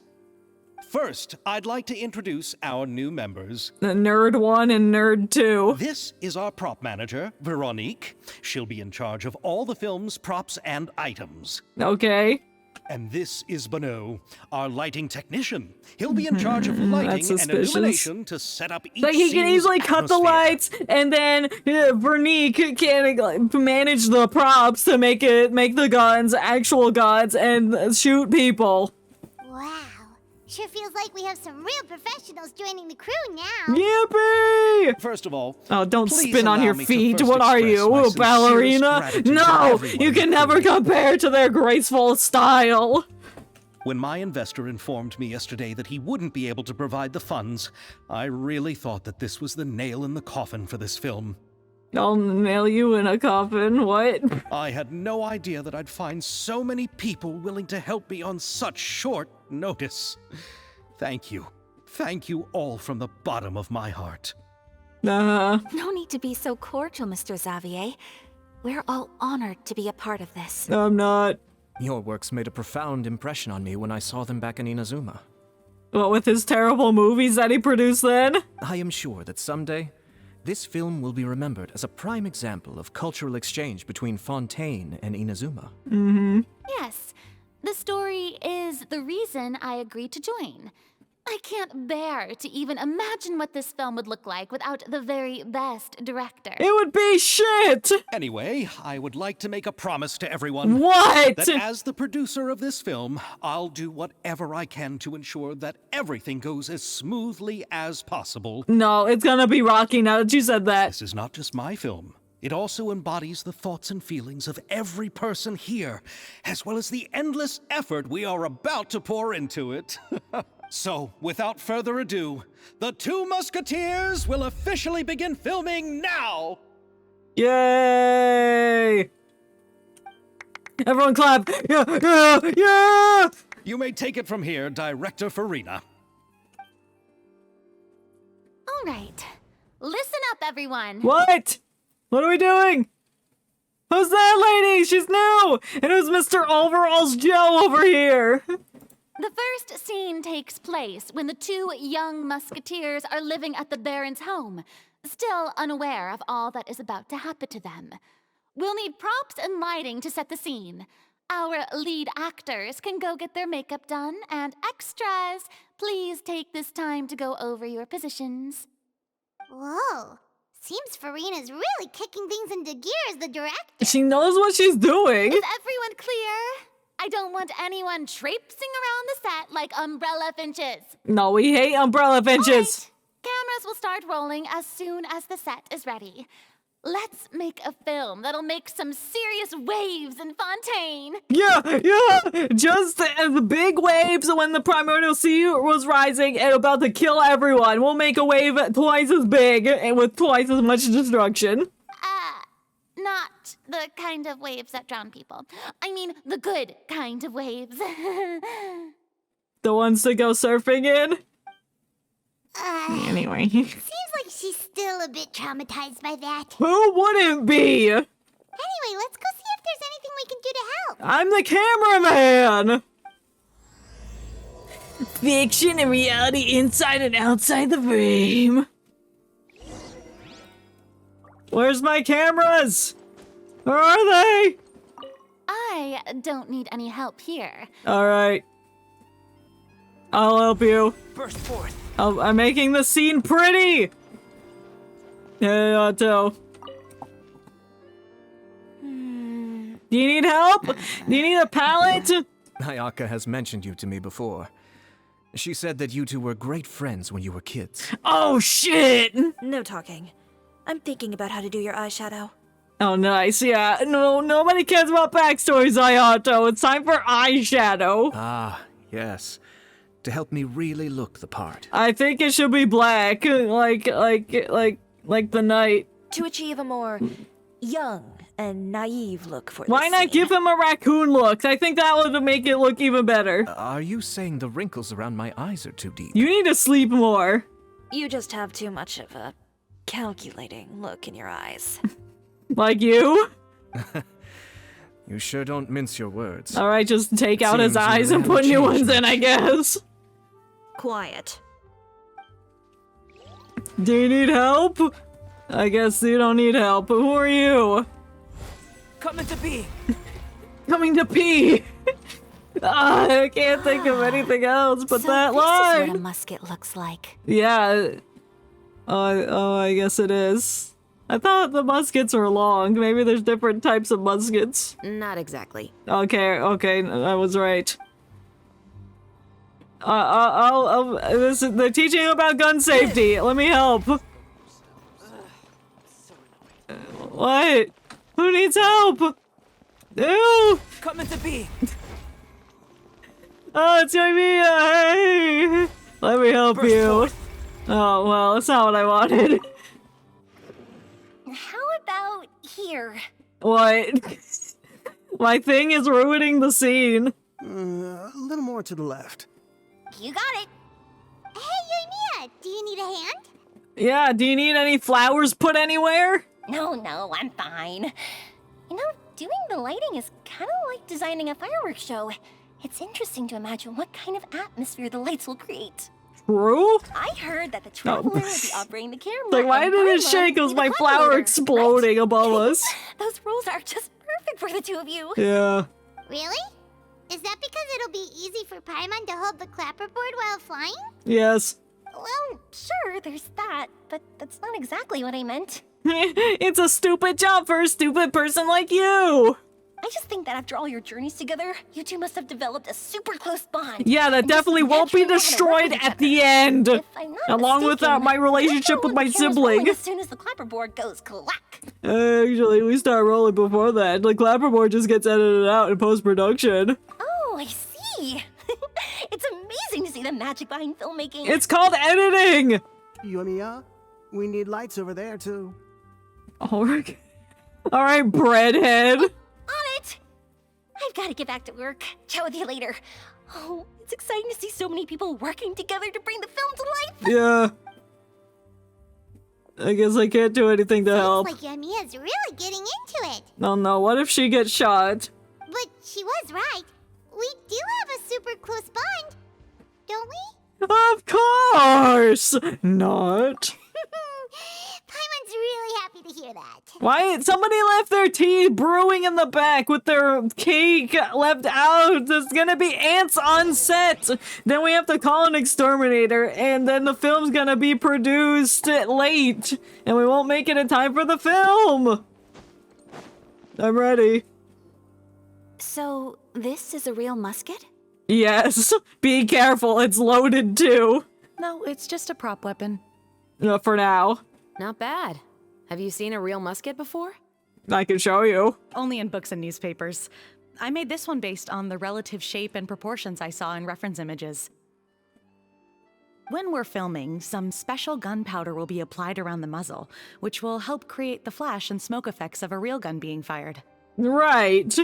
First, I'd like to introduce our new members. The Nerd 1 and Nerd 2. This is our prop manager, Veronique. She'll be in charge of all the film's props and items. Okay. And this is Bono, our lighting technician. He'll be in charge of lighting and suspicious. illumination to set up each Like, he can scene's easily cut the atmosphere. lights, and then Vernique can like, manage the props to make the guns actual guns and shoot people. Wow. Sure feels like we have some real professionals joining the crew now. Yippee! First of all, Oh, don't please spin on allow your me to feet. first What are express you, my a sincerest ballerina? gratitude to No, everyone you in can the never crew. compare to their graceful style. When my investor informed me yesterday that he wouldn't be able to provide the funds, I really thought that this was the nail in the coffin for this film. I'll nail you in a coffin. What? I had no idea that I'd find so many people willing to help me on such short notice. Thank you. Thank you all from the bottom of my heart. No need to be so cordial, Mr. Xavier. We're all honored to be a part of this. I'm not. Your works made a profound impression on me when I saw them back in Inazuma. What with his terrible movies that he produced then? I am sure that someday, this film will be remembered as a prime example of cultural exchange between Fontaine and Inazuma. Mm-hmm. Yes, the story is the reason I agreed to join. I can't bear to even imagine what this film would look like without the very best director. It would be shit! Anyway, I would like to make a promise to everyone. What? That as the producer of this film, I'll do whatever I can to ensure that everything goes as smoothly as possible. No, it's gonna be rocky now that you said that. This is not just my film. It also embodies the thoughts and feelings of every person here, as well as the endless effort we are about to pour into it. So, without further ado, the Two Musketeers will officially begin filming now! Yay! Everyone clap! Yeah, yeah, yeah! You may take it from here, Director Farina. All right, listen up, everyone. What? What are we doing? Who's that lady? She's new! And who's Mr. Overalls Joe over here? The first scene takes place when the two young musketeers are living at the Baron's home, still unaware of all that is about to happen to them. We'll need props and lighting to set the scene. Our lead actors can go get their makeup done, and extras, please take this time to go over your positions. Whoa. Seems Farina's really kicking things into gear as the director. She knows what she's doing. Is everyone clear? I don't want anyone traipsing around the set like umbrella finches. No, we hate umbrella finches. Right. Cameras will start rolling as soon as the set is ready. Let's make a film that'll make some serious waves in Fontaine. Yeah. Just the big waves when the primordial sea was rising and about to kill everyone. We'll make a wave twice as big and with twice as much destruction. Not the kind of waves that drown people. I mean, the good kind of waves. The ones to go surfing in? Anyway. Seems like she's still a bit traumatized by that. Who wouldn't be? Anyway, let's go see if there's anything we can do to help. I'm the cameraman! Fiction and reality inside and outside the frame. Where's my cameras? Where are they? I don't need any help here. Alright. I'll help you. Burst forth. I'm making the scene pretty! Hey, Otto. Do you need help? Do you need a palette? Ayaka has mentioned you to me before. She said that you two were great friends when you were kids. Oh, shit! No talking. I'm thinking about how to do your eyeshadow. Oh, nice, yeah. No, nobody cares about backstories, Ayato. It's time for eyeshadow. Ah, yes. To help me really look the part. I think it should be black, like the night. To achieve a more young and naive look for Why the not scene. give him a raccoon look? I think that would make it look even better. Are you saying the wrinkles around my eyes are too deep? You need to sleep more. You just have too much of a calculating look in your eyes. Like you? You sure don't mince your words. Alright, just take out his Seems you eyes and haven't put new changed ones in, much. I guess. Quiet. Do you need help? I guess you don't need help. Who are you? Coming to be. Coming to pee. I can't think of anything else but So that this is line. what a musket looks like. Yeah. I guess it is. I thought the muskets were long. Maybe there's different types of muskets. Not exactly. Okay, I was right. They're teaching about gun safety. Let me help. What? Who needs help? Ew! Coming to be. Oh, it's me. Hey! Let me help Burst you. forth. Oh, well, that's not what I wanted. How about here? What? My thing is ruining the scene. A little more to the left. You got it. Hey, Yoimiya, do you need a hand? Yeah, do you need any flowers put anywhere? No, I'm fine. You know, doing the lighting is kind of like designing a fireworks show. It's interesting to imagine what kind of atmosphere the lights will create. True? I heard that the Traveler will be operating the camera. Like, why and did it Paimon shake? It will was be my the flower collaborator, exploding right? above us. Those roles are just perfect for the two of you. Yeah. Really? Is that because it'll be easy for Paimon to hold the clapperboard while flying? Yes. Well, sure, there's that, but that's not exactly what I meant. It's a stupid job for a stupid person like you. I just think that after all your journeys together, you two must have developed a super close bond. Yeah, that and just definitely won't be naturally know how to work destroyed with each at other. the end. If I'm not Along with mistaken, my relationship with my the camera's rolling sibling. as soon as the clapperboard goes clack. Actually, we start rolling before that. The clapperboard just gets edited out in post-production. Oh, I see. It's amazing to see the magic behind filmmaking. It's called editing! Yumiya, we need lights over there, too. Alright, breadhead. On it! I've got to get back to work. Chat with you later. Oh, it's exciting to see so many people working together to bring the film to life. Yeah. I guess I can't do anything to help. Looks like Yumiya's really getting into it. Oh no, what if she gets shot? But she was right. We do have a super close bond, don't we? Of course! Not. Paimon's really happy to hear that. Why? Somebody left their tea brewing in the back with their cake left out. There's gonna be ants on set. Then we have to call an exterminator, and then the film's gonna be produced late, and we won't make it in time for the film. I'm ready. So, this is a real musket? Yes. Be careful, it's loaded too. No, it's just a prop weapon. For now. Not bad. Have you seen a real musket before? I can show you. Only in books and newspapers. I made this one based on the relative shape and proportions I saw in reference images. When we're filming, some special gunpowder will be applied around the muzzle, which will help create the flash and smoke effects of a real gun being fired. Right.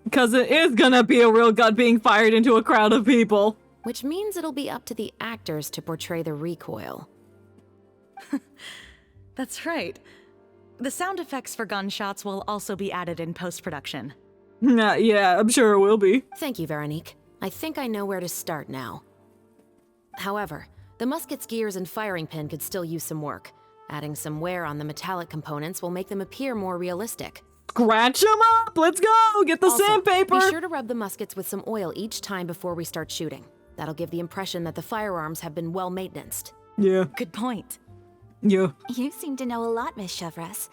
Because it is gonna be a real gun being fired into a crowd of people. Which means it'll be up to the actors to portray the recoil. That's right. The sound effects for gunshots will also be added in post-production. Yeah, I'm sure it will be. Thank you, Veronique. I think I know where to start now. However, the musket's gears and firing pin could still use some work. Adding some wear on the metallic components will make them appear more realistic. Scratch them up! Let's go! Get the Also, sandpaper! Be sure to rub the muskets with some oil each time before we start shooting. That'll give the impression that the firearms have been well maintained. Yeah. Good point. Yeah. You seem to know a lot, Miss Chevres.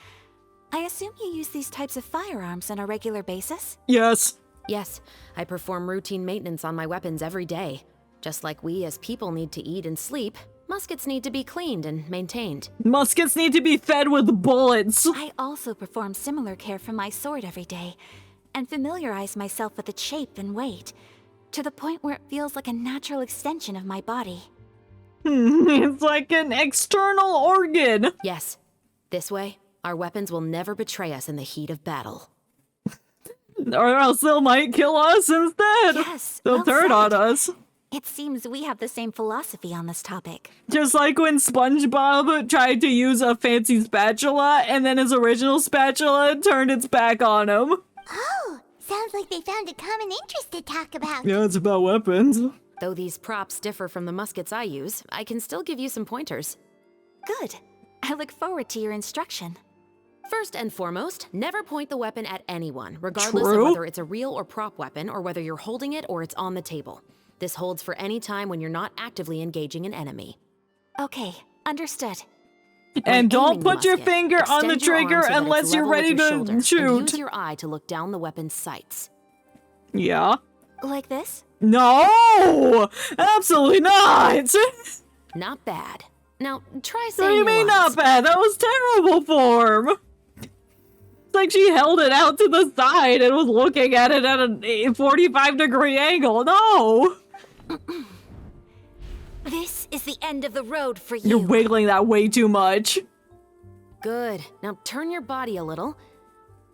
I assume you use these types of firearms on a regular basis? Yes. Yes, I perform routine maintenance on my weapons every day. Just like we as people need to eat and sleep, muskets need to be cleaned and maintained. Muskets need to be fed with bullets. I also perform similar care for my sword every day, and familiarize myself with its shape and weight, to the point where it feels like a natural extension of my body. It's like an external organ. Yes. This way, our weapons will never betray us in the heat of battle. Or else they might kill us instead. Yes, They'll well turn said. on us. It seems we have the same philosophy on this topic. Just like when SpongeBob tried to use a fancy spatula, and then his original spatula turned its back on him. Oh, sounds like they found a common interest to talk about. Yeah, it's about weapons. Though these props differ from the muskets I use, I can still give you some pointers. Good. I look forward to your instruction. First and foremost, never point the weapon at anyone, regardless True. of whether it's a real or prop weapon, or whether you're holding it or it's on the table. This holds for any time when you're not actively engaging an enemy. Okay, understood. And don't aiming the put your musket, finger on the extend your arm trigger so that it's unless you're level with ready your to shoulder, and shoot. use your eye to look down the weapon's sights. Yeah. Like this? No! Absolutely not! Not bad. Now, try What saying do you your mean lines. not bad? That was terrible form! It's like she held it out to the side and was looking at it at a 45-degree angle. No! This is the end of the road for You're you. wiggling that way too much. Good. Now turn your body a little.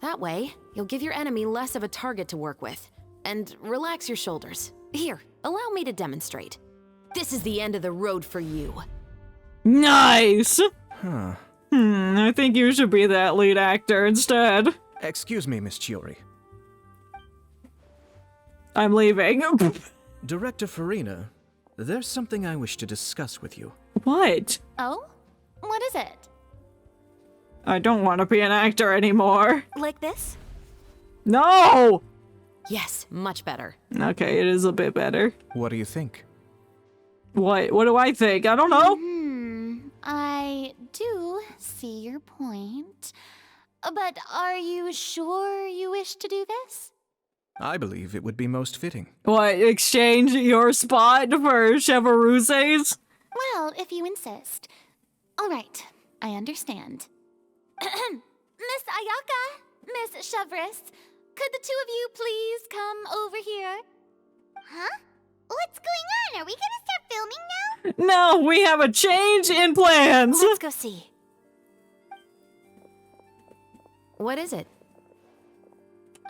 That way, you'll give your enemy less of a target to work with. And relax your shoulders. Here, allow me to demonstrate. This is the end of the road for you. Nice! Huh. I think you should be that lead actor instead. Excuse me, Miss Chiori. I'm leaving. Director Farina, there's something I wish to discuss with you. What? Oh? What is it? I don't want to be an actor anymore. Like this? No! Yes, much better. Okay, it is a bit better. What do you think? What do I think? I don't know. I do see your point. But are you sure you wish to do this? I believe it would be most fitting. What, exchange your spot for Chevrouz's? Well, if you insist. All right, I understand. Miss Ayaka, Miss Chevris, could the two of you please come over here? Huh? What's going on? Are we gonna start filming now? No, we have a change in plans. Let's go see. What is it?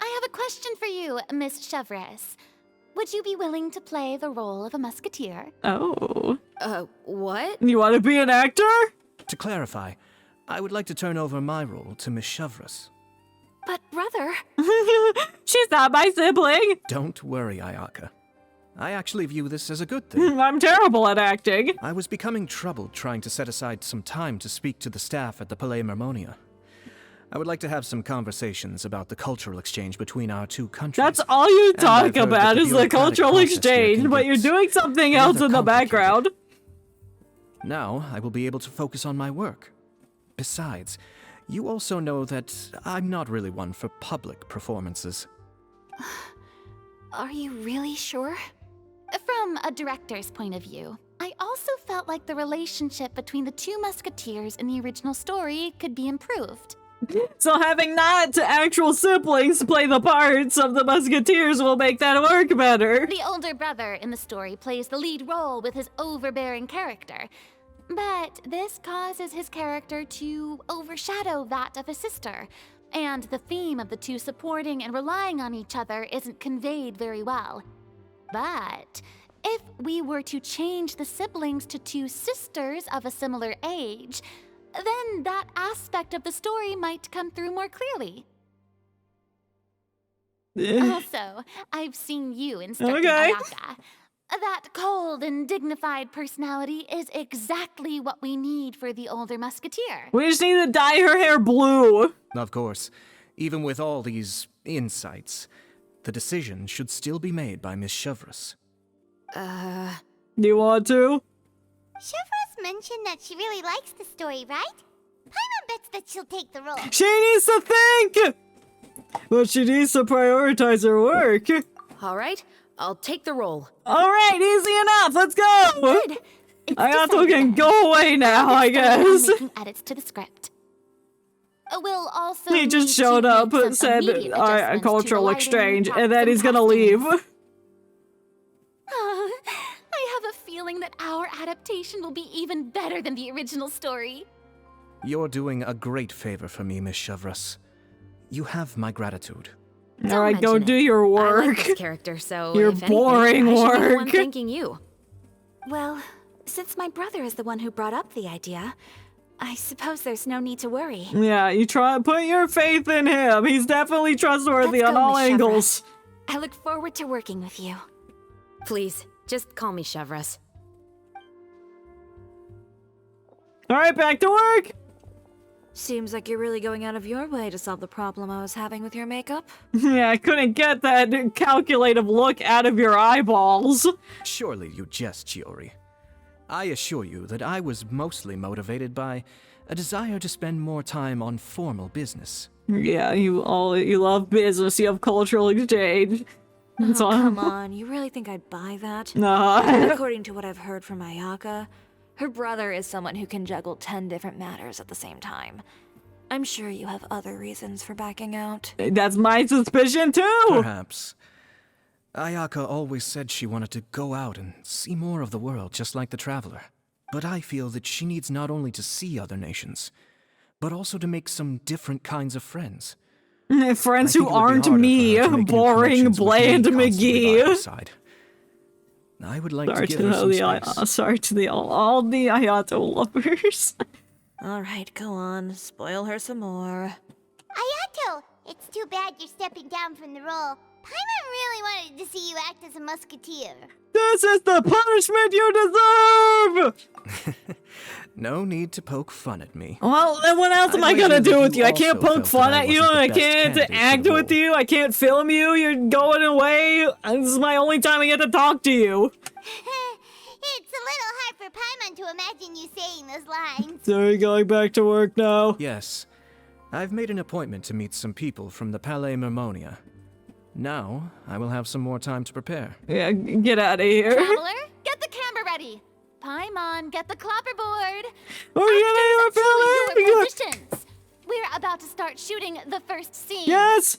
I have a question for you, Miss Chevris. Would you be willing to play the role of a musketeer? Oh. What? You want to be an actor? To clarify, I would like to turn over my role to Miss Chevris. But brother... She's not my sibling. Don't worry, Ayaka. I actually view this as a good thing. I'm terrible at acting. I was becoming troubled trying to set aside some time to speak to the staff at the Palais Mermonia. I would like to have some conversations about the cultural exchange between our two countries. That's all you And I've talk heard that about the is the bureaucratic cultural process here exchange, can but you're get doing something else rather in the complicated. background. Now I will be able to focus on my work. Besides, you also know that I'm not really one for public performances. Are you really sure? From a director's point of view, I also felt like the relationship between the two musketeers in the original story could be improved. So having not actual siblings play the parts of the musketeers will make that work better. The older brother in the story plays the lead role with his overbearing character, but this causes his character to overshadow that of his sister, and the theme of the two supporting and relying on each other isn't conveyed very well. But if we were to change the siblings to two sisters of a similar age, then that aspect of the story might come through more clearly. Also, I've seen you instructing Ayaka. That cold and dignified personality is exactly what we need for the older musketeer. We just need to dye her hair blue. Of course, even with all these insights, the decision should still be made by Miss Chevris. You want to? Chevros mentioned that she really likes the story, right? Paimon bets that she'll take the role. She needs to think! But she needs to prioritize her work. All right, I'll take the role. All right, easy enough. Let's go. Good. It's Ayato can go away now, I guess. Making edits to the script. We'll also He just need showed to up make and some said, immediate adjustments to the cultural lighting, exchange, props, and then he's gonna costumes. leave. I have a feeling that our adaptation will be even better than the original story. You're doing a great favor for me, Miss Chevris. You have my gratitude. All right, go do your I like work. this character, so Your if anything, boring I should be the one work. thanking you. Well, since my brother is the one who brought up the idea, I suppose there's no need to worry. Yeah, you try put your faith in him. He's definitely trustworthy Let's on go, all Miss angles. I look forward to working with you. Please, just call me Chevris. All right, back to work. Seems like you're really going out of your way to solve the problem I was having with your makeup. Yeah, I couldn't get that calculative look out of your eyeballs. Surely you jest, Chiori. I assure you that I was mostly motivated by a desire to spend more time on formal business. Yeah, you love business. You have cultural exchange. That's all. Come on, you really think I'd buy that? Nah. According to what I've heard from Ayaka, her brother is someone who can juggle 10 different matters at the same time. I'm sure you have other reasons for backing out. That's my suspicion too. Perhaps. Ayaka always said she wanted to go out and see more of the world, just like the Traveler. But I feel that she needs not only to see other nations, but also to make some different kinds of friends. Friends I who think it would be aren't harder for me, her to make new boring, connections with me bland constantly by her McGee. side. I would like Sorry to to give her some space. sorry to all the Ayato lovers. All right, go on. Spoil her some more. Ayato, it's too bad you're stepping down from the role. Paimon really wanted to see you act as a musketeer. This is the punishment you deserve! No need to poke fun at me. Well, then what else am I I'd gonna wager do that with you? I you can't also poke felt fun that I at you, wasn't and the I best can't candidate for act the with role. you, I can't film you, you're going away. This is my only time I get to talk to you. It's a little hard for Paimon to imagine you saying those lines. So are you going back to work now? Yes. I've made an appointment to meet some people from the Palais Mermonia. Now, I will have some more time to prepare. Yeah, get out of here. Traveler, get the camera ready. Paimon, get the clapperboard. Oh, Actors to yeah, your positions. We're about to start shooting the first scene. Yes!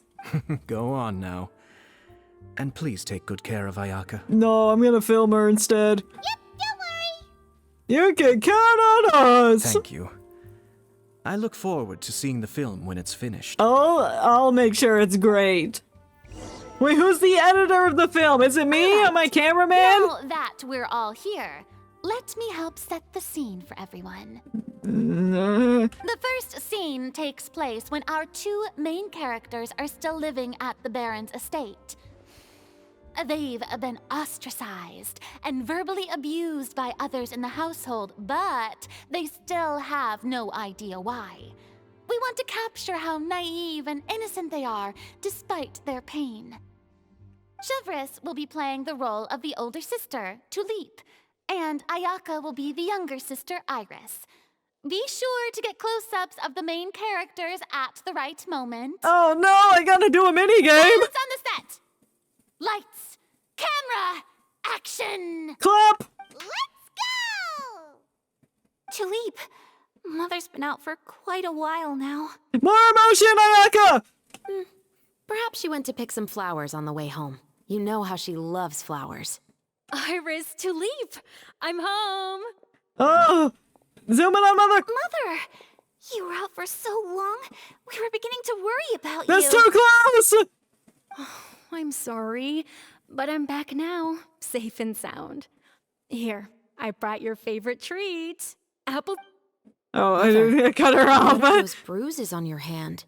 Go on now. And please take good care of Ayaka. No, I'm gonna film her instead. Yep, don't worry. You can count on us! Thank you. I look forward to seeing the film when it's finished. I'll make sure it's great. Wait, who's the editor of the film? Is it me? Am I cameraman? Now that we're all here, let me help set the scene for everyone. The first scene takes place when our two main characters are still living at the Baron's estate. They've been ostracized and verbally abused by others in the household, but they still have no idea why. We want to capture how naive and innocent they are, despite their pain. Chevris will be playing the role of the older sister, Tulip, and Ayaka will be the younger sister, Iris. Be sure to get close-ups of the main characters at the right moment. Oh no, I gotta do a minigame! Silence on the set! Lights, camera, action! Clap! Let's go! Tulip, Mother's been out for quite a while now. More emotion, Ayaka! Perhaps she went to pick some flowers on the way home. You know how she loves flowers. Iris, Tulip, I'm home. Oh! Zoom in on Mother! Mother! You were out for so long, we were beginning to worry about That's you. too close! I'm sorry, but I'm back now, safe and sound. Here, I brought your favorite treat. Apple. Oh, I cut her off. What are those bruises on your hand?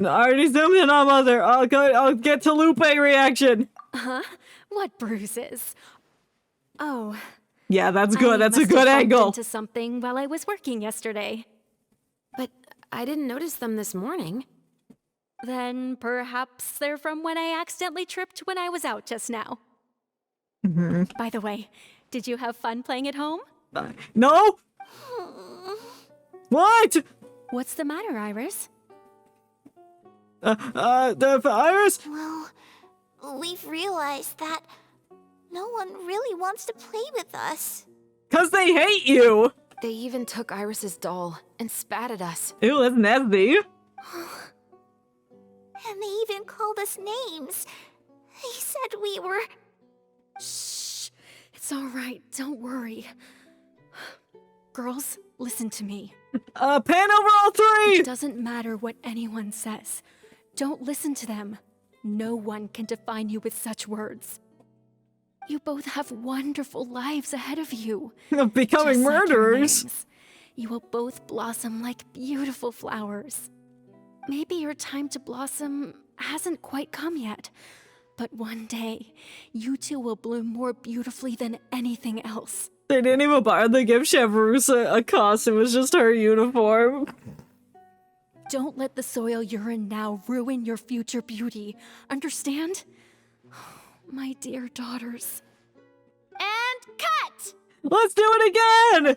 I already zoomed in on Mother. I'll get to Lupe reaction. Huh? What bruises? Oh. Yeah, that's good. That's a must good have bumped angle. into something while I was working yesterday. But I didn't notice them this morning. Then perhaps they're from when I accidentally tripped when I was out just now. By the way, did you have fun playing at home? No? What? What's the matter, Iris? Iris? Well, we've realized that no one really wants to play with us. 'Cause they hate you! They even took Iris's doll and spat at us. Ew, that's nasty. And they even called us names. They said we were... Shh. It's all right. Don't worry. Girls, listen to me. Pan over all three! It doesn't matter what anyone says. Don't listen to them. No one can define you with such words. You both have wonderful lives ahead of you. Of becoming Just like your murderers. names. You will both blossom like beautiful flowers. Maybe your time to blossom hasn't quite come yet, but one day, you two will bloom more beautifully than anything else. They didn't even bother to give Chevreuse a costume. It was just her uniform. Don't let the soil you're in now ruin your future beauty. Understand? My dear daughters. And cut! Let's do it again!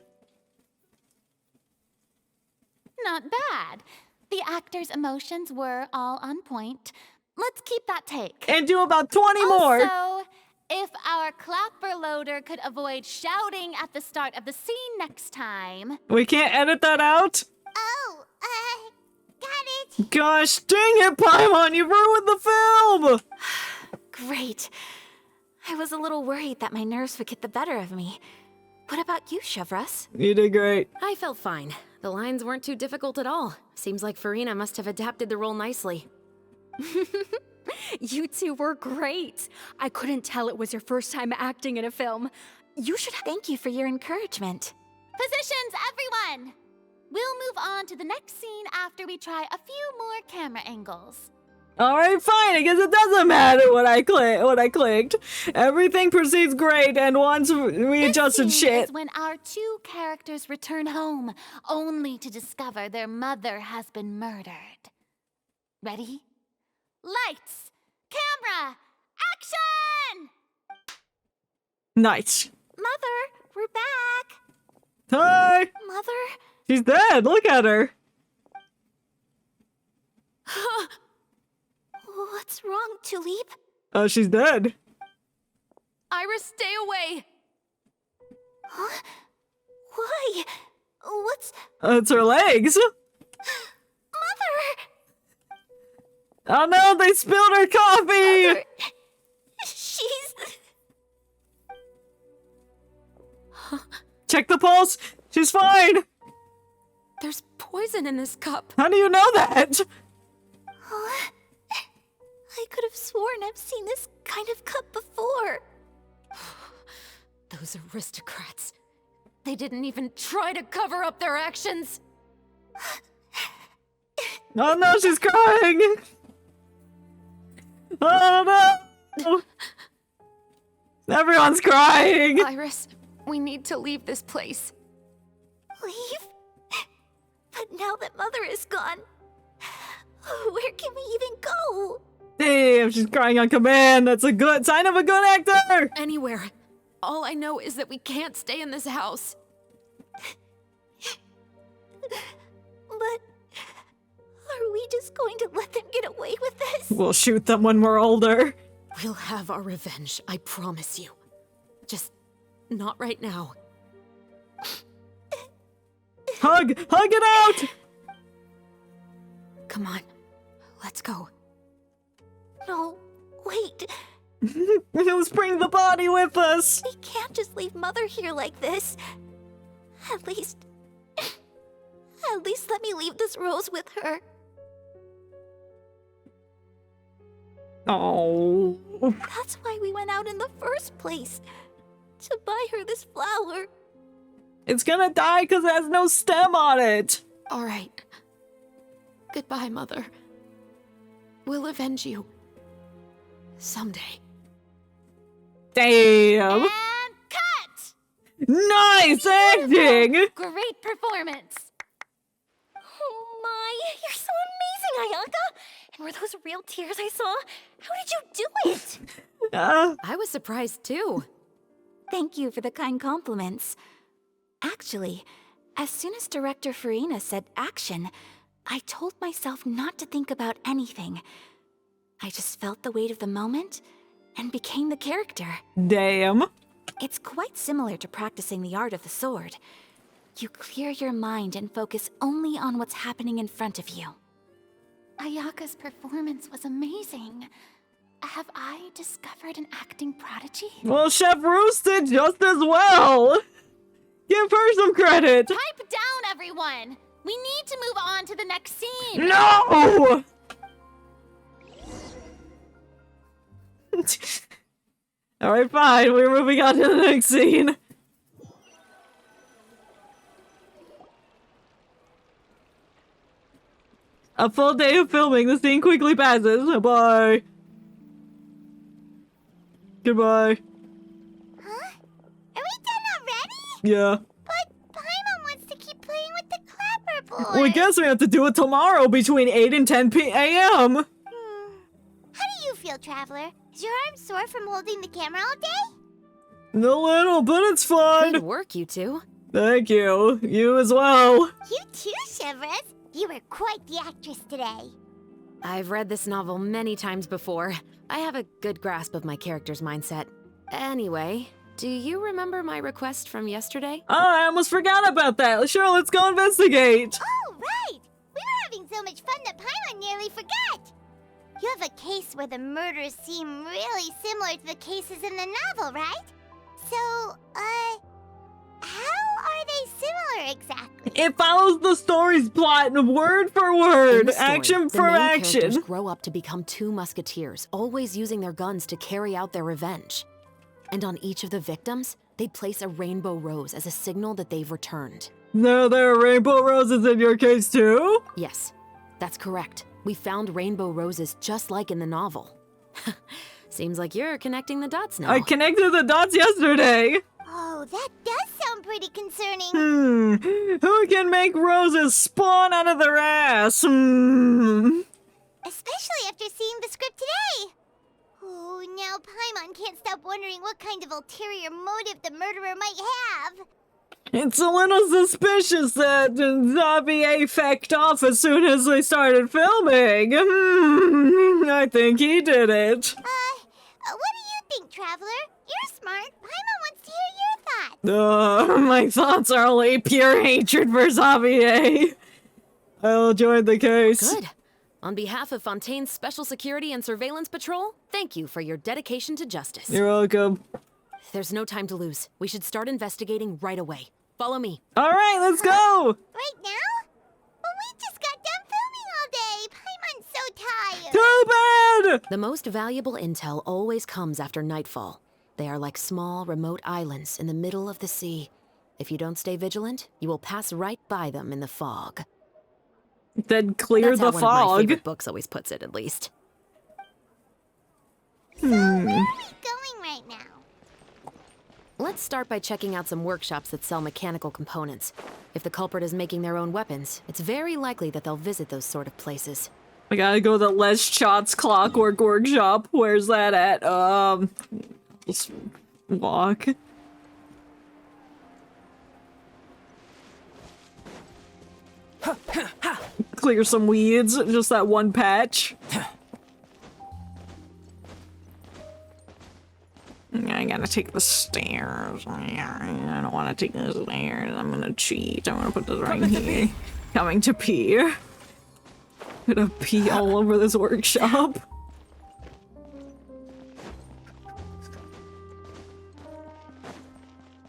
Not bad. The actors' emotions were all on point. Let's keep that take. And do about 20 more! Also, if our clapper loader could avoid shouting at the start of the scene next time. We can't edit that out? Oh, got it. Gosh dang it, Paimon! You ruined the film! Great. I was a little worried that my nerves would get the better of me. What about you, Chevreuse? You did great. I felt fine. The lines weren't too difficult at all. Seems like Farina must have adapted the role nicely. You two were great. I couldn't tell it was your first time acting in a film. You should Thank you for your encouragement. Positions, everyone! We'll move on to the next scene after we try a few more camera angles. All right, fine. I guess it doesn't matter what I clicked. Everything proceeds great, and once we adjusted This scene shit. is when our two characters return home, only to discover their mother has been murdered. Ready? Lights, camera, action! Nice. Mother, we're back. Hi. Mother? She's dead. Look at her. What's wrong, Tulip? Oh, she's dead. Iris, stay away! Huh? Why? What's... It's her legs. Mother! Oh no, they spilled her coffee! Mother, she's... Check the pulse. She's fine. There's poison in this cup. How do you know that? Huh? I could have sworn I've seen this kind of cup before. Those aristocrats. They didn't even try to cover up their actions. Oh no, she's crying. Oh no. Everyone's crying. Iris, we need to leave this place. Leave? But now that Mother is gone, where can we even go? Damn, she's crying on command. That's a good sign of a good actor. Anywhere. All I know is that we can't stay in this house. But are we just going to let them get away with this? We'll shoot them when we're older. We'll have our revenge, I promise you. Just not right now. Hug it out. Come on, let's go. No, wait. Let's bring the body with us. We can't just leave Mother here like this. At least let me leave this rose with her. Oh. That's why we went out in the first place. To buy her this flower. It's gonna die because it has no stem on it. All right. Goodbye, Mother. We'll avenge you. Someday. Damn. And cut! Nice acting. Great performance. Oh my, you're so amazing, Ayaka! And were those real tears I saw? How did you do it? I was surprised too. Thank you for the kind compliments. Actually, as soon as Director Farina said action, I told myself not to think about anything. I just felt the weight of the moment and became the character. Damn. It's quite similar to practicing the art of the sword. You clear your mind and focus only on what's happening in front of you. Ayaka's performance was amazing. Have I discovered an acting prodigy? Well, Chef Roos did just as well. Give her some credit. Pipe down, everyone! We need to move on to the next scene! No! Alright, fine. We're moving on to the next scene. A full day of filming. The scene quickly passes. Bye. Goodbye. Huh? Are we done already? Yeah. But Paimon wants to keep playing with the clapperboard. Well, I guess we have to do it tomorrow between 8 and 10 a.m. How do you feel, Traveler? Is your arm sore from holding the camera all day? A little, but it's fun. Good work, you two. Thank you. You as well. You too, Shivers. You were quite the actress today. I've read this novel many times before. I have a good grasp of my character's mindset. Anyway, do you remember my request from yesterday? Oh, I almost forgot about that. Sure, let's go investigate. Oh, right! We were having so much fun that Paimon nearly forgot. You have a case where the murders seem really similar to the cases in the novel, right? So, how are they similar exactly? It follows the story's plot word for word, In the story, action the for main action. characters grow up to become two musketeers, always using their guns to carry out their revenge. And on each of the victims, They'd place a rainbow rose as a signal that they've returned. No, there are rainbow roses in your case too? Yes, that's correct. We found rainbow roses just like in the novel. Seems like you're connecting the dots now. I connected the dots yesterday. Oh, that does sound pretty concerning. Who can make roses spawn out of their ass? Especially after seeing the script today. Oh, now Paimon can't stop wondering what kind of ulterior motive the murderer might have. It's a little suspicious that Xavier fecked off as soon as they started filming. I think he did it. What do you think, Traveler? You're smart. Paimon wants to hear your thoughts. My thoughts are only pure hatred for Xavier. I'll join the case. Good. On behalf of Fontaine's Special Security and Surveillance Patrol, thank you for your dedication to justice. You're welcome. There's no time to lose. We should start investigating right away. Follow me. All right, let's go. Right now? But we just got done filming all day. Paimon's so tired. Too bad! The most valuable intel always comes after nightfall. They are like small, remote islands in the middle of the sea. If you don't stay vigilant, you will pass right by them in the fog. Then clear That's the how one of my fog. favorite books always puts it, at least. So where are we going right now? Let's start by checking out some workshops that sell mechanical components. If the culprit is making their own weapons, it's very likely that they'll visit those sort of places. I gotta go to the Les Shots Clockwork Workshop. Where's that at? Let's walk. Clear some weeds, just that one patch. I gotta take the stairs. I don't want to take the stairs. I'm gonna cheat. I'm gonna put this right here. Coming to pee. I'm gonna pee all over this workshop.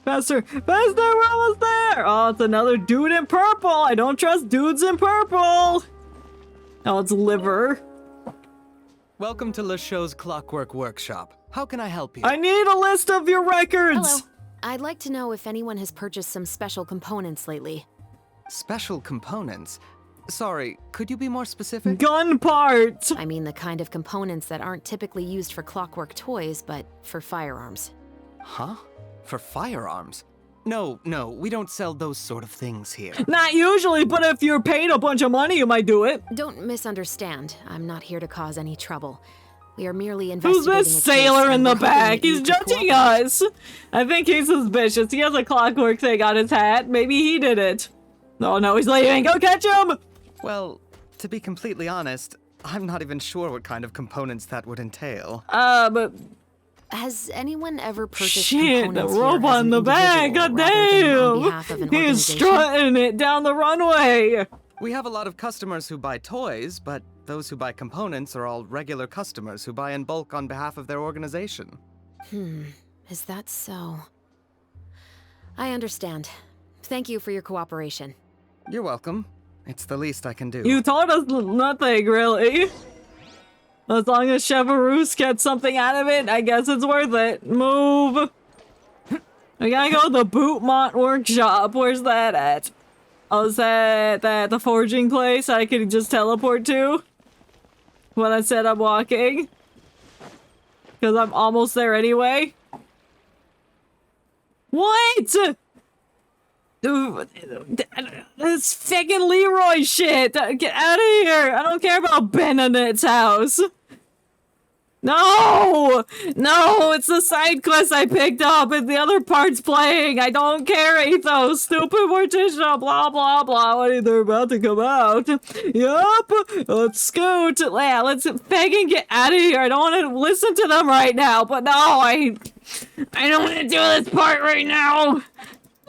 Faster! Faster! We're almost there! Oh, it's another dude in purple! I don't trust dudes in purple! Oh, it's liver. Welcome to LeChaux's Clockwork Workshop. How can I help you? I need a list of your records! Hello. I'd like to know if anyone has purchased some special components lately. Special components? Sorry, could you be more specific? Gun parts! I mean the kind of components that aren't typically used for clockwork toys, but for firearms. Huh? For firearms? No, we don't sell those sort of things here. Not usually, but if you're paid a bunch of money, you might do it. Don't misunderstand. I'm not here to cause any trouble. We are merely Who's investigating this sailor in the back? He's judging us. I think he's suspicious. He has a clockwork thing on his hat. Maybe he did it. Oh no, he's leaving. Go catch him! Well, to be completely honest, I'm not even sure what kind of components that would entail. But... Has anyone ever purchased Shit, the components rope here as on an the back, individual rather than on behalf of goddamn! an He's organization? strutting it down the runway! We have a lot of customers who buy toys, but those who buy components are all regular customers who buy in bulk on behalf of their organization. Is that so? I understand. Thank you for your cooperation. You're welcome. It's the least I can do. You told us nothing, really. As long as Chevrouse gets something out of it, I guess it's worth it. Move! I gotta go to the Bootmont Workshop. Where's that at? Oh, is that the forging place I could just teleport to? When I said I'm walking? Because I'm almost there anyway? What?! This fucking Leroy shit! Get out of here! I don't care about Benedict's house! No! No! It's the side quest I picked up and the other part's playing! I don't care, Ethos! Stupid Morticia! Blah blah blah! What, they're about to come out? Yup! Let's scoot! Yeah, let's fucking get out of here! I don't want to listen to them right now, but no, I don't want to do this part right now!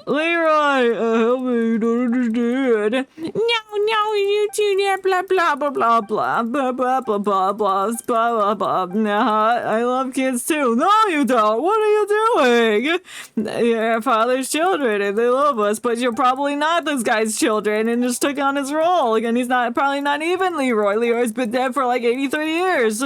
Leroy, help me, don't understand. No, no, you two, blah, blah, blah, blah, blah, blah, blah, blah, blah, blah, blah, blah, blah. I love kids too. No, you don't. What are you doing? You're father's children and they love us, but you're probably not this guy's children and just took on his role. And he's probably not even Leroy. Leroy's been dead for like 83 years.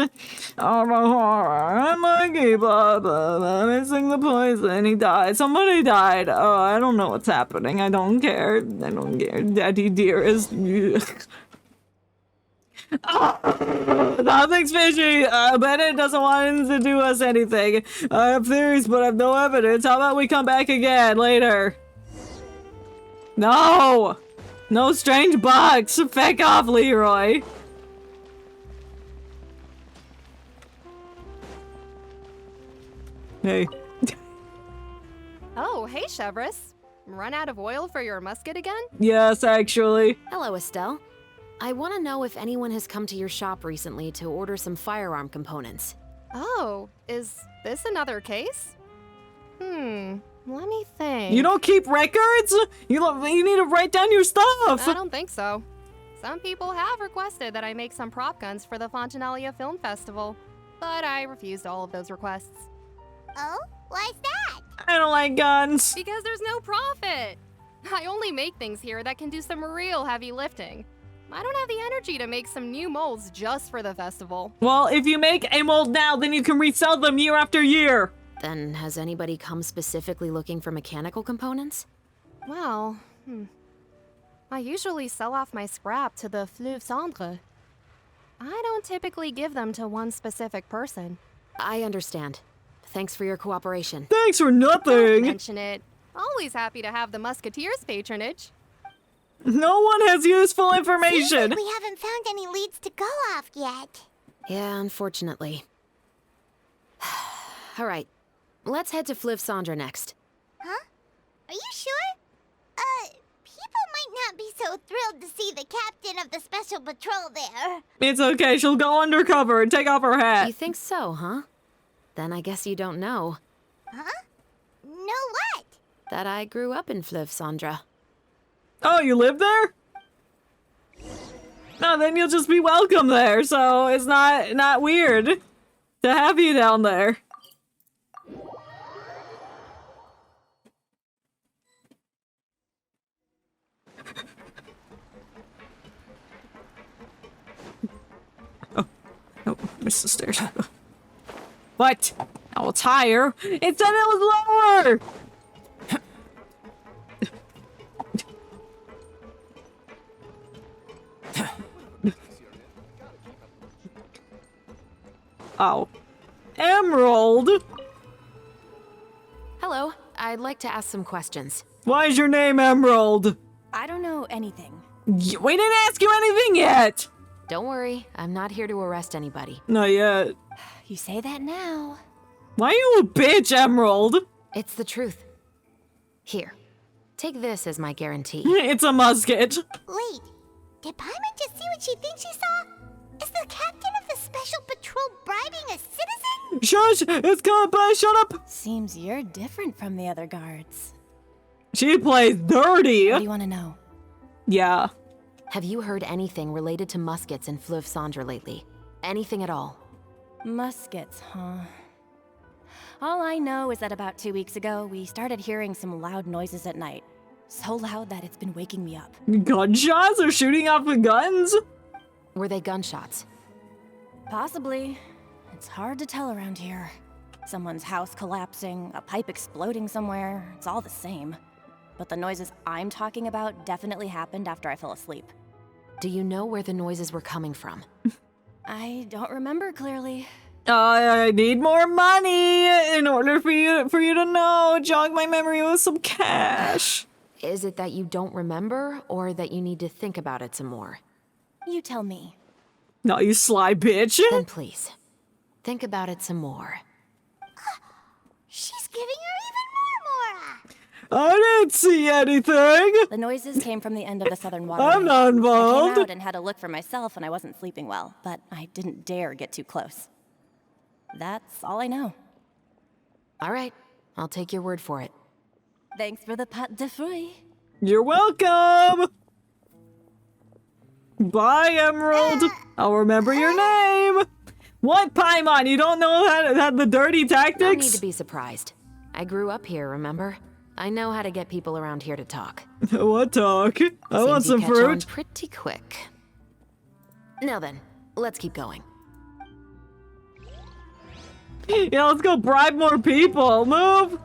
I'm lucky, blah, blah, blah, missing the poison. He died. Somebody died. Oh, I don't know what's happening. I don't care. I don't care. Daddy dearest. Nothing's fishy. Bennett doesn't want to do us anything. I have theories, but I have no evidence. How about we come back again later? No! No strange bugs. Feck off, Leroy. Hey. Oh, hey, Chevres. Run out of oil for your musket again? Yes, actually. Hello, Estelle. I want to know if anyone has come to your shop recently to order some firearm components. Oh, is this another case? Let me think. You don't keep records? You need to write down your stuff. I don't think so. Some people have requested that I make some prop guns for the Fontanalia Film Festival, but I refused all of those requests. Oh? Why's that? I don't like guns. Because there's no profit. I only make things here that can do some real heavy lifting. I don't have the energy to make some new molds just for the festival. Well, if you make a mold now, then you can resell them year after year. Then has anybody come specifically looking for mechanical components? Well, I usually sell off my scrap to the Fleuve Cendre. I don't typically give them to one specific person. I understand. Thanks for your cooperation. Thanks for Don't nothing. mention it. Always happy to have the Musketeers' patronage. No one has useful Seems information. like we haven't found any leads to go off yet. Yeah, unfortunately. All right, let's head to Fleuve Cendre next. Huh? Are you sure? People might not be so thrilled to see the captain of the special patrol there. It's okay. She'll go undercover and take off her hat. You think so, huh? Then I guess you don't know Huh? Know what? that I grew up in Fleuve Cendre. Oh, you live there? No, then you'll just be welcome there. So it's not weird to have you down there. Oh, missed the stairs. What? Oh, it's higher. It said it was lower. Oh. Emerald? Hello, I'd like to ask some questions. Why is your name Emerald? I don't know anything. We didn't ask you anything yet. Don't worry, I'm not here to arrest anybody. Not yet. You say that now. Why are you a bitch, Emerald? It's the truth. Here, take this as my guarantee. It's a musket. Wait, did Paimon just see what she thinks she saw? Is the captain of the special patrol bribing a citizen? Shush! It's coming by. Shut up. Seems you're different from the other guards. She plays dirty. What do you want to know? Yeah. Have you heard anything related to muskets in Fleuve Cendre lately? Anything at all? Muskets, huh? All I know is that about 2 weeks ago, we started hearing some loud noises at night. So loud that it's been waking me up. Gunshots or shooting off with guns? Were they gunshots? Possibly. It's hard to tell around here. Someone's house collapsing, a pipe exploding somewhere, it's all the same. But the noises I'm talking about definitely happened after I fell asleep. Do you know where the noises were coming from? I don't remember clearly. I need more money in order for you to know. Jog my memory with some cash. Is it that you don't remember, or that you need to think about it some more? You tell me. No, you sly bitch. Then please, think about it some more. She's giving her even more. I didn't see anything. The noises came from the end of the southern water. I'm not I involved. came out and had a look for myself when I wasn't sleeping well, but I didn't dare get too close. That's all I know. All right, I'll take your word for it. Thanks for the pâte de fruits. You're welcome. Bye, Emerald. I'll remember your name. What, Paimon? You don't know how the dirty tactics? No need to be surprised. I grew up here, remember? I know how to get people around here to talk. What talk? I want Seems some you catch on fruit. pretty quick. Now then, let's keep going. Yeah, let's go bribe more people. Move.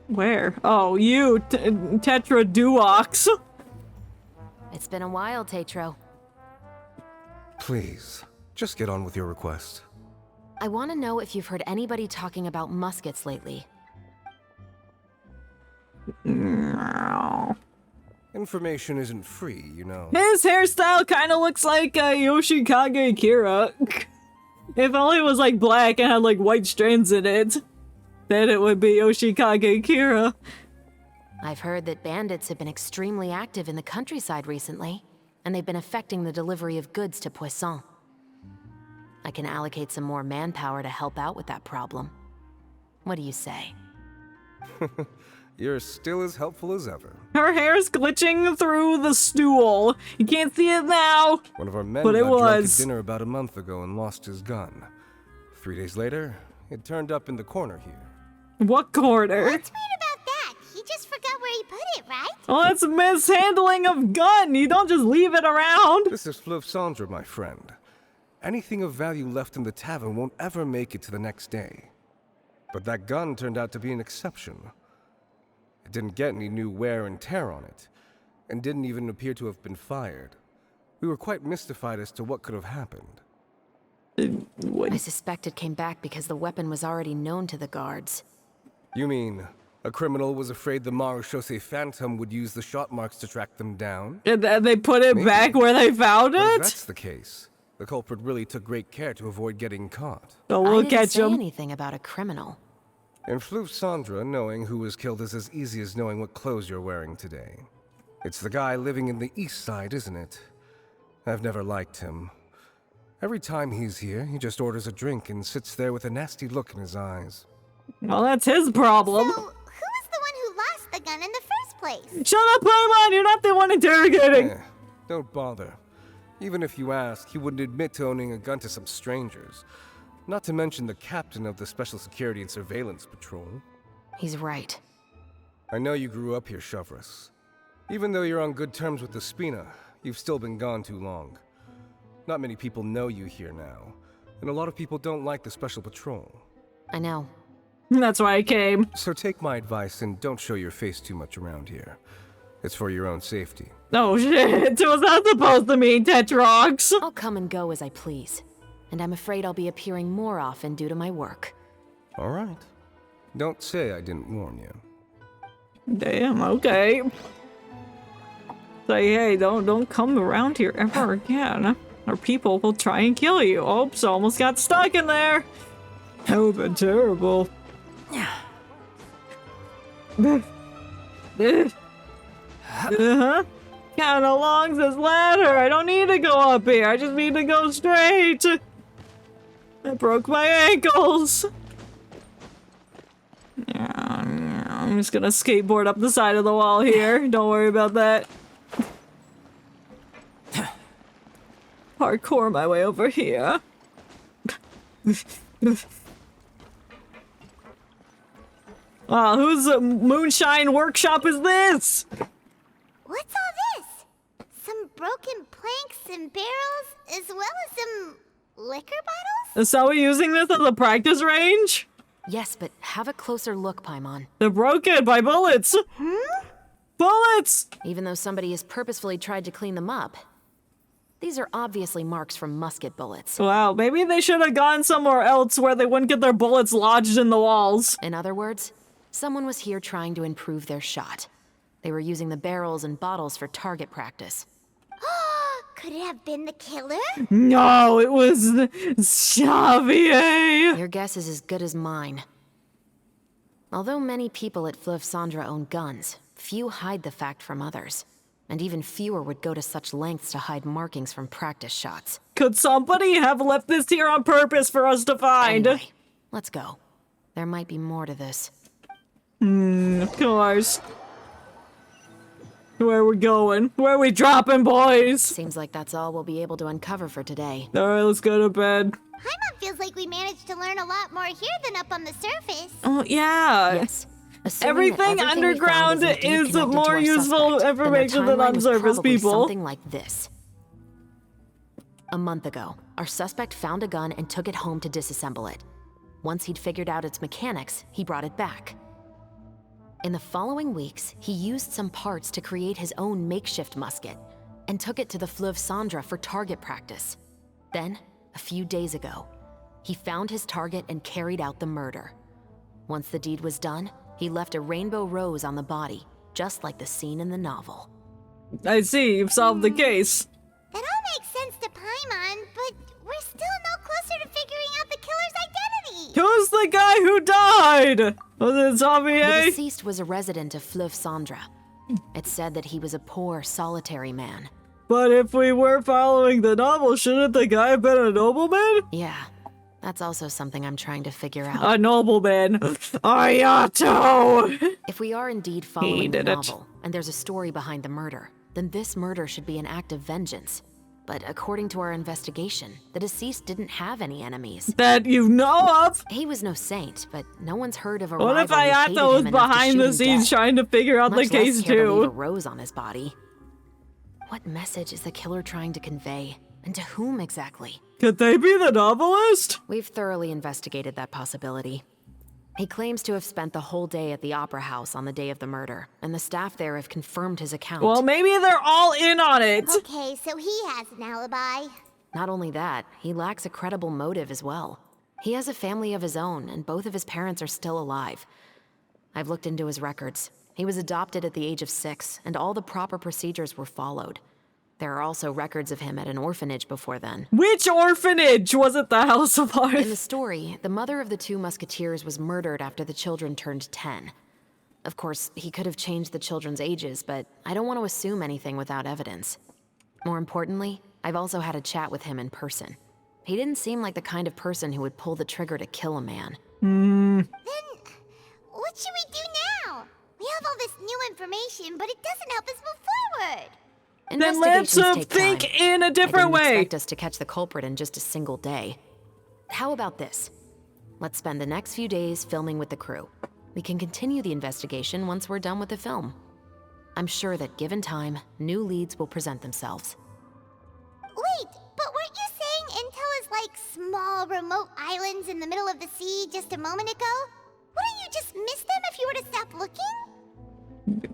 Where? Oh, you, Tetra Duox. It's been a while, Tetro. Please, just get on with your request. I want to know if you've heard anybody talking about muskets lately. Information isn't free, you know. His hairstyle kind of looks like Yoshikage Kira. If only it was like black and had like white strands in it, then it would be Yoshikage Kira. I've heard that bandits have been extremely active in the countryside recently, and they've been affecting the delivery of goods to Poisson. I can allocate some more manpower to help out with that problem. What do you say? You're still as helpful as ever. Her hair's glitching through the stool. You can't see it now. One of our men But it got drunk was. at dinner about a month ago and lost his gun. 3 days later, it turned up in the corner here. What corner? What's weird about that? He just forgot where he put it, right? Oh, that's mishandling of gun. You don't just leave it around. This is Fleuve Cendre, my friend. Anything of value left in the tavern won't ever make it to the next day. But that gun turned out to be an exception. It didn't get any new wear and tear on it, and didn't even appear to have been fired. We were quite mystified as to what could have happened. I suspect it came back because the weapon was already known to the guards. You mean, a criminal was afraid the Marechaussee Phantom would use the shot marks to track them down? And then they put it Maybe. back where they found But if it? that's the case, the culprit really took great care to avoid getting caught. Oh, we'll I didn't catch say him. anything about a criminal. In Fleuve Cendre, knowing who was killed is as easy as knowing what clothes you're wearing today. It's the guy living in the east side, isn't it? I've never liked him. Every time he's here, he just orders a drink and sits there with a nasty look in his eyes. Well, that's his problem. So, who was the one who lost the gun in the first place? Shut up, Paimon! You're not the one interrogating! Don't bother. Even if you ask, he wouldn't admit to owning a gun to some strangers. Not to mention the captain of the Special Security and Surveillance Patrol. He's right. I know you grew up here, Chevres. Even though you're on good terms with the Spina, you've still been gone too long. Not many people know you here now, and a lot of people don't like the Special Patrol. I know. That's why I came. So take my advice and don't show your face too much around here. It's for your own safety. Oh shit, was that supposed to mean Tetrox? I'll come and go as I please. And I'm afraid I'll be appearing more often due to my work. All right. Don't say I didn't warn you. Damn, okay. Say, hey, don't come around here ever again, or people will try and kill you. Oops, almost got stuck in there. That would've been terrible. Uh-huh. Kinda long's this ladder. I don't need to go up here. I just need to go straight. I broke my ankles. I'm just gonna skateboard up the side of the wall here. Don't worry about that. Parkour my way over here. Wow, whose moonshine workshop is this? What's all this? Some broken planks and barrels, as well as some liquor bottles? Is Zoe using this as a practice range? Yes, but have a closer look, Paimon. They're broken by bullets. Bullets! Even though somebody has purposefully tried to clean them up. These are obviously marks from musket bullets. Wow, maybe they should have gone somewhere else where they wouldn't get their bullets lodged in the walls. In other words, someone was here trying to improve their shot. They were using the barrels and bottles for target practice. Could it have been the killer? No, it was Xavier. Your guess is as good as mine. Although many people at Fleuve Cendre own guns, few hide the fact from others. And even fewer would go to such lengths to hide markings from practice shots. Could somebody have left this here on purpose for us to find? Anyway, let's go. There might be more to this. Of course. Where are we going? Where are we dropping, boys? Seems like that's all we'll be able to uncover for today. Alright, let's go to bed. Paimon feels like we managed to learn a lot more here than up on the surface. Oh, yeah. Yes. Everything underground is more useful information than on surface, people. Something like this. A month ago, our suspect found a gun and took it home to disassemble it. Once he'd figured out its mechanics, he brought it back. In the following weeks, he used some parts to create his own makeshift musket and took it to the Fleuve Cendre for target practice. Then, a few days ago, he found his target and carried out the murder. Once the deed was done, he left a rainbow rose on the body, just like the scene in the novel. I see, you've solved the case. That all makes sense to Paimon, but we're still no closer to figuring out the killer's identity. Who's the guy who died? Was it Xavier? The deceased was a resident of Fleuve Cendre. It's said that he was a poor, solitary man. But if we were following the novel, shouldn't the guy have been a nobleman? Yeah, that's also something I'm trying to figure out. A nobleman. Ayato! If we are indeed following the novel, and there's a story behind the murder, then this murder should be an act of vengeance. But according to our investigation, the deceased didn't have any enemies. That you know of? He was no saint, but no one's heard of a What if rival who hated Ayato was him enough to behind shoot the him scenes dead? trying to figure out the Much case less care to leave a too? rose on his body. What message is the killer trying to convey? And to whom exactly? Could they be the novelist? We've thoroughly investigated that possibility. He claims to have spent the whole day at the Opera House on the day of the murder, and the staff there have confirmed his account. Well, maybe they're all in on it. Okay, so he has an alibi. Not only that, he lacks a credible motive as well. He has a family of his own, and both of his parents are still alive. I've looked into his records. He was adopted at the age of 6, and all the proper procedures were followed. There are also records of him at an orphanage before then. Which orphanage? Was it the House of Art? In the story, the mother of the 2 musketeers was murdered after the children turned 10. Of course, he could have changed the children's ages, but I don't want to assume anything without evidence. More importantly, I've also had a chat with him in person. He didn't seem like the kind of person who would pull the trigger to kill a man. Then, what should we do now? We have all this new information, but it doesn't help us move forward. Then let's think in a different way. I didn't expect us to catch the culprit in just a single day. How about this? Let's spend the next few days filming with the crew. We can continue the investigation once we're done with the film. I'm sure that given time, new leads will present themselves. Wait, but weren't you saying Intel is like small, remote islands in the middle of the sea just a moment ago? Wouldn't you just miss them if you were to stop looking?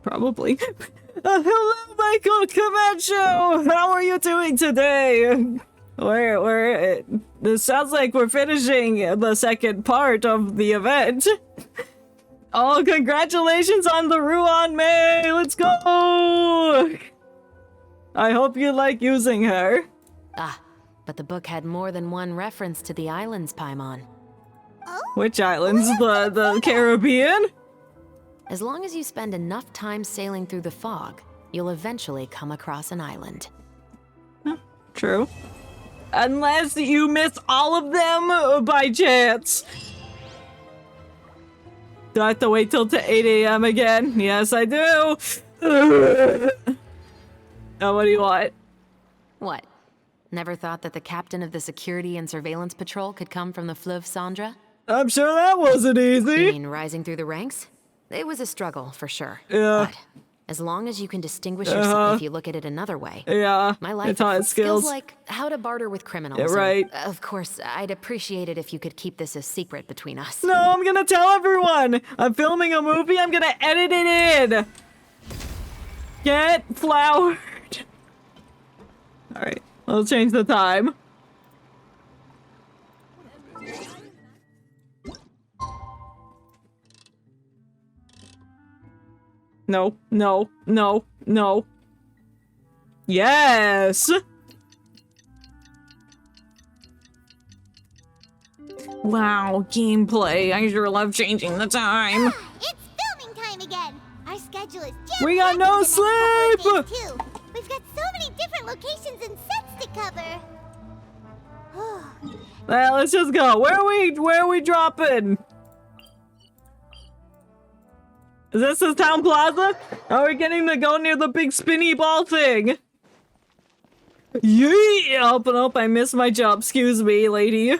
Probably. Hello, Michael Camacho! How are you doing today? It sounds like we're finishing the second part of the event. Oh, congratulations on the Ruan May! Let's go! I hope you like using her. Ah, but the book had more than one reference to the islands, Paimon. Which islands? The Caribbean? As long as you spend enough time sailing through the fog, you'll eventually come across an island. True. Unless you miss all of them by chance. Do I have to wait till 8 a.m. again? Yes, I do. Now, what do you want? What? Never thought that the captain of the Security and Surveillance Patrol could come from the Fleuve Cendre? I'm sure that wasn't easy. You mean rising through the ranks? It was a struggle, for sure. Yeah. But as long as you can distinguish yourself if you look at it another way. Yeah. My life taught skills like how to barter with criminals. Yeah, right. And, of course, I'd appreciate it if you could keep this a secret between us. No, I'm gonna tell everyone. I'm filming a movie. I'm gonna edit it in. Get flowered. All right. I'll change the time. No, no, no, no. Yes! Wow, gameplay. I sure love changing the time. It's filming time again. Our schedule is We got no sleep! too. We've got so many different locations and sets to cover. Well, let's just go. Where are we dropping? Is this the town plaza? Are we getting to go near the big spinny ball thing? Yeah! Oh, I missed my jump. Excuse me, lady.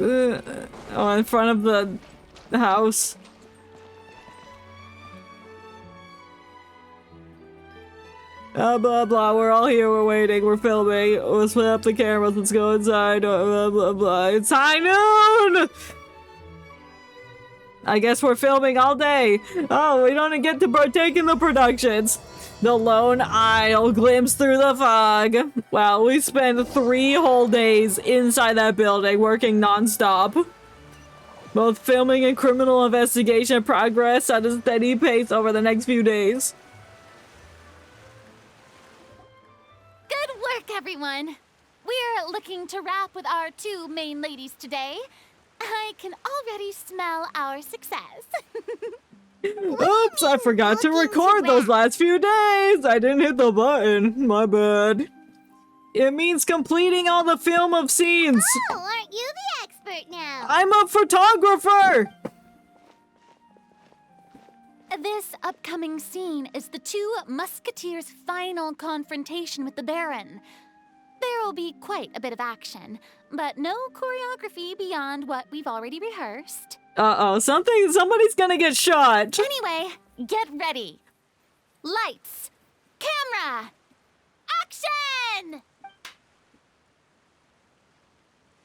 Oh, in front of the house. Blah blah, we're all here, we're waiting, we're filming. Let's put up the cameras, let's go inside. Blah blah blah. It's high noon! I guess we're filming all day. Oh, we don't get to partake in the productions. The lone aisle glimpsed through the fog. Wow, we spent 3 whole days inside that building working non-stop. Both filming and criminal investigation progress at a steady pace over the next few days. Good work, everyone. We're looking to wrap with our 2 main ladies today. I can already smell our success. Oops, I forgot to record those last few days. I didn't hit the button. My bad. It means completing all the film of scenes. Oh, aren't you the expert now? I'm a photographer. This upcoming scene is the 2 musketeers' final confrontation with the Baron. There will be quite a bit of action, but no choreography beyond what we've already rehearsed. Uh-oh, somebody's gonna get shot. Anyway, get ready. Lights, camera, action!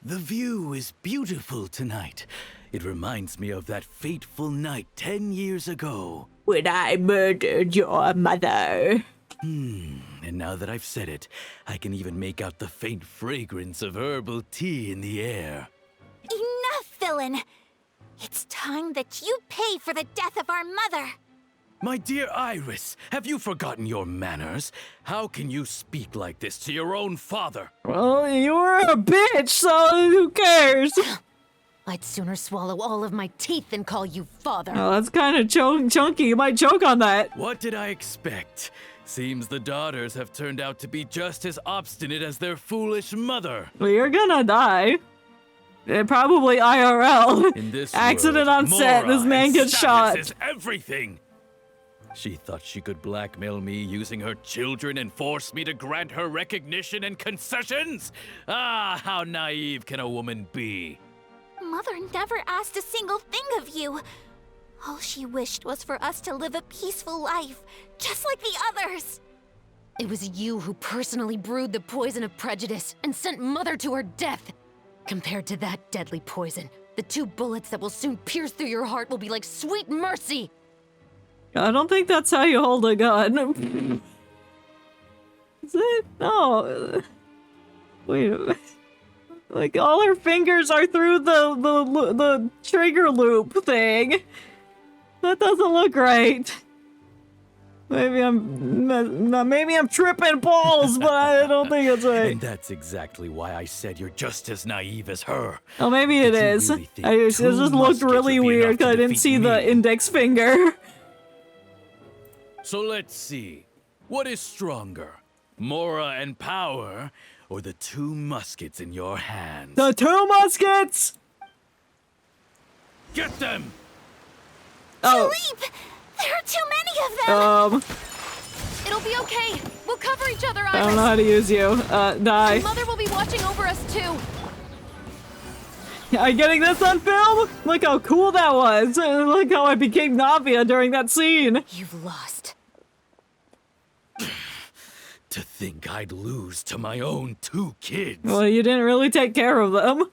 The view is beautiful tonight. It reminds me of that fateful night 10 years ago. When I murdered your mother. And now that I've said it, I can even make out the faint fragrance of herbal tea in the air. Enough, villain! It's time that you pay for the death of our mother! My dear Iris, have you forgotten your manners? How can you speak like this to your own father? Well, you were a bitch, so who cares? I'd sooner swallow all of my teeth than call you father. Oh, that's kind of chunky. You might choke on that. What did I expect? Seems the daughters have turned out to be just as obstinate as their foolish mother. Well, you're gonna die. Probably IRL. In this accident world, on set. Mora This man and gets status shot. Is everything. She thought she could blackmail me using her children and force me to grant her recognition and concessions? Ah, how naive can a woman be? Mother never asked a single thing of you. All she wished was for us to live a peaceful life, just like the others. It was you who personally brewed the poison of prejudice and sent Mother to her death. Compared to that deadly poison, the 2 bullets that will soon pierce through your heart will be like sweet mercy. I don't think that's how you hold a gun. Is it? No. Wait a minute. Like, all her fingers are through the trigger loop thing. That doesn't look right. Maybe I'm tripping balls, but I don't think it's right. And that's exactly why I said you're just as naive as her. Oh, maybe it is. Really It just looked really weird because I didn't see the index finger. So let's see. What is stronger? Mora and power, or the 2 muskets in your hands? The 2 muskets! Get them! Oh. Philippe! There are too many of them! It'll be okay. We'll cover each other, Iris. I don't know how to use you. Die. Mother will be watching over us too. Are you getting this on film? Look how cool that was. Look how I became Navia during that scene. You've lost. To think I'd lose to my own 2 kids. Well, you didn't really take care of them.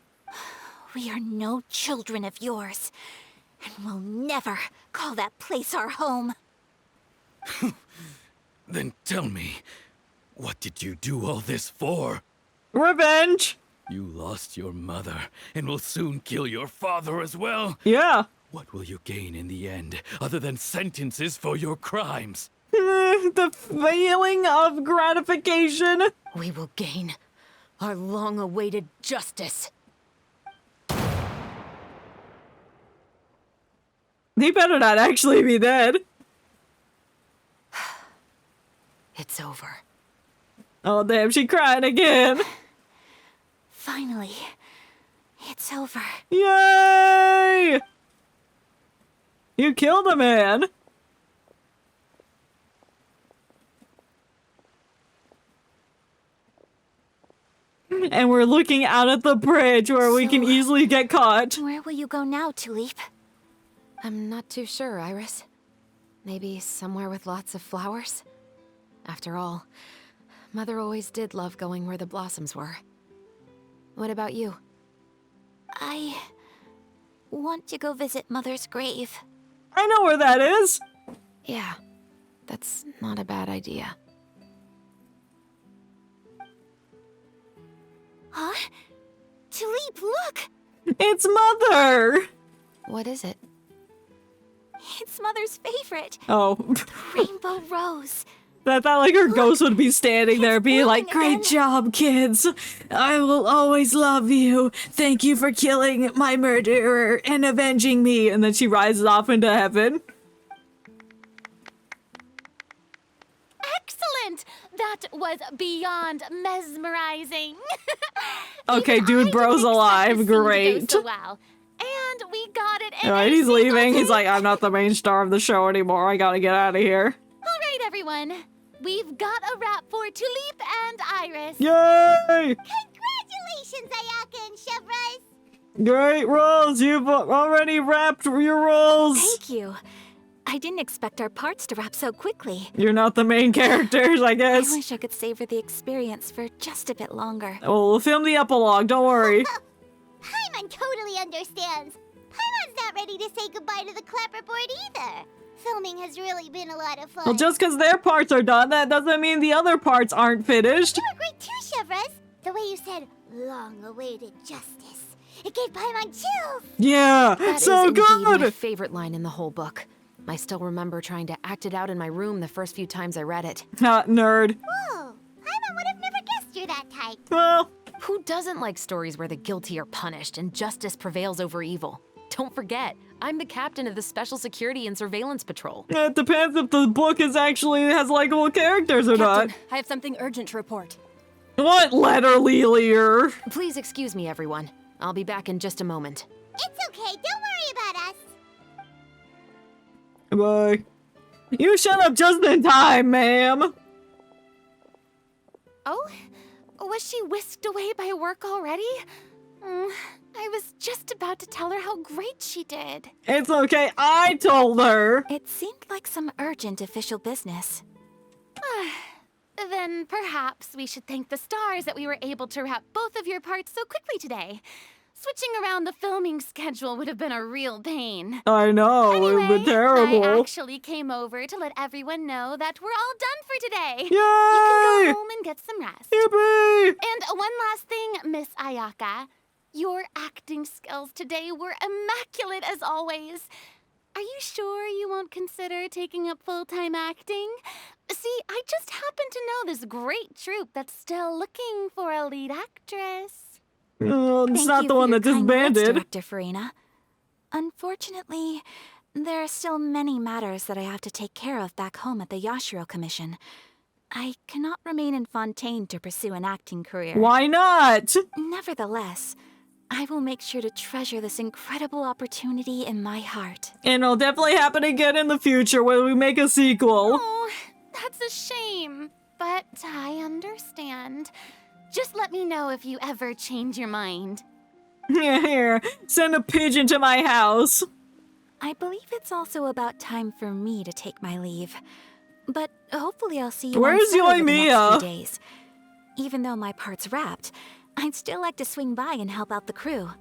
We are no children of yours, and we'll never call that place our home. Then tell me, what did you do all this for? Revenge! You lost your mother, and will soon kill your father as well? Yeah. What will you gain in the end, other than sentences for your crimes? The feeling of gratification. We will gain our long-awaited justice. He better not actually be dead. It's over. Oh, damn, she cried again. Finally, it's over. Yay! You killed a man! And we're looking out at the bridge where we can easily get caught. Where will you go now, Tulip? I'm not too sure, Iris. Maybe somewhere with lots of flowers? After all, Mother always did love going where the blossoms were. What about you? I want to go visit Mother's grave. I know where that is! Yeah, that's not a bad idea. Huh? Tulip, look! It's Mother! What is it? It's Mother's favorite. Oh. Rainbow rose. I thought like her ghost would be standing there being like, great job, kids. I will always love you. Thank you for killing my murderer and avenging me. And then she rises off into heaven. Excellent! That was beyond mesmerizing. Okay, dude, bro's alive. Great. So well. And we got it. Alright, he's leaving. He's like, I'm not the main star of the show anymore. I gotta get out of here. All right, everyone. We've got a wrap for Tulip and Iris. Yay! Congratulations, Ayaka and Chevres! Great roles! You've already wrapped your roles! Thank you. I didn't expect our parts to wrap so quickly. You're not the main characters, I guess. I wish I could savor the experience for just a bit longer. We'll film the epilogue, don't worry. Paimon totally understands. Paimon's not ready to say goodbye to the clapperboard either. Filming has really been a lot of fun. Well, just because their parts are done, that doesn't mean the other parts aren't finished. You were great too, Chevres. The way you said, long-awaited justice. It gave Paimon chills. Yeah, That so is indeed good! my favorite line in the whole book. I still remember trying to act it out in my room the first few times I read it. Not nerd. Whoa, Paimon would have never guessed you're that type. Well, who doesn't like stories where the guilty are punished and justice prevails over evil? Don't forget, I'm the captain of the Special Security and Surveillance Patrol. it depends if the book is actually has likable characters or Captain, I have something urgent to report. not. What letter, Lelier? Please excuse me, everyone. I'll be back in just a moment. It's okay, don't worry about us. Bye. You shut up just in time, ma'am. Oh? Was she whisked away by work already? I was just about to tell her how great she did. It's okay, I told her. It seemed like some urgent official business. Then perhaps we should thank the stars that we were able to wrap both of your parts so quickly today. Switching around the filming schedule would have been a real pain. I know, it would be terrible. I actually came over to let everyone know that we're all done for today. Yay! You can go home and get some rest. Yippee! And one last thing, Miss Ayaka. Your acting skills today were immaculate as always. Are you sure you won't consider taking up full-time acting? See, I just happen to know this great troupe that's still looking for a lead actress. It's not the one that disbanded. Director Farina. Unfortunately, there are still many matters that I have to take care of back home at the Yashiro Commission. I cannot remain in Fontaine to pursue an acting career. Why not? Nevertheless, I will make sure to treasure this incredible opportunity in my heart. And it'll definitely happen again in the future when we make a sequel. Oh, that's a shame. But I understand. Just let me know if you ever change your mind. Here, send a pigeon to my house. I believe it's also about time for me to take my leave. But hopefully I'll see you Where's on set over the Yoimiya? next few days. Even though my part's wrapped, I'd still like to swing by and help out the crew.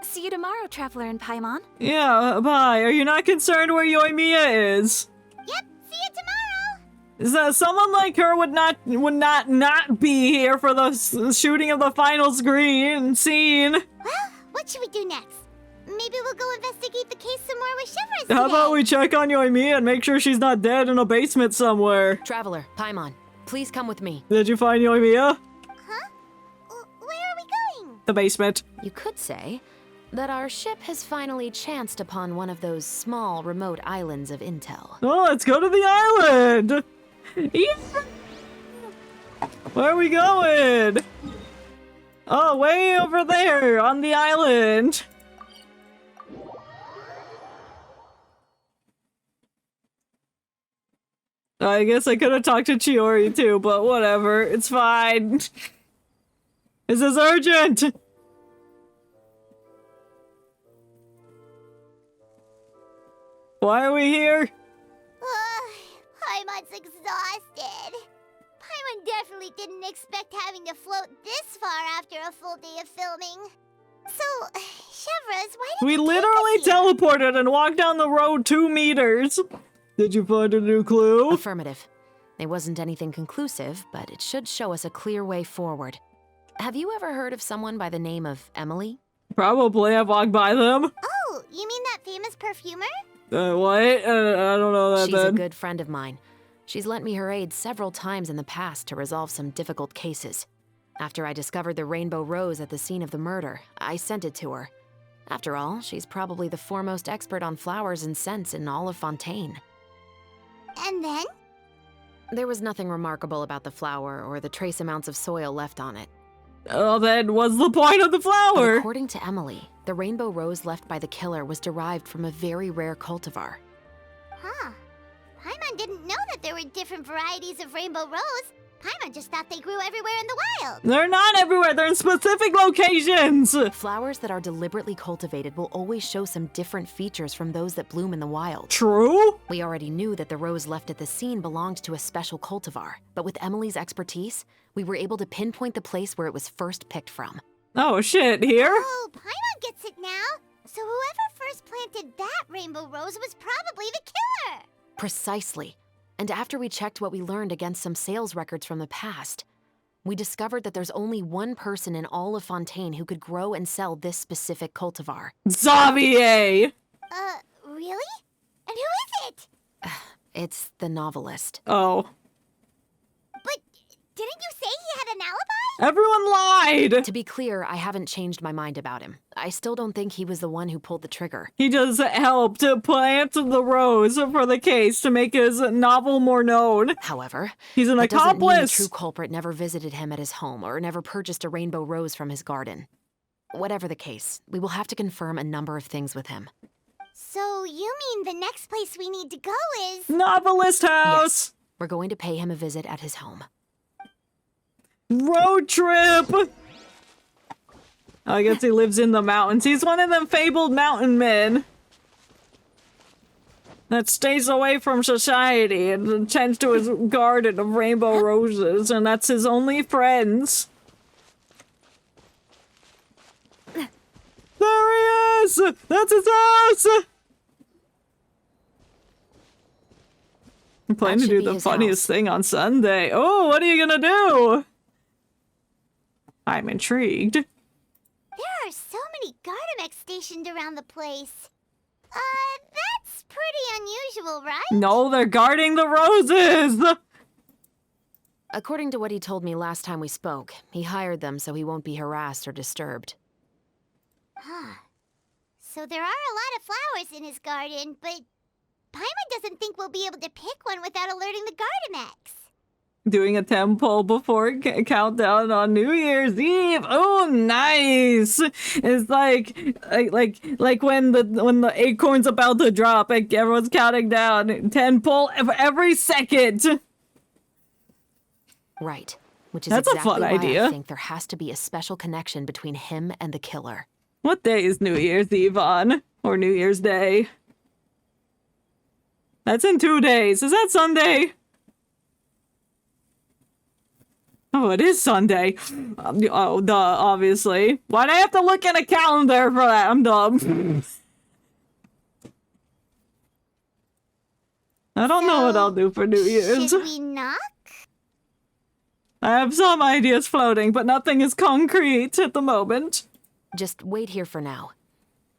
See you tomorrow, Traveler and Paimon. Yeah, bye. Are you not concerned where Yoimiya is? Yep, see you tomorrow. Is that someone like her would not be here for the shooting of the final scene? Well, what should we do next? Maybe we'll go investigate the case some more with Chevres How today. about we check on Yoimiya and make sure she's not dead in a basement somewhere? Traveler, Paimon, please come with me. Did you find Yoimiya? Huh? Where are we going? The basement. You could say that our ship has finally chanced upon one of those small, remote islands of intel. Oh, let's go to the island! Yeah. Where are we going? Oh, way over there on the island. I guess I could have talked to Chiori too, but whatever. It's fine. This is urgent! Why are we here? Paimon's exhausted. Paimon definitely didn't expect having to float this far after a full day of filming. So, Chevras, why did We you literally teleported and walked down the road 2 meters. Did you find a new clue? Affirmative. It wasn't anything conclusive, but it should show us a clear way forward. Have you ever heard of someone by the name of Emily? Probably. I've walked by them. Oh, you mean that famous perfumer? What? I don't know that She's a then. good friend of mine. She's lent me her aid several times in the past to resolve some difficult cases. After I discovered the rainbow rose at the scene of the murder, I sent it to her. After all, she's probably the foremost expert on flowers and scents in all of Fontaine. And then? There was nothing remarkable about the flower or the trace amounts of soil left on it. Oh, then what's the point of the flower? But according to Emily, the rainbow rose left by the killer was derived from a very rare cultivar. Huh. Paimon didn't know that there were different varieties of rainbow rose. Paimon just thought they grew everywhere in the wild. They're not everywhere. They're in specific locations. Flowers that are deliberately cultivated will always show some different features from those that bloom in the wild. True. We already knew that the rose left at the scene belonged to a special cultivar, but with Emily's expertise, we were able to pinpoint the place where it was first picked from. Oh shit, here? Oh, Paimon gets it now. So whoever first planted that rainbow rose was probably the killer. Precisely. And after we checked what we learned against some sales records from the past, we discovered that there's only one person in all of Fontaine who could grow and sell this specific cultivar. Xavier! Really? And who is it? It's the novelist. Oh. But didn't you say he had an alibi? Everyone lied! To be clear, I haven't changed my mind about him. I still don't think he was the one who pulled the trigger. He just helped to plant the rose for the case to make his novel more known. However, he's an that doesn't mean the accomplice. true culprit never visited him at his home or never purchased a rainbow rose from his garden. Whatever the case, we will have to confirm a number of things with him. So you mean the next place we need to go is... Novelist house! Yes, we're going to pay him a visit at his home. Road trip! I guess he lives in the mountains. He's one of them fabled mountain men that stays away from society and tends to his garden of rainbow roses, and that's his only friends. There he is! That's his house! I'm planning to do the funniest thing on Sunday. Oh, what are you gonna do? I'm intrigued. There are so many Gardamex stationed around the place. That's pretty unusual, right? No, they're guarding the roses! According to what he told me last time we spoke, he hired them so he won't be harassed or disturbed. Huh. So there are a lot of flowers in his garden, but Paimon doesn't think we'll be able to pick one without alerting the Gardamex. Doing a temple before countdown on New Year's Eve. Oh, nice! It's like when the acorn's about to drop, like everyone's counting down. 10 pull every second. Right. Which is That's a exactly fun why idea. I think there has to be a special connection between him and the killer. What day is New Year's Eve on? Or New Year's Day? That's in 2 days. Is that Sunday? Oh, it is Sunday. Oh, duh, obviously. Why'd I have to look at a calendar for that? I'm dumb. I don't know what I'll do for New Year's. Should we knock? I have some ideas floating, but nothing is concrete at the moment. Just wait here for now.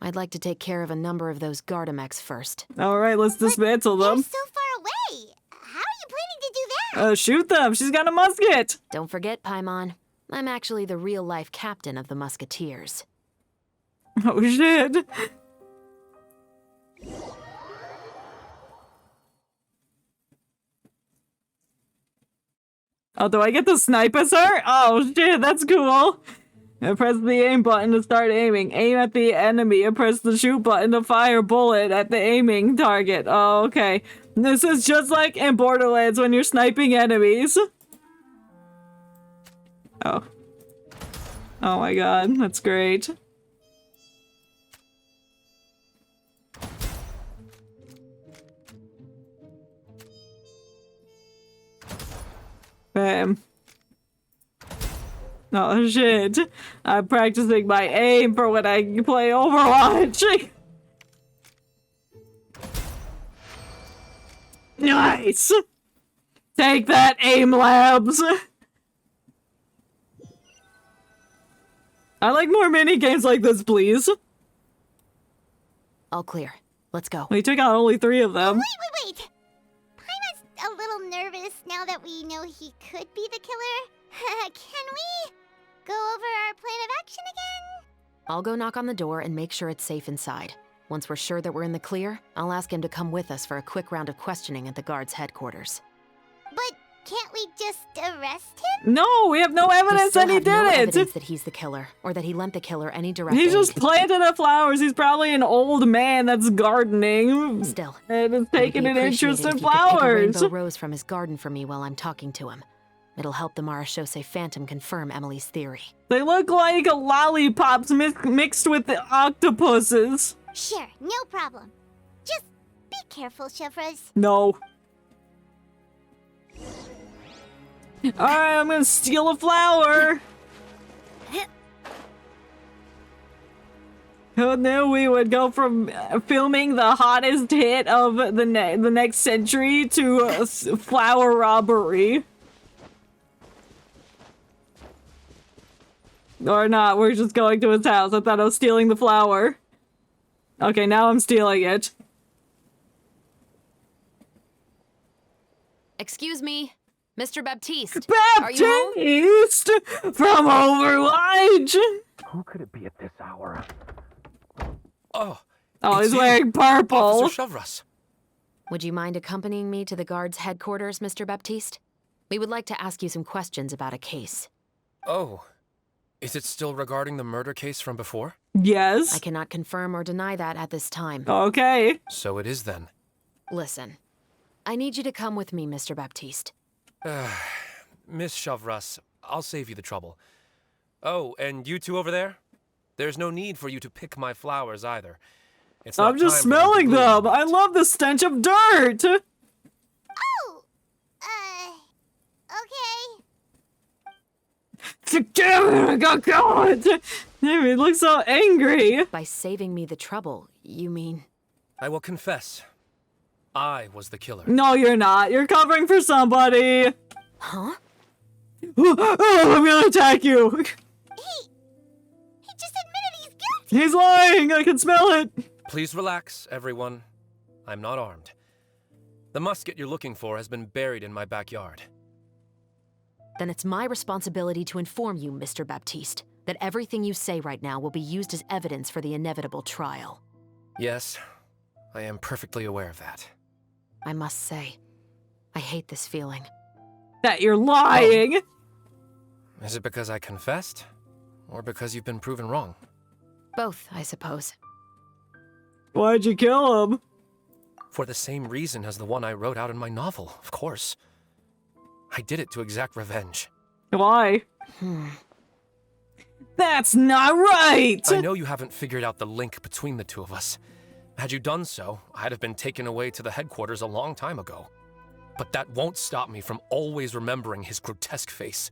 I'd like to take care of a number of those Gardamex first. Alright, let's dismantle them. They're so far away. How are you planning to do that? Shoot them! She's got a musket! Don't forget, Paimon, I'm actually the real-life captain of the Musketeers. Oh shit! Oh, do I get to snipe as her? Oh shit, that's cool! And press the aim button to start aiming. Aim at the enemy and press the shoot button to fire a bullet at the aiming target. Oh, okay. This is just like in Borderlands when you're sniping enemies. Oh. Oh my god, that's great. Bam. Oh shit. I'm practicing my aim for when I play Overwatch. Nice! Take that, aim labs! I like more mini games like this, please. All clear. Let's go. We took out only 3 of them. Wait! Paimon's a little nervous now that we know he could be the killer. Can we go over our plan of action again? I'll go knock on the door and make sure it's safe inside. Once we're sure that we're in the clear, I'll ask him to come with us for a quick round of questioning at the guard's headquarters. But can't we just arrest him? No, we have no evidence that he did no it! Evidence that he's the killer, or that he lent the killer any direct He aid. just planted the flowers. He's probably an old man that's gardening. Still, and is taking an interest in if he could pick a flowers. rainbow rose from his garden for me while I'm talking to him. It'll help the Marachose Phantom confirm Emily's theory. They look like lollipops mixed with the octopuses. Sure, no problem. Just be careful, Chevrolet. No. Alright, I'm gonna steal a flower. And then we would go from filming the hottest hit of the next century to flower robbery. Or not, we're just going to his house. I thought I was stealing the flower. Okay, now I'm stealing it. Excuse me, Mr. Baptiste. Baptiste! From Overwatch! Who could it be at this hour? Oh, he's wearing purple. Officer Chevrolet. Would you mind accompanying me to the guard's headquarters, Mr. Baptiste? We would like to ask you some questions about a case. Oh, is it still regarding the murder case from before? Yes. I cannot confirm or deny that at this time. Okay. So it is then. Listen, I need you to come with me, Mr. Baptiste. Miss Chevrolet, I'll save you the trouble. Oh, and you two over there? There's no need for you to pick my flowers either. It's not I'm just time for them to smelling bloom. them. I love the stench of dirt. Oh, okay. Damn it, God. Damn, he looks so angry. By saving me the trouble, you mean? I will confess. I was the killer. No, you're not. You're covering for somebody. Huh? Oh, I'm gonna attack you. He just admitted he's guilty. He's lying. I can smell it. Please relax, everyone. I'm not armed. The musket you're looking for has been buried in my backyard. Then it's my responsibility to inform you, Mr. Baptiste, that everything you say right now will be used as evidence for the inevitable trial. Yes, I am perfectly aware of that. I must say, I hate this feeling. That you're lying. Oh. Is it because I confessed? Or because you've been proven wrong? Both, I suppose. Why'd you kill him? For the same reason as the one I wrote out in my novel, of course. I did it to exact revenge. Why? That's not right! I know you haven't figured out the link between the two of us. Had you done so, I'd have been taken away to the headquarters a long time ago. But that won't stop me from always remembering his grotesque face.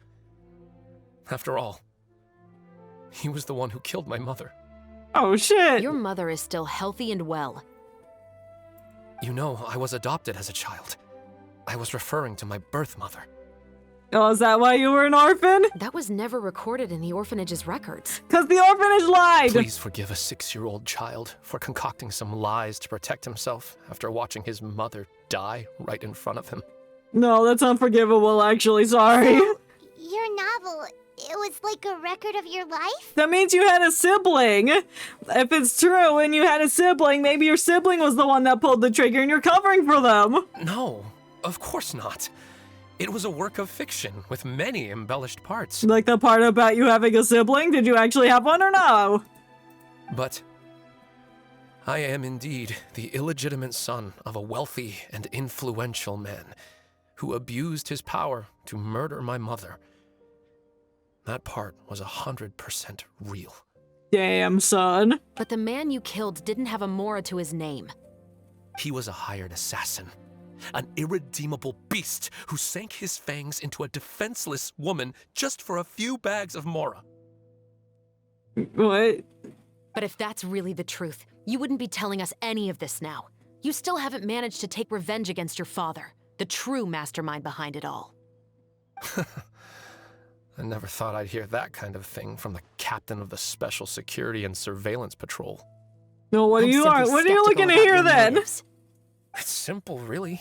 After all, he was the one who killed my mother. Oh shit! Your mother is still healthy and well. You know, I was adopted as a child. I was referring to my birth mother. Oh, is that why you were an orphan? That was never recorded in the orphanage's records. Because the orphanage lied! Please forgive a 6-year-old child for concocting some lies to protect himself after watching his mother die right in front of him. No, that's unforgivable, actually. Sorry. So, your novel, it was like a record of your life? That means you had a sibling. If it's true and you had a sibling, maybe your sibling was the one that pulled the trigger and you're covering for them. No, of course not. It was a work of fiction with many embellished parts. Like the part about you having a sibling? Did you actually have one or no? But I am indeed the illegitimate son of a wealthy and influential man who abused his power to murder my mother. That part was 100% real. Damn, son. But the man you killed didn't have a Mora to his name. He was a hired assassin, an irredeemable beast who sank his fangs into a defenseless woman just for a few bags of Mora. What? But if that's really the truth, you wouldn't be telling us any of this now. You still haven't managed to take revenge against your father, the true mastermind behind it all. I never thought I'd hear that kind of thing from the captain of the Special Security and Surveillance Patrol. No, what are you looking to hear then? It's simple, really.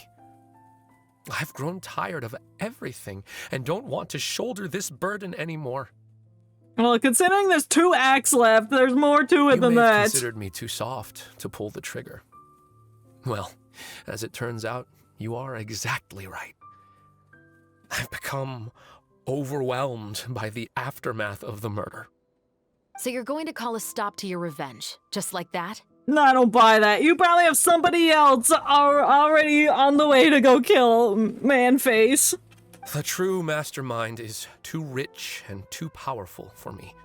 I've grown tired of everything and don't want to shoulder this burden anymore. Well, considering there's 2 acts left, there's more to it than You may have that. considered me too soft to pull the trigger. Well, as it turns out, you are exactly right. I've become overwhelmed by the aftermath of the murder. So you're going to call a stop to your revenge, just like that? No, I don't buy that. You probably have somebody else already on the way to go kill Man-Face. The true mastermind is too rich and too powerful for me.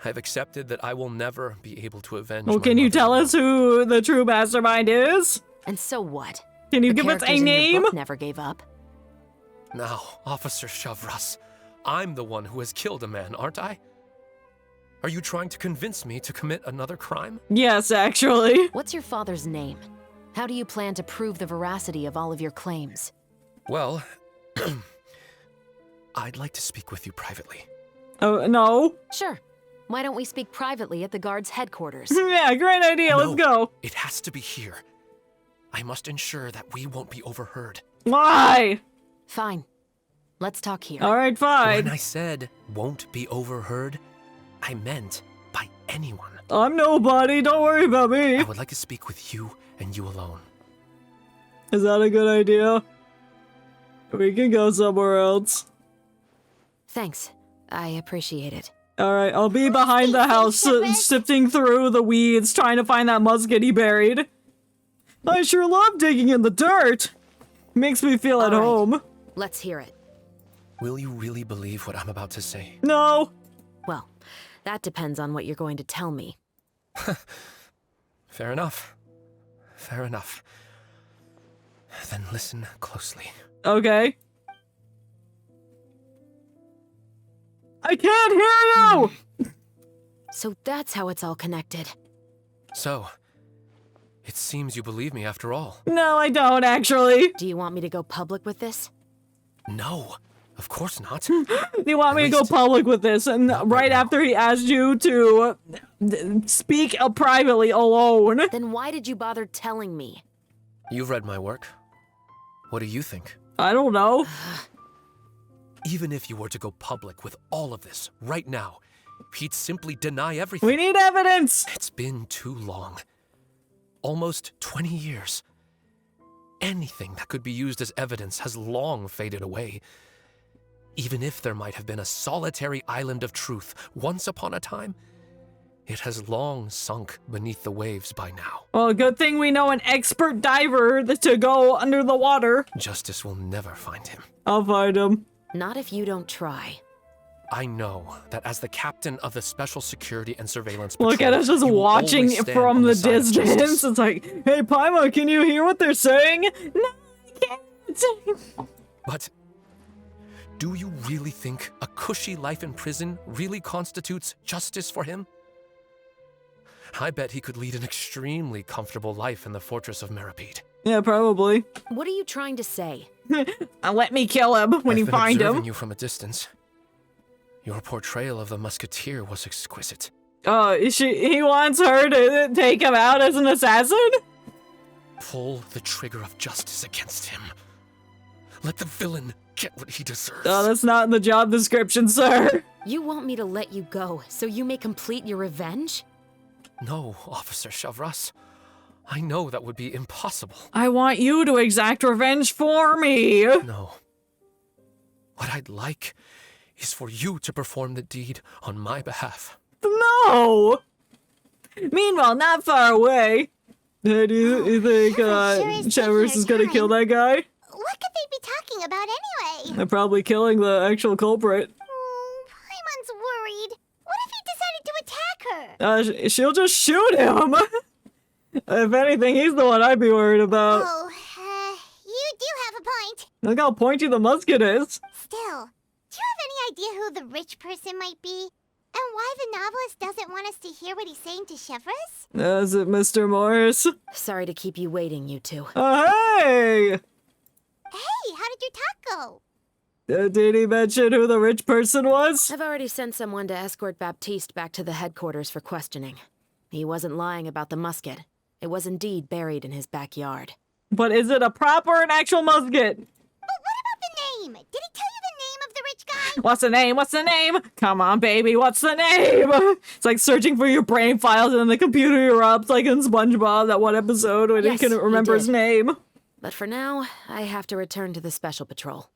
I've accepted that I will never be able to avenge Well, my can you mother. tell us who the true mastermind is? And so what? Can you The give us a characters in your name? book never gave up. Now, Officer Shavras, I'm the one who has killed a man, aren't I? Are you trying to convince me to commit another crime? Yes, actually. What's your father's name? How do you plan to prove the veracity of all of your claims? Well, I'd like to speak with you privately. Oh, no. Sure. Why don't we speak privately at the guard's headquarters? Yeah, great idea. Let's go. It has to be here. I must ensure that we won't be overheard. Why? Fine. Let's talk here. All right, fine. When I said won't be overheard, I meant by anyone. I'm nobody. Don't worry about me. I would like to speak with you and you alone. Is that a good idea? We can go somewhere else. Thanks. I appreciate it. All right, I'll be behind the house, sifting through the weeds, trying to find that musket he buried. I sure love digging in the dirt. Makes me feel at home. Let's hear it. Will you really believe what I'm about to say? No. Well, that depends on what you're going to tell me. Fair enough. Fair enough. Then listen closely. Okay. I can't hear you! So that's how it's all connected. So, it seems you believe me after all. No, I don't, actually. Do you want me to go public with this? No, of course not. You want me to go public with this, and right after he asked you to speak privately alone. Then why did you bother telling me? You've read my work. What do you think? I don't know. Even if you were to go public with all of this right now, he'd simply deny everything. We need evidence! It's been too long. Almost 20 years. Anything that could be used as evidence has long faded away. Even if there might have been a solitary island of truth once upon a time, it has long sunk beneath the waves by now. Well, good thing we know an expert diver to go under the water. Justice will never find him. I'll find him. Not if you don't try. I know that as the captain of the Special Security and Surveillance Patrol, Look at us just you will watching always stand from on the side of distance. justice. It's like, hey, Paima, can you hear what they're saying? No, I can't. But do you really think a cushy life in prison really constitutes justice for him? I bet he could lead an extremely comfortable life in the fortress of Meripede. Yeah, probably. What are you trying to say? Let me kill him when you find I've been observing him. you from a distance. Your portrayal of the musketeer was exquisite. Oh, he wants her to take him out as an assassin? Pull the trigger of justice against him. Let the villain get what he deserves. Oh, that's not in the job description, sir. You want me to let you go so you may complete your revenge? No, Officer Shavras. I know that would be impossible. I want you to exact revenge for me. No. What I'd like is for you to perform the deed on my behalf. No! Meanwhile, not far away. Do you think Shivers is gonna kill that guy? What could they be talking about anyway? They're probably killing the actual culprit. Paimon's worried. What if he decided to attack her? She'll just shoot him. If anything, he's the one I'd be worried about. Oh, you do have a point. Look how pointy the musket is. Still, do you have any idea who the rich person might be? And why the novelist doesn't want us to hear what he's saying to Chevreuse? Is it Mr. Morris? Sorry to keep you waiting, you two. Hey! Hey, how did your talk go? Did he mention who the rich person was? I've already sent someone to escort Baptiste back to the headquarters for questioning. He wasn't lying about the musket. It was indeed buried in his backyard. But is it a proper and actual musket? But what about the name? Did he tell you the name of the rich guy? What's the name? What's the name? Come on, baby, what's the name? It's like searching for your brain files and the computer erupts like in SpongeBob, that one episode when he couldn't remember his name. But for now, I have to return to the Special Patrol.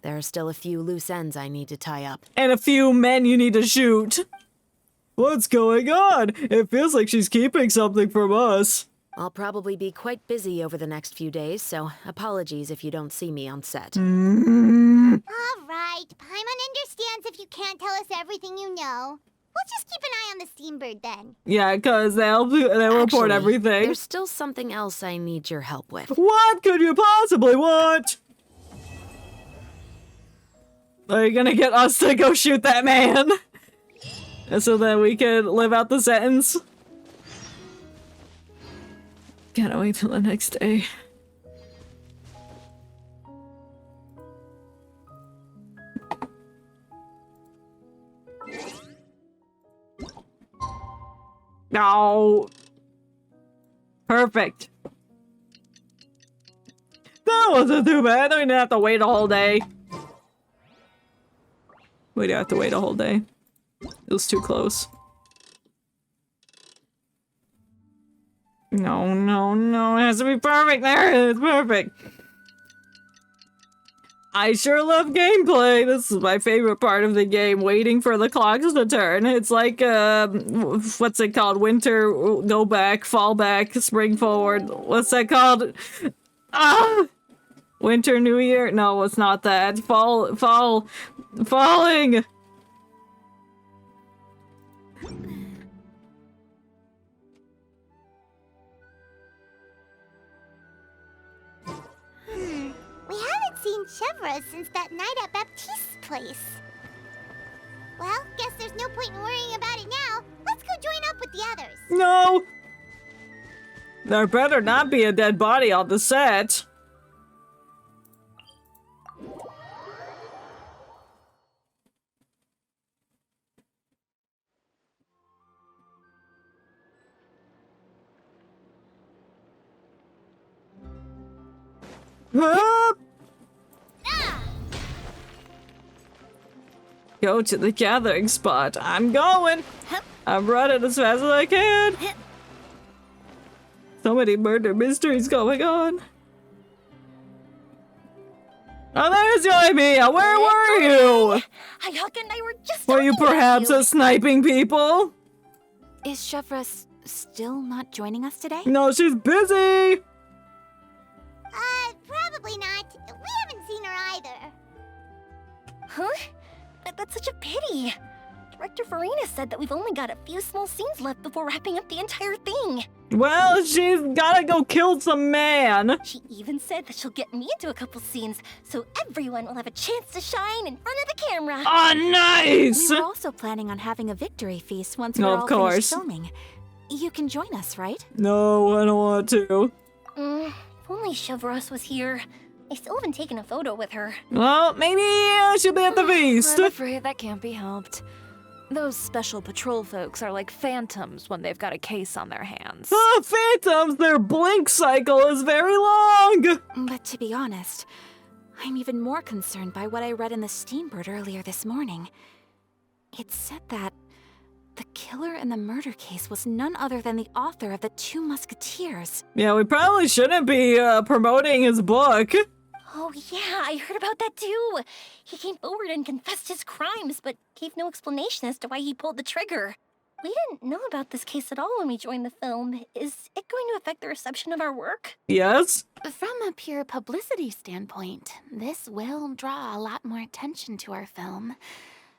There are still a few loose ends I need to tie up. And a few men you need to shoot. What's going on? It feels like she's keeping something from us. I'll probably be quite busy over the next few days, so apologies if you don't see me on set. All right, Paimon understands if you can't tell us everything you know. We'll just keep an eye on the Steambird then. Yeah, because they'll report everything. There's still something else I need your help with. What could you possibly want? Are you gonna get us to go shoot that man? So that we can live out the sentence? Can't wait till the next day. No. Perfect. That wasn't too bad. We didn't have to wait a whole day. We didn't have to wait a whole day. It was too close. No, no, no. It has to be perfect. There it is. Perfect. I sure love gameplay. This is my favorite part of the game. Waiting for the clocks to turn. It's like, what's it called? Winter, go back, fall back, spring forward. What's that called? Ah! Winter, New Year? No, it's not that. Falling! We haven't seen Chevreuse since that night at Baptiste's place. Well, guess there's no point in worrying about it now. Let's go join up with the others. No! There better not be a dead body on the set. Go to the gathering spot. I'm going. I'm running as fast as I can. So many murder mysteries going on. Oh, there's Yoimiya. Where were you? Hayaka and I were just Were you perhaps sniping people? Is Chevreuse still not joining us today? No, she's busy. Probably not. We haven't seen her either. Huh? That's such a pity. Director Farina said that we've only got a few small scenes left before wrapping up the entire thing. Well, she's gotta go kill some man. She even said that she'll get me into a couple scenes, so everyone will have a chance to shine in front of the camera. Oh, nice! We were also planning on having a victory feast once we're Of all course. finished filming. You can join us, right? No, I don't want to. If only Chevreuse was here. I still haven't taken a photo with her. Well, maybe she'll be at the feast. I'm afraid that can't be helped. Those special patrol folks are like phantoms when they've got a case on their hands. Oh, phantoms! Their blink cycle is very long! But to be honest, I'm even more concerned by what I read in the Steambird earlier this morning. It said that The killer in the murder case was none other than the author of the Two Musketeers. Yeah, we probably shouldn't be promoting his book. Oh yeah, I heard about that too. He came forward and confessed his crimes, but gave no explanation as to why he pulled the trigger. We didn't know about this case at all when we joined the film. Is it going to affect the reception of our work? Yes. From a pure publicity standpoint, this will draw a lot more attention to our film.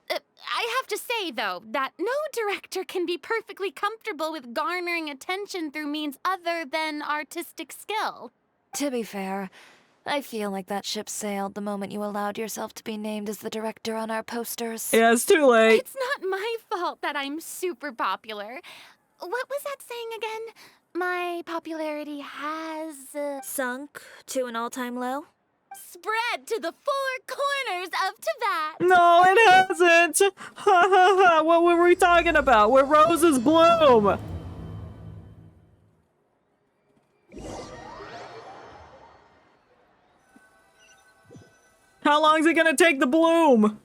I have to say, though, that no director can be perfectly comfortable with garnering attention through means other than artistic skill. To be fair, I feel like that ship sailed the moment you allowed yourself to be named as the director on our posters. Yeah, it's too late. It's not my fault that I'm super popular. What was that saying again? My popularity has... sunk to an all-time low? Spread to the four corners of Teyvat. No, it hasn't. Ha ha ha. What were we talking about? Where roses bloom. How long is it gonna take to bloom?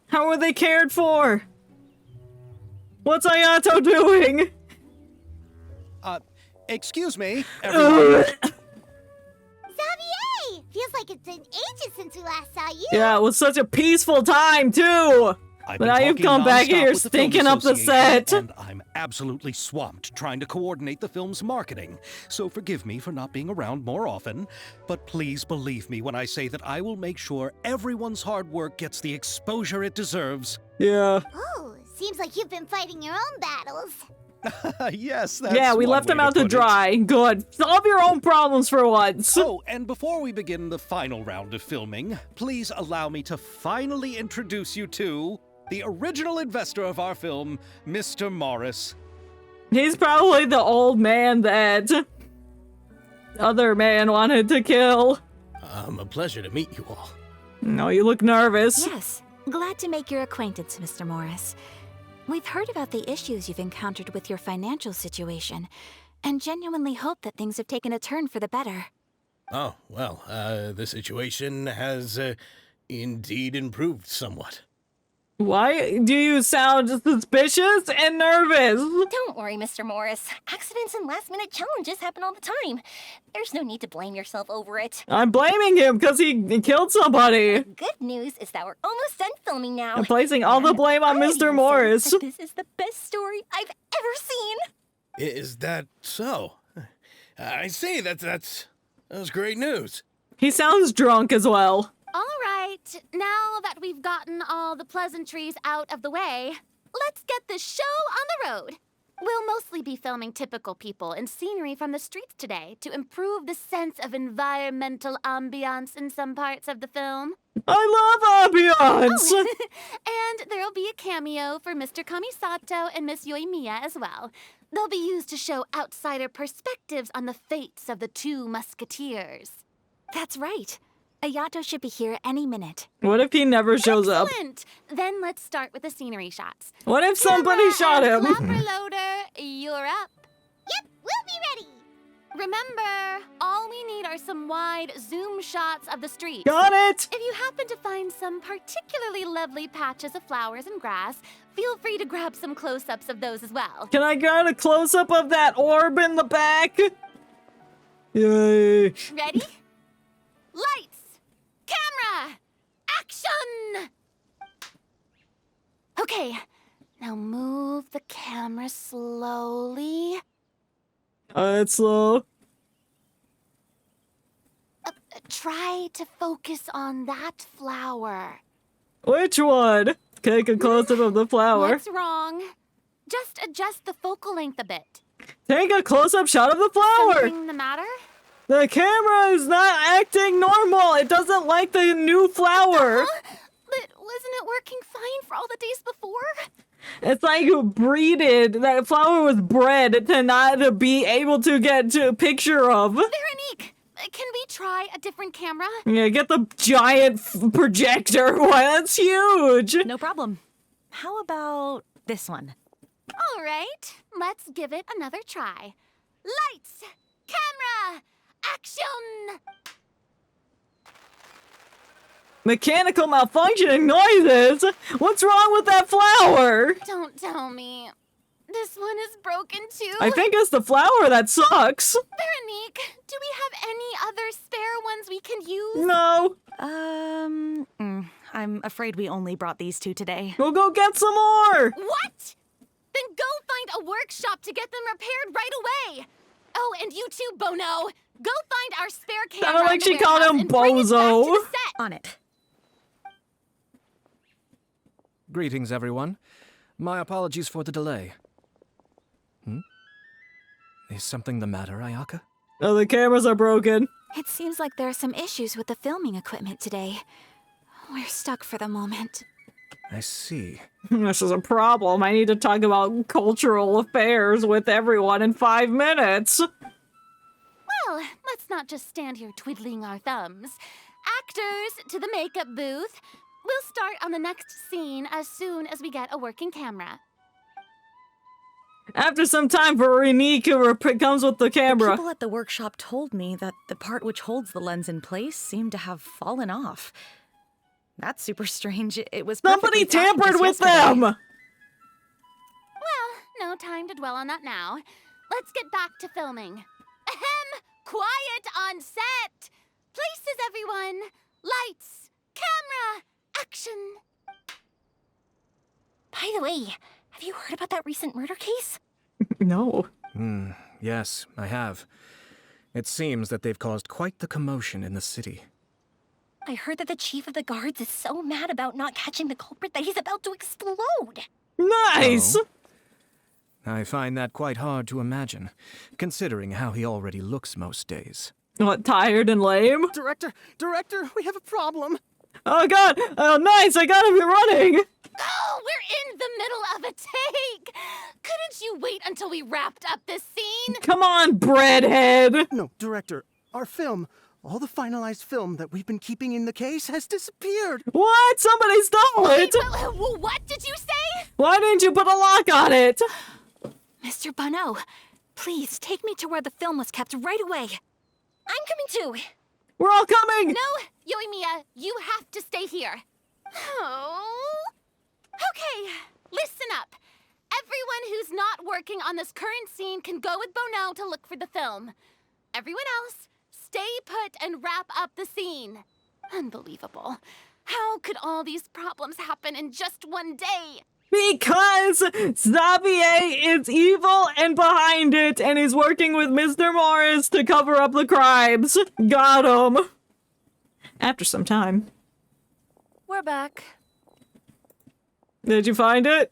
How are they cared for? What's Ayato doing? Excuse me, everyone. Xavier! Feels like it's been ages since we last saw you. Yeah, it was such a peaceful time, too! I've But been now you've talking come back nonstop here with the Film stinking up the Association, set. And I'm absolutely swamped trying to coordinate the film's marketing. So forgive me for not being around more often, but please believe me when I say that I will make sure everyone's hard work gets the exposure it deserves. Yeah. Oh, seems like you've been fighting your own battles. Yes, that's Yeah, we one left way them out to put it. dry. Good. Solve your own problems for once. Oh, and before we begin the final round of filming, please allow me to finally introduce you to the original investor of our film, Mr. Morris. He's probably the old man that other man wanted to kill. A pleasure to meet you all. No, you look nervous. Yes, glad to make your acquaintance, Mr. Morris. We've heard about the issues you've encountered with your financial situation, and genuinely hope that things have taken a turn for the better. Oh, well, the situation has indeed improved somewhat. Why do you sound suspicious and nervous? Don't worry, Mr. Morris. Accidents and last-minute challenges happen all the time. There's no need to blame yourself over it. I'm blaming him because he killed somebody. Good news is that we're almost done filming now. I'm placing all the blame on Mr. Morris. This is the best story I've ever seen. Is that so? I see. That's great news. He sounds drunk as well. All right, now that we've gotten all the pleasantries out of the way, let's get this show on the road. We'll mostly be filming typical people and scenery from the streets today to improve the sense of environmental ambiance in some parts of the film. I love ambiance! Oh. And there'll be a cameo for Mr. Kamisato and Miss Yoimiya as well. They'll be used to show outsider perspectives on the fates of the Two Musketeers. That's right. Ayato should be here any minute. What if he never shows up? Excellent! Then let's start with the scenery shots. What if somebody shot him? Clapper loader, you're up. Yep, we'll be ready. Remember, all we need are some wide zoom shots of the streets. Got it! If you happen to find some particularly lovely patches of flowers and grass, feel free to grab some close-ups of those as well. Can I get a close-up of that orb in the back? Yay. Ready? Lights! Camera! Action! Okay, now move the camera slowly. It's slow. Try to focus on that flower. Which one? Take a close-up of the flower. What's wrong? Just adjust the focal length a bit. Take a close-up shot of the flower! Something the matter? The camera is not acting normal! It doesn't like the new flower! But wasn't it working fine for all the days before? It's like breeded. That flower was bred to not be able to get to a picture of. Veronique, can we try a different camera? Yeah, get the giant projector. Why, that's huge! No problem. How about this one? All right, let's give it another try. Lights! Camera! Action! Mechanical malfunctioning noises? What's wrong with that flower? Don't tell me. This one is broken too. I think it's the flower that sucks. Veronique, do we have any other spare ones we can use? No. I'm afraid we only brought these two today. We'll go get some more. What? Then go find a workshop to get them repaired right away. Oh, and you too, Bono. Go find our spare camera. Sounded like she called him Bozo. On it. Greetings, everyone. My apologies for the delay. Is something the matter, Ayaka? Oh, the cameras are broken. It seems like there are some issues with the filming equipment today. We're stuck for the moment. I see. This is a problem. I need to talk about cultural affairs with everyone in 5 minutes. Well, let's not just stand here twiddling our thumbs. Actors, to the makeup booth. We'll start on the next scene as soon as we get a working camera. After some time, Veronique comes with the camera. The people at the workshop told me that the part which holds the lens in place seemed to have fallen off. That's super strange. It was Somebody perfectly fine tampered just with yesterday. them! Well, no time to dwell on that now. Let's get back to filming. Ahem! Quiet on set! Places, everyone! Lights! Camera! Action! By the way, have you heard about that recent murder case? No. Yes, I have. It seems that they've caused quite the commotion in the city. I heard that the chief of the guards is so mad about not catching the culprit that he's about to explode. Nice! Oh. I find that quite hard to imagine, considering how he already looks most days. What, tired and lame? Director, we have a problem. Oh god! Oh nice, I gotta be running! Oh, we're in the middle of a take! Couldn't you wait until we wrapped up this scene? Come on, breadhead! No, Director, our film, all the finalized film that we've been keeping in the case has disappeared. What? Somebody stole it! What did you say? Why didn't you put a lock on it? Mr. Bono, please take me to where the film was kept right away. I'm coming too. We're all coming! No, Yoimiya, you have to stay here. Oh. Okay, listen up. Everyone who's not working on this current scene can go with Bono to look for the film. Everyone else, stay put and wrap up the scene. Unbelievable. How could all these problems happen in just one day? Because Xavier is evil and behind it, and he's working with Mr. Morris to cover up the crimes. Got him. After some time. We're back. Did you find it?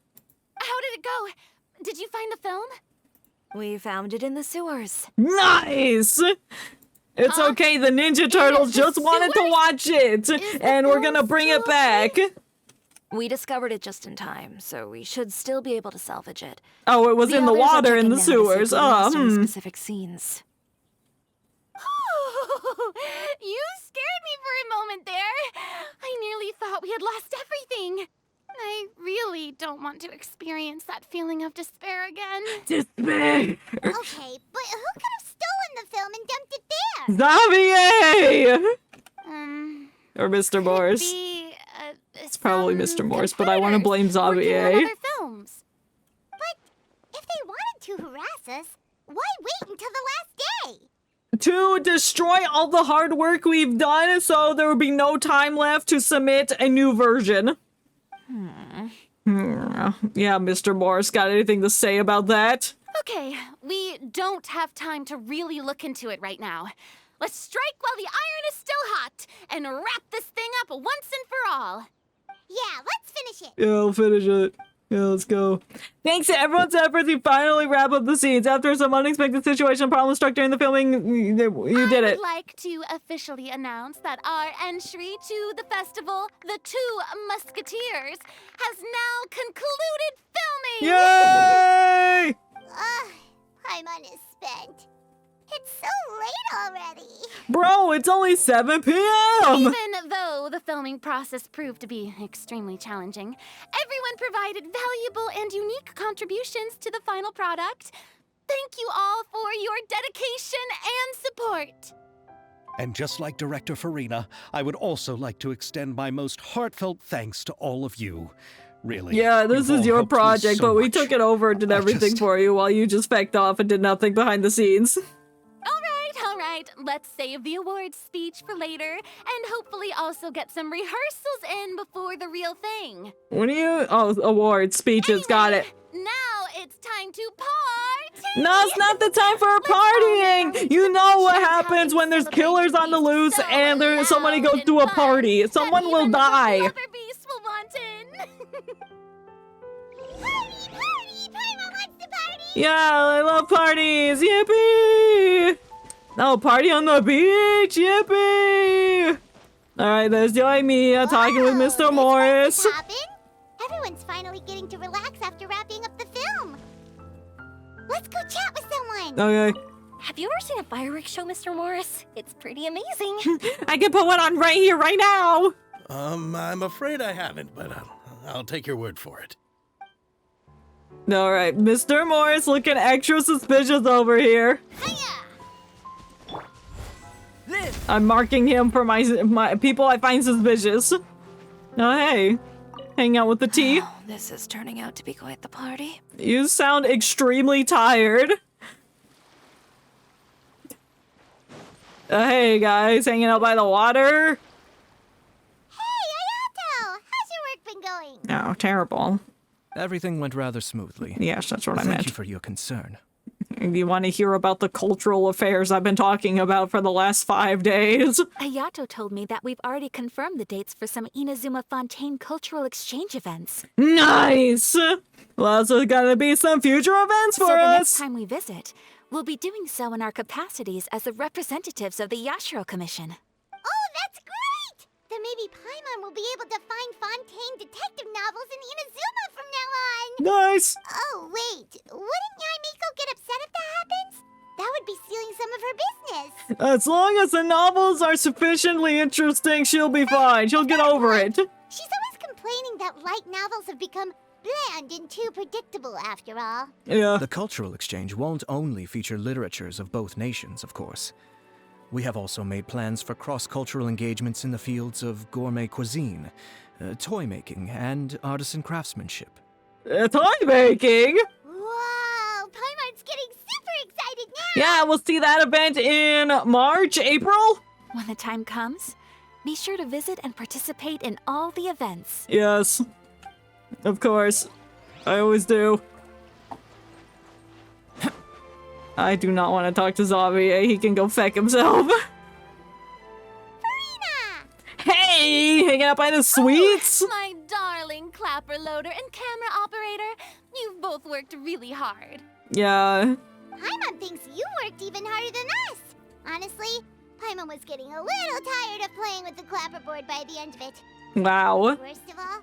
How did it go? Did you find the film? We found it in the sewers. Nice! It's okay, the Ninja Turtles just wanted to watch it, and we're gonna bring it back. We discovered it just in time, so we should still be able to salvage it. Oh, it was in the others are water in the checking now to see if sewers. we lost any Oh, specific scenes. You scared me for a moment there. I nearly thought we had lost everything. I really don't want to experience that feeling of despair again. Despair! Okay, but who could have stolen the film and dumped it there? Xavier! Or Mr. Morris. It's probably Mr. Morris, but I want to blame Xavier. Other films. But if they wanted to harass us, why wait until the last day? To destroy all the hard work we've done, so there would be no time left to submit a new version. Yeah, Mr. Morris, got anything to say about that? Okay, we don't have time to really look into it right now. Let's strike while the iron is still hot and wrap this thing up once and for all. Yeah, let's finish it. Yeah, I'll finish it. Yeah, let's go. Thanks to everyone's efforts, we finally wrap up the scenes. After some unexpected situation problems struck during the filming, you did it. I'd like to officially announce that our entry to the festival, The Two Musketeers, has now concluded filming! Yay! Paimon is spent. It's so late already. Bro, it's only 7 p.m. Even though the filming process proved to be extremely challenging, everyone provided valuable and unique contributions to the final product. Thank you all for your dedication and support. And just like Director Farina, I would also like to extend my most heartfelt thanks to all of you. Really. Yeah, this you've is all your helped me project, so but we much. took it over and did everything for you while you just fecked off and did nothing behind the scenes. All right. Let's save the awards speech for later, and hopefully also get some rehearsals in before the real thing. What are you? Oh, awards, speeches, got it. Now it's time to party! No, it's not the time for partying! You know what happens when there's killers on the loose and somebody goes to a party. Someone will die. Beast will want in. Paimon wants to party! Yeah, I love parties. Yippee! No, party on the beach. Yippee! All right, there's Yoimiya talking with Mr. Morris. Everyone's finally getting to relax after wrapping up the film. Let's go chat with someone. Okay. Have you ever seen a fireworks show, Mr. Morris? It's pretty amazing. I can put one on right here, right now. I'm afraid I haven't, but I'll take your word for it. All right, Mr. Morris looking extra suspicious over here. I'm marking him for my people I find suspicious. Oh, hey. Hang out with the tea. This is turning out to be quite the party. You sound extremely tired. Hey, guys. Hanging out by the water. Hey, Ayato! How's your work been going? Oh, terrible. Everything went rather smoothly. Yes, that's what I meant. Thank you for your concern. You want to hear about the cultural affairs I've been talking about for the last 5 days? Ayato told me that we've already confirmed the dates for some Inazuma Fontaine cultural exchange events. Nice! Well, there's gonna be some future events for so the us. next time we visit, we'll be doing so in our capacities as the representatives of the Yashiro Commission. Oh, that's great! Then maybe Paimon will be able to find Fontaine detective novels in Inazuma from now on! Nice! Oh, wait. Wouldn't Yaimiko get upset if that happens? That would be stealing some of her business. As long as the novels are sufficiently interesting, she'll be fine. She'll get over it. She's always complaining that light novels have become bland and too predictable after all. Yeah. The cultural exchange won't only feature literatures of both nations, of course. We have also made plans for cross-cultural engagements in the fields of gourmet cuisine, toy making, and artisan craftsmanship. Toy making? Whoa, Paimon's getting super excited now! Yeah, we'll see that event in March, April? When the time comes, be sure to visit and participate in all the events. Yes. Of course. I always do. I do not want to talk to Xavier. He can go feck himself. Hey, hanging out by the sweets? Oh, my darling clapper loader and camera operator. You've both worked really hard. Yeah. Paimon thinks you worked even harder than us. Honestly, Paimon was getting a little tired of playing with the clapperboard by the end of it. Wow. Worst of all,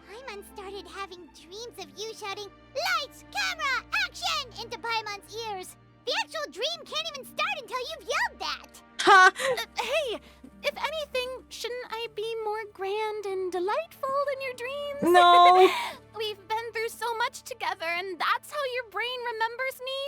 Paimon started having dreams of you shouting, "Lights, camera, action!" into Paimon's ears. The actual dream can't even start until you've yelled that. Ha! Hey, if anything, shouldn't I be more grand and delightful in your dreams? No. We've been through so much together, and that's how your brain remembers me?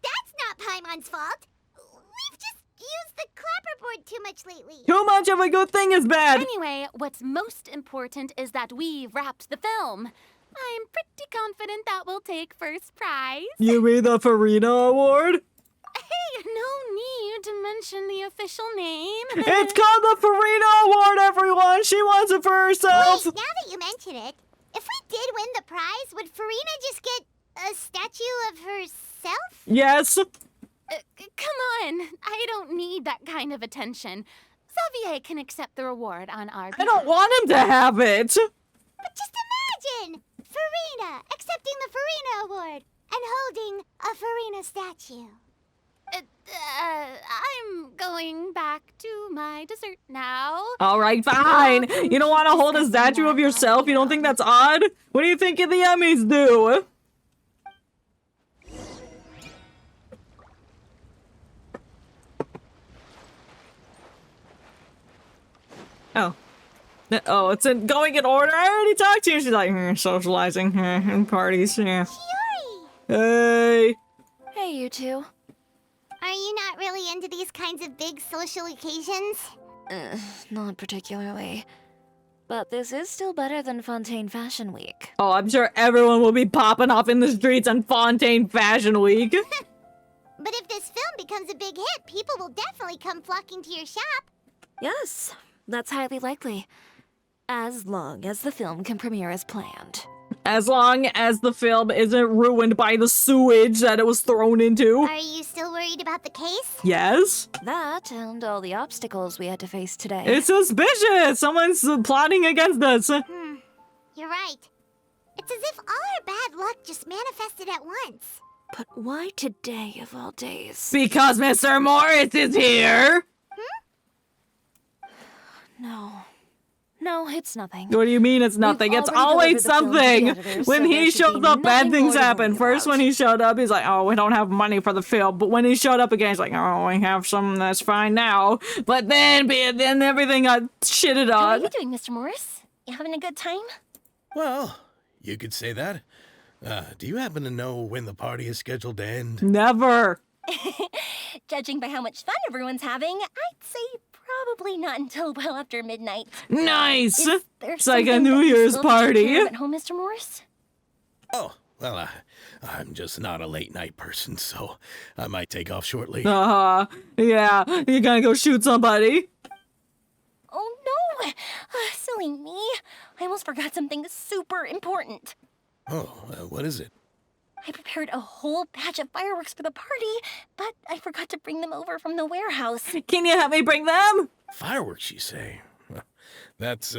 That's not Paimon's fault. We've just used the clapperboard too much lately. Too much of a good thing is bad. Anyway, what's most important is that we've wrapped the film. I'm pretty confident that we'll take first prize. You mean the Farina Award? Hey, no need to mention the official name. It's called the Farina Award, everyone! She wants it for herself! Wait, now that you mention it, if we did win the prize, would Farina just get a statue of herself? Yes. Come on, I don't need that kind of attention. Xavier can accept the reward on our behalf. I don't want him to have it! But just imagine! Farina accepting the Farina Award and holding a Farina statue. I'm going back to my dessert now. Alright, fine. You don't want to hold a statue of yourself? You don't think that's odd? What do you think the Emmys do? Oh. Oh, it's going in order. I already talked to you. She's like, socializing, and parties, yeah. Shiori! Hey. Hey, you two. Are you not really into these kinds of big social occasions? Not particularly. But this is still better than Fontaine Fashion Week. Oh, I'm sure everyone will be popping off in the streets on Fontaine Fashion Week. But if this film becomes a big hit, people will definitely come flocking to your shop. Yes, that's highly likely. As long as the film can premiere as planned. As long as the film isn't ruined by the sewage that it was thrown into. Are you still worried about the case? Yes. That and all the obstacles we had to face today. It's suspicious. Someone's plotting against us. You're right. It's as if all our bad luck just manifested at once. But why today of all days? Because Mr. Morris is here. No, it's nothing. What do you mean it's nothing? It's always something. When he shows up, bad things happen. First, when he showed up, he's like, oh, we don't have money for the film. But when he showed up again, he's like, oh, we have some, that's fine now. But then everything got shitted on. How are you doing, Mr. Morris? You having a good time? Well, you could say that. Do you happen to know when the party is scheduled to end? Never. Judging by how much fun everyone's having, I'd say probably not until well after midnight. Nice! There's It's like a something New that you Year's still have to take party. care of at home, Mr. Morris? Oh, well, I'm just not a late night person, so I might take off shortly. Yeah, you're gonna go shoot somebody. Oh no! Silly me. I almost forgot something super important. Oh, what is it? I prepared a whole batch of fireworks for the party, but I forgot to bring them over from the warehouse. Can you help me bring them? Fireworks, you say? Well, that's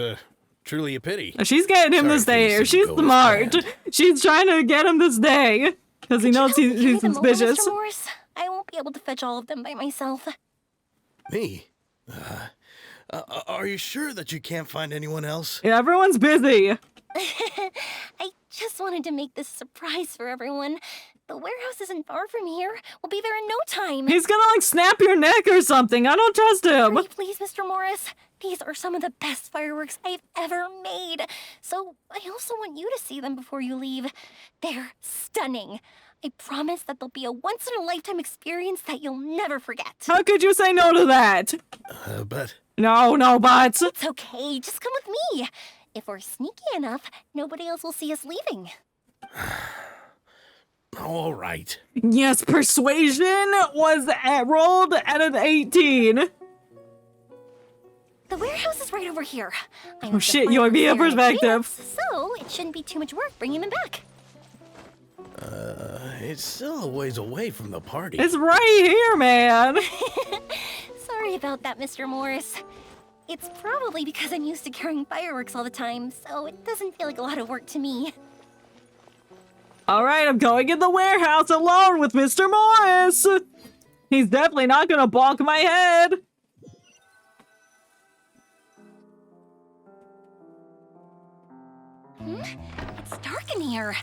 truly a pity. She's getting him to stay here. She's smart. She's trying to get him to stay because he knows he's suspicious. Mr. Morris? I won't be able to fetch all of them by myself. Me? Are you sure that you can't find anyone else? Yeah, everyone's busy. I just wanted to make this a surprise for everyone. The warehouse isn't far from here. We'll be there in no time. He's gonna like snap your neck or something. I don't trust him. Hurry, please, Mr. Morris. These are some of the best fireworks I've ever made. So I also want you to see them before you leave. They're stunning. I promise that they'll be a once-in-a-lifetime experience that you'll never forget. How could you say no to that? But... No buts. It's okay. Just come with me. If we're sneaky enough, nobody else will see us leaving. All right. Yes, persuasion was rolled at an 18. The warehouse is right over here. Oh shit, you want me a perspective. So it shouldn't be too much work bringing them back. It's still a ways away from the party. It's right here, man. Sorry about that, Mr. Morris. It's probably because I'm used to carrying fireworks all the time, so it doesn't feel like a lot of work to me. All right, I'm going in the warehouse alone with Mr. Morris. He's definitely not gonna bonk my head. It's dark in here.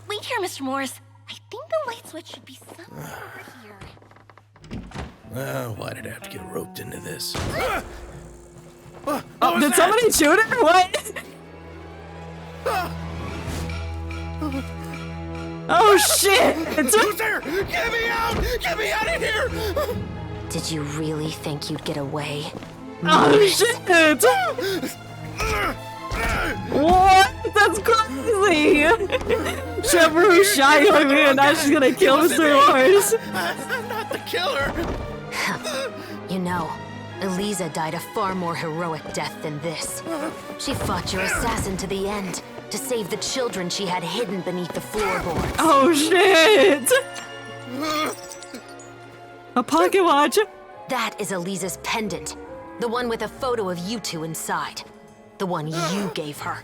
Wait here, Mr. Morris. I think the light switch should be somewhere over here. Why did I have to get roped into this? Oh, did somebody shoot it or what? Oh shit! Who's there? Get me out! Get me out of here! Did you really think you'd get away? Oh shit! What? That's crazy! Trevor who shot you like me and now she's gonna kill Mr. Morris. I'm not the killer! You know, Eliza died a far more heroic death than this. She fought your assassin to the end, to save the children she had hidden beneath the floorboards. Oh shit! A pocket watch? That is Eliza's pendant. The one with a photo of you two inside. The one you gave her.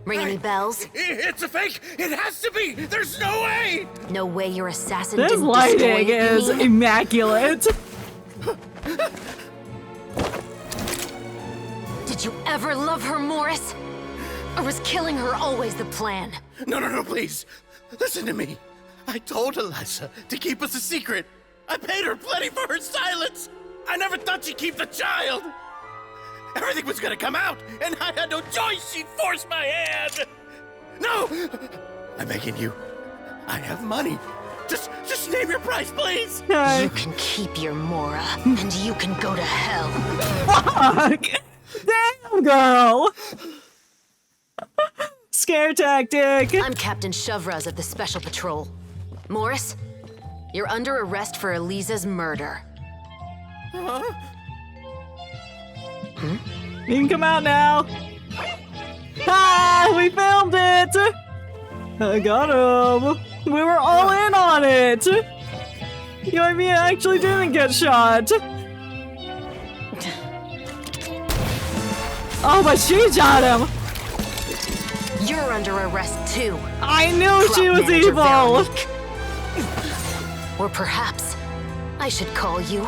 Ring any bells? It's a fake! It has to be! There's no way! No way your assassin This didn't lighting destroy it, is you mean? immaculate. Did you ever love her, Morris? Or was killing her always the plan? No, please. Listen to me. I told Eliza to keep us a secret. I paid her plenty for her silence. I never thought she'd keep the child. Everything was gonna come out, and I had no choice. She'd force my hand. No! I'm begging you. I have money. Just name your price, please! You can keep your Mora, and you can go to hell. Fuck! Damn, girl! Scare tactic! I'm Captain Shovraz of the Special Patrol. Morris, you're under arrest for Eliza's murder. Huh? You can come out now. Ah, we filmed it! I got him. We were all in on it. You and me actually didn't get shot. Oh, but she shot him. You're under arrest too. I knew she was Manager evil. Veronique. Or perhaps I should call you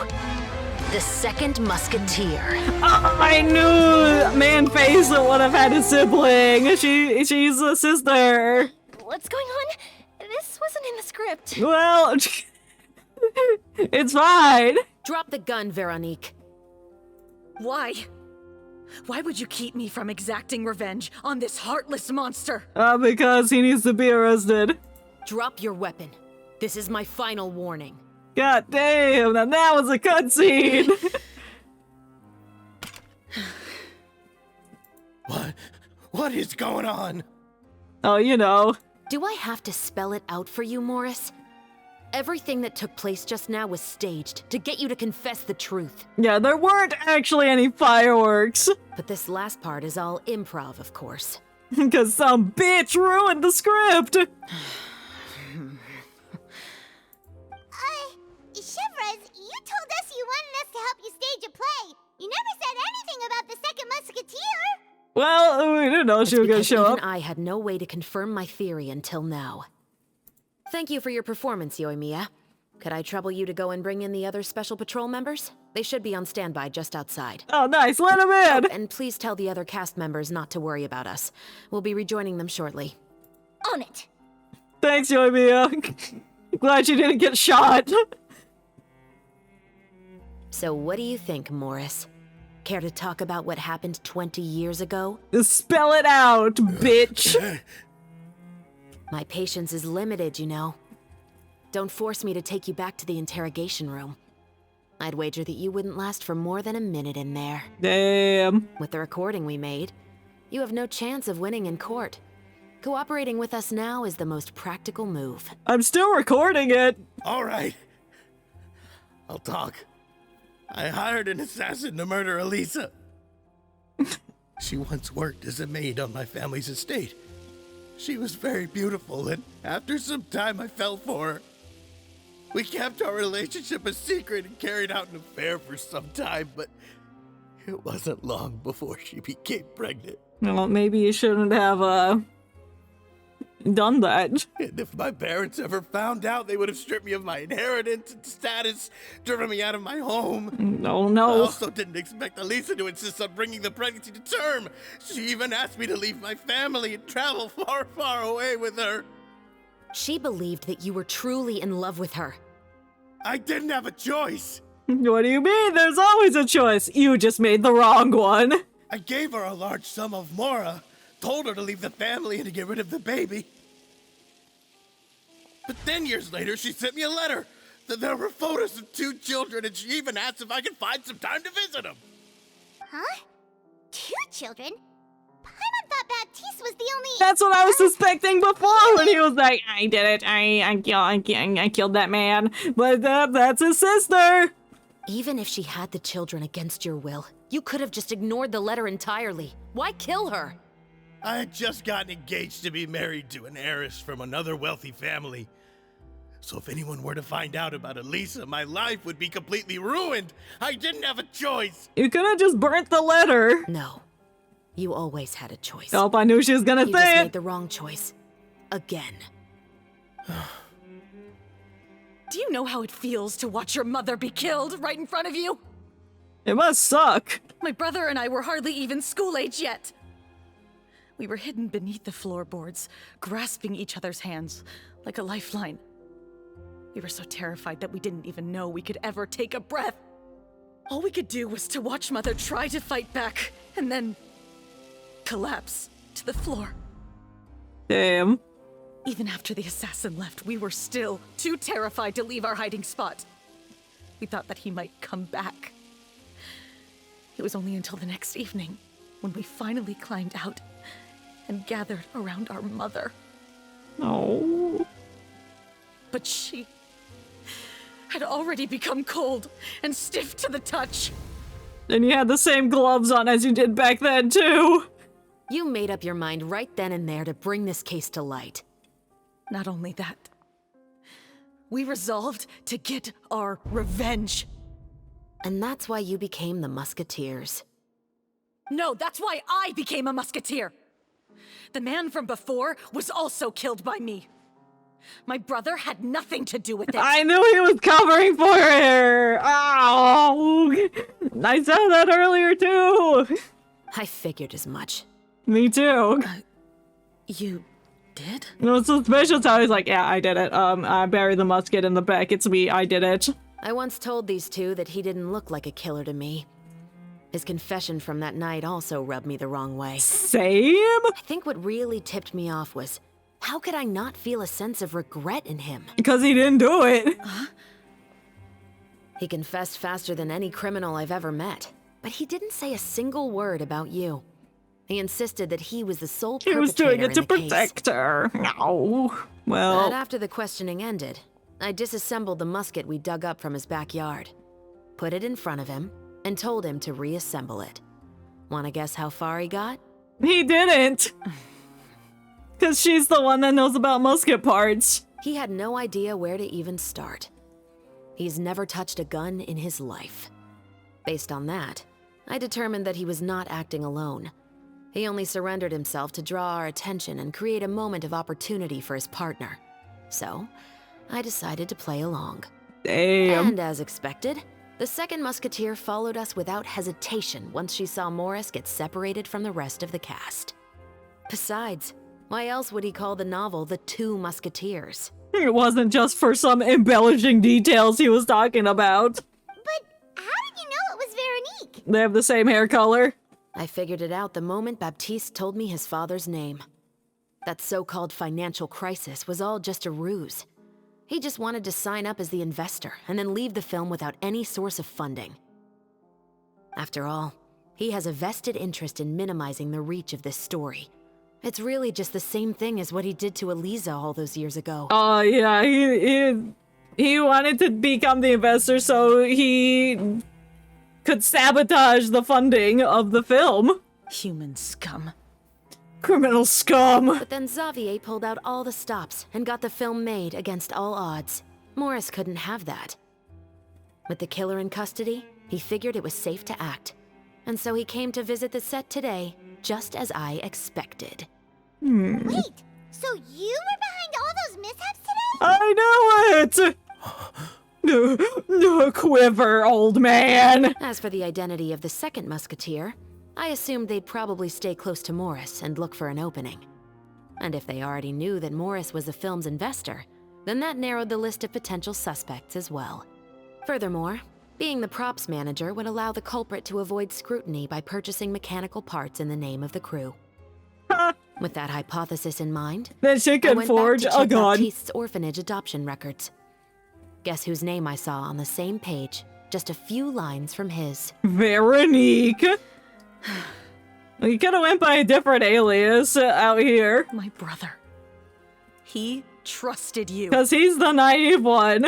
the Second Musketeer. I knew Man Face would have had a sibling. She's a sister. What's going on? This wasn't in the script. Well, it's fine. Drop the gun, Veronique. Why? Why would you keep me from exacting revenge on this heartless monster? Because he needs to be arrested. Drop your weapon. This is my final warning. God damn, now that was a cutscene. What is going on? Oh, you know. Do I have to spell it out for you, Morris? Everything that took place just now was staged to get you to confess the truth. Yeah, there weren't actually any fireworks. But this last part is all improv, of course. Because some bitch ruined the script. Chevrolet, you told us you wanted us to help you stage a play. You never said anything about the Second Musketeer. Well, we didn't know she was gonna show up. I had no way to confirm my theory until now. Thank you for your performance, Yoimiya. Could I trouble you to go and bring in the other Special Patrol members? They should be on standby just outside. Oh, nice. Let them in. Oh, and please tell the other cast members not to worry about us. We'll be rejoining them shortly. On it. Thanks, Yoimiya. Glad she didn't get shot. So what do you think, Morris? Care to talk about what happened 20 years ago? Spell it out, bitch. My patience is limited, you know. Don't force me to take you back to the interrogation room. I'd wager that you wouldn't last for more than a minute in there. Damn. With the recording we made, you have no chance of winning in court. Cooperating with us now is the most practical move. I'm still recording it. All right. I'll talk. I hired an assassin to murder Elisa. She once worked as a maid on my family's estate. She was very beautiful, and after some time I fell for her. We kept our relationship a secret and carried out an affair for some time, but it wasn't long before she became pregnant. Well, maybe you shouldn't have, done that. And if my parents ever found out, they would have stripped me of my inheritance and status, driven me out of my home. No. I also didn't expect Elisa to insist on bringing the pregnancy to term. She even asked me to leave my family and travel far, far away with her. She believed that you were truly in love with her. I didn't have a choice. What do you mean? There's always a choice. You just made the wrong one. I gave her a large sum of Mora, told her to leave the family and to get rid of the baby. But then years later, she sent me a letter. There were photos of 2 children, and she even asked if I could find some time to visit them. Huh? 2 children? Paimon thought Baptiste was the only... That's what I was suspecting before when he was like, I did it. I killed that man. But that's his sister. Even if she had the children against your will, you could have just ignored the letter entirely. Why kill her? I had just gotten engaged to be married to an heiress from another wealthy family. So if anyone were to find out about Elisa, my life would be completely ruined. I didn't have a choice. You could have just burnt the letter. No. You always had a choice. Oh, I knew she was gonna you say just it. made the wrong choice. Again. Do you know how it feels to watch your mother be killed right in front of you? It must suck. My brother and I were hardly even school age yet. We were hidden beneath the floorboards, grasping each other's hands like a lifeline. We were so terrified that we didn't even know we could ever take a breath. All we could do was to watch Mother try to fight back, and then collapse to the floor. Damn. Even after the assassin left, we were still too terrified to leave our hiding spot. We thought that he might come back. It was only until the next evening when we finally climbed out and gathered around our mother. Oh. But she had already become cold and stiff to the touch. And you had the same gloves on as you did back then, too. You made up your mind right then and there to bring this case to light. Not only that, we resolved to get our revenge. And that's why you became the Musketeers. No, that's why I became a musketeer. The man from before was also killed by me. My brother had nothing to do with it. I knew he was covering for her. Oh, I said that earlier too. I figured as much. Me too. You did? It was suspicious how he's like, yeah, I did it. I buried the musket in the back. It's me. I did it. I once told these two that he didn't look like a killer to me. His confession from that night also rubbed me the wrong way. Same? I think what really tipped me off was, how could I not feel a sense of regret in him? Because he didn't do it. He confessed faster than any criminal I've ever met, but he didn't say a single word about you. He insisted that he was the sole perpetrator. He was doing it to in the protect case. her. No. Well. But after the questioning ended, I disassembled the musket we dug up from his backyard, put it in front of him, and told him to reassemble it. Wanna guess how far he got? He didn't. Because she's the one that knows about musket parts. He had no idea where to even start. He's never touched a gun in his life. Based on that, I determined that he was not acting alone. He only surrendered himself to draw our attention and create a moment of opportunity for his partner. So, I decided to play along. Damn. And as expected, the second musketeer followed us without hesitation once she saw Morris get separated from the rest of the cast. Besides, why else would he call the novel The Two Musketeers? It wasn't just for some embellishing details he was talking about. But how did you know it was Veronique? They have the same hair color. I figured it out the moment Baptiste told me his father's name. That so-called financial crisis was all just a ruse. He just wanted to sign up as the investor and then leave the film without any source of funding. After all, he has a vested interest in minimizing the reach of this story. It's really just the same thing as what he did to Eliza all those years ago. Oh, yeah, he wanted to become the investor so he could sabotage the funding of the film. Human scum. Criminal scum. But then Xavier pulled out all the stops and got the film made against all odds. Morris couldn't have that. With the killer in custody, he figured it was safe to act. And so he came to visit the set today, just as I expected. Wait, so you were behind all those mishaps today? I know it! No quiver, old man. As for the identity of the second musketeer, I assumed they'd probably stay close to Morris and look for an opening. And if they already knew that Morris was the film's investor, then that narrowed the list of potential suspects as well. Furthermore, being the props manager would allow the culprit to avoid scrutiny by purchasing mechanical parts in the name of the crew. With that hypothesis in mind, then she could forge a gun. Baptiste's orphanage adoption records. Guess whose name I saw on the same page, just a few lines from his. Veronique. You could have went by a different alias out here. My brother. He trusted you. Because he's the naive one.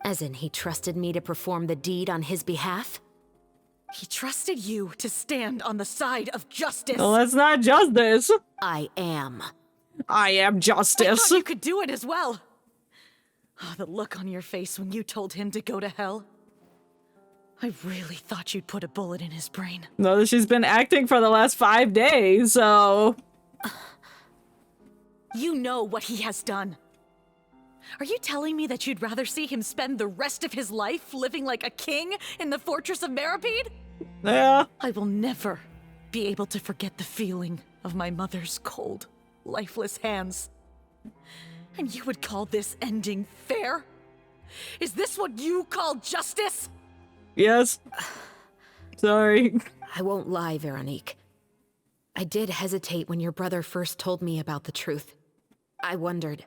As in, he trusted me to perform the deed on his behalf? He trusted you to stand on the side of justice. Well, that's not justice. I am. I am justice. I thought you could do it as well. Oh, the look on your face when you told him to go to hell. I really thought you'd put a bullet in his brain. No, she's been acting for the last 5 days, so... You know what he has done. Are you telling me that you'd rather see him spend the rest of his life living like a king in the fortress of Meripede? Yeah. I will never be able to forget the feeling of my mother's cold, lifeless hands. And you would call this ending fair? Is this what you call justice? Yes. Sorry. I won't lie, Veronique. I did hesitate when your brother first told me about the truth. I wondered.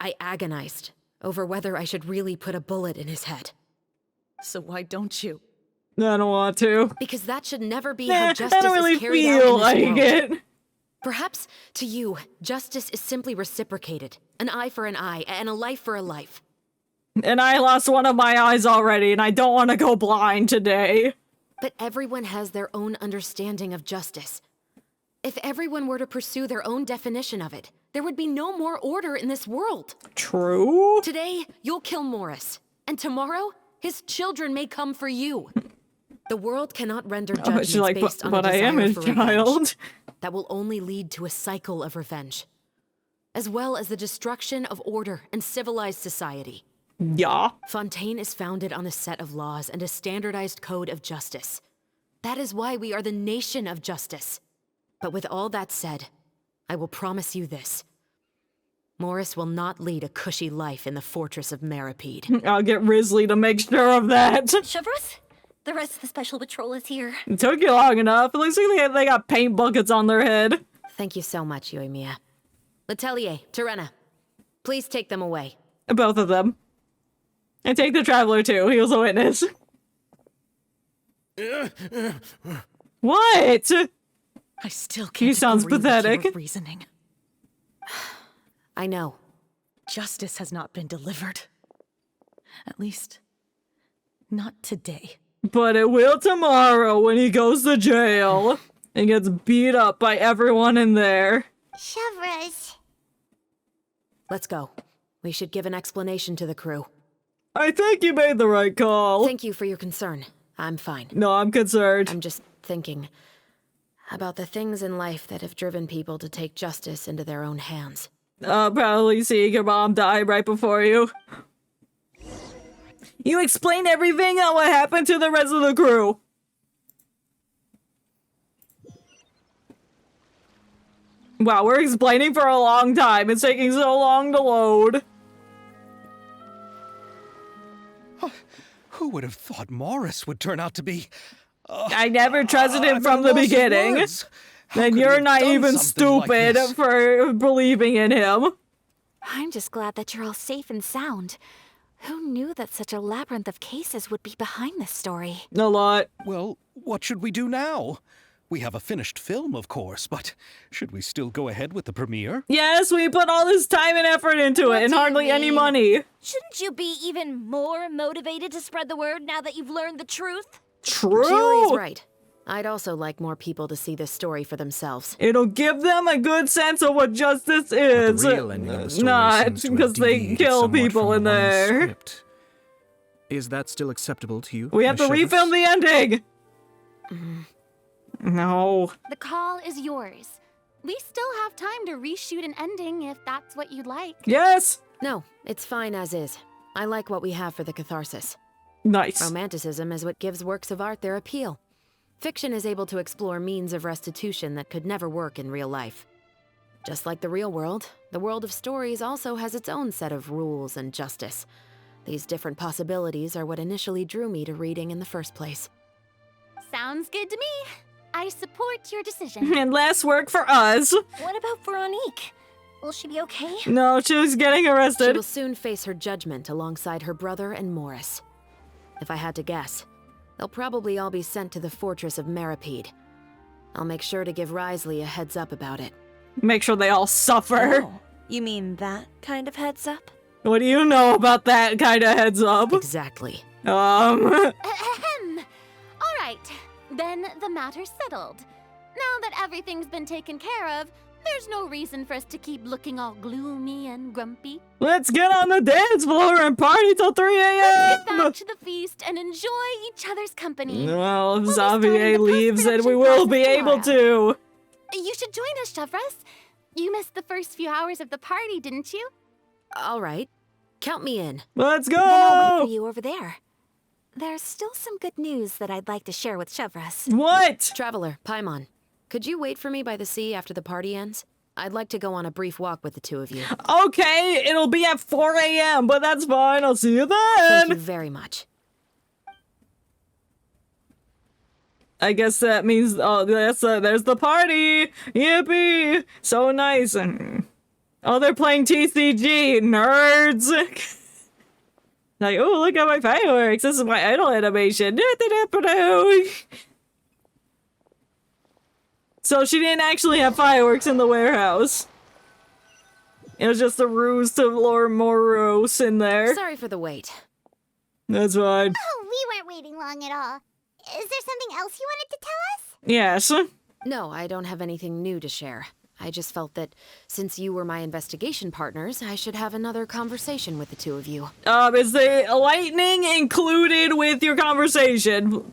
I agonized over whether I should really put a bullet in his head. So why don't you? I don't want to. Because that should never be how justice I don't really is carried out feel in like this world. it. Perhaps, to you, justice is simply reciprocated. An eye for an eye, and a life for a life. And I lost one of my eyes already, and I don't want to go blind today. But everyone has their own understanding of justice. If everyone were to pursue their own definition of it, there would be no more order in this world. True. Today, you'll kill Morris. And tomorrow, his children may come for you. The world cannot render judgments based on a but I am desire his for child. revenge. That will only lead to a cycle of revenge, as well as the destruction of order and civilized society. Yeah. Fontaine is founded on a set of laws and a standardized code of justice. That is why we are the nation of justice. But with all that said, I will promise you this. Morris will not lead a cushy life in the fortress of Meripede. I'll get Risley to make sure of that. Chevros, the rest of the special patrol is here. It took you long enough. It looks like they got paint buckets on their head. Thank you so much, Yoimiya. Letelier, Terena, please take them away. Both of them. And take the Traveler too. He was a witness. What? I still can't. He sounds agree pathetic. With your reasoning. I know. Justice has not been delivered. At least, not today. But it will tomorrow when he goes to jail and gets beat up by everyone in there. Chevros. Let's go. We should give an explanation to the crew. I think you made the right call. Thank you for your concern. I'm fine. No, I'm concerned. I'm just thinking about the things in life that have driven people to take justice into their own hands. Probably seeing your mom die right before you. You explained everything on what happened to the rest of the crew. Wow, we're explaining for a long time. It's taking so long to load. Who would have thought Morris would turn out to be... I never trusted him from the beginning. Then you're not even stupid for believing in him. I'm just glad that you're all safe and sound. Who knew that such a labyrinth of cases would be behind this story? A lot. Well, what should we do now? We have a finished film, of course, but should we still go ahead with the premiere? Yes, we put all this time and effort into it and hardly any money. Shouldn't you be even more motivated to spread the word now that you've learned the truth? True. Julie's right. I'd also like more people to see this story for themselves. It'll give them a good sense of what justice is. The real ending of the story Not seems to have because they deviated kill somewhat people from in the one the there. script. Is that still acceptable to you? We have to Miss Shivers? refilm the ending. No. The call is yours. We still have time to reshoot an ending if that's what you'd like. Yes. No, it's fine as is. I like what we have for the catharsis. Nice. Romanticism is what gives works of art their appeal. Fiction is able to explore means of restitution that could never work in real life. Just like the real world, the world of stories also has its own set of rules and justice. These different possibilities are what initially drew me to reading in the first place. Sounds good to me. I support your decision. And less work for us. What about Veronique? Will she be okay? No, she was getting She arrested. will soon face her judgment alongside her brother and Morris. If I had to guess, they'll probably all be sent to the fortress of Meripede. I'll make sure to give Risley a heads up about it. Make sure they all suffer. Oh, you mean that kind of heads up? What do you know about that kind of heads up? Exactly. Ahem. All right, then the matter's settled. Now that everything's been taken care of, there's no reason for us to keep looking all gloomy and grumpy. Let's get on the dance floor and party till 3 a.m. Let's get back to the feast and enjoy each other's company. Well, if We'll be starting Xavier the leaves, then we post-production will be process able tomorrow. to. You should join us, Chevros. You missed the first few hours of the party, didn't you? All right. Count me in. Let's Then I'll wait go! for you over there. There's still some good news that I'd like to share with Chevros. What? Traveler, Paimon, could you wait for me by the sea after the party ends? I'd like to go on a brief walk with the two of you. Okay, it'll be at 4 a.m., but that's fine. I'll see you then. Thank you very much. I guess that means, oh, there's the party. Yippee! So nice. And Oh, they're playing TCG, nerds! Like, oh, look at my fireworks. This is my idle animation. So she didn't actually have fireworks in the warehouse. It was just a ruse to lure more roast in there. Sorry for the wait. That's fine. Oh, we weren't waiting long at all. Is there something else you wanted to tell us? Yes. No, I don't have anything new to share. I just felt that since you were my investigation partners, I should have another conversation with the two of you. Is the lightning included with your conversation?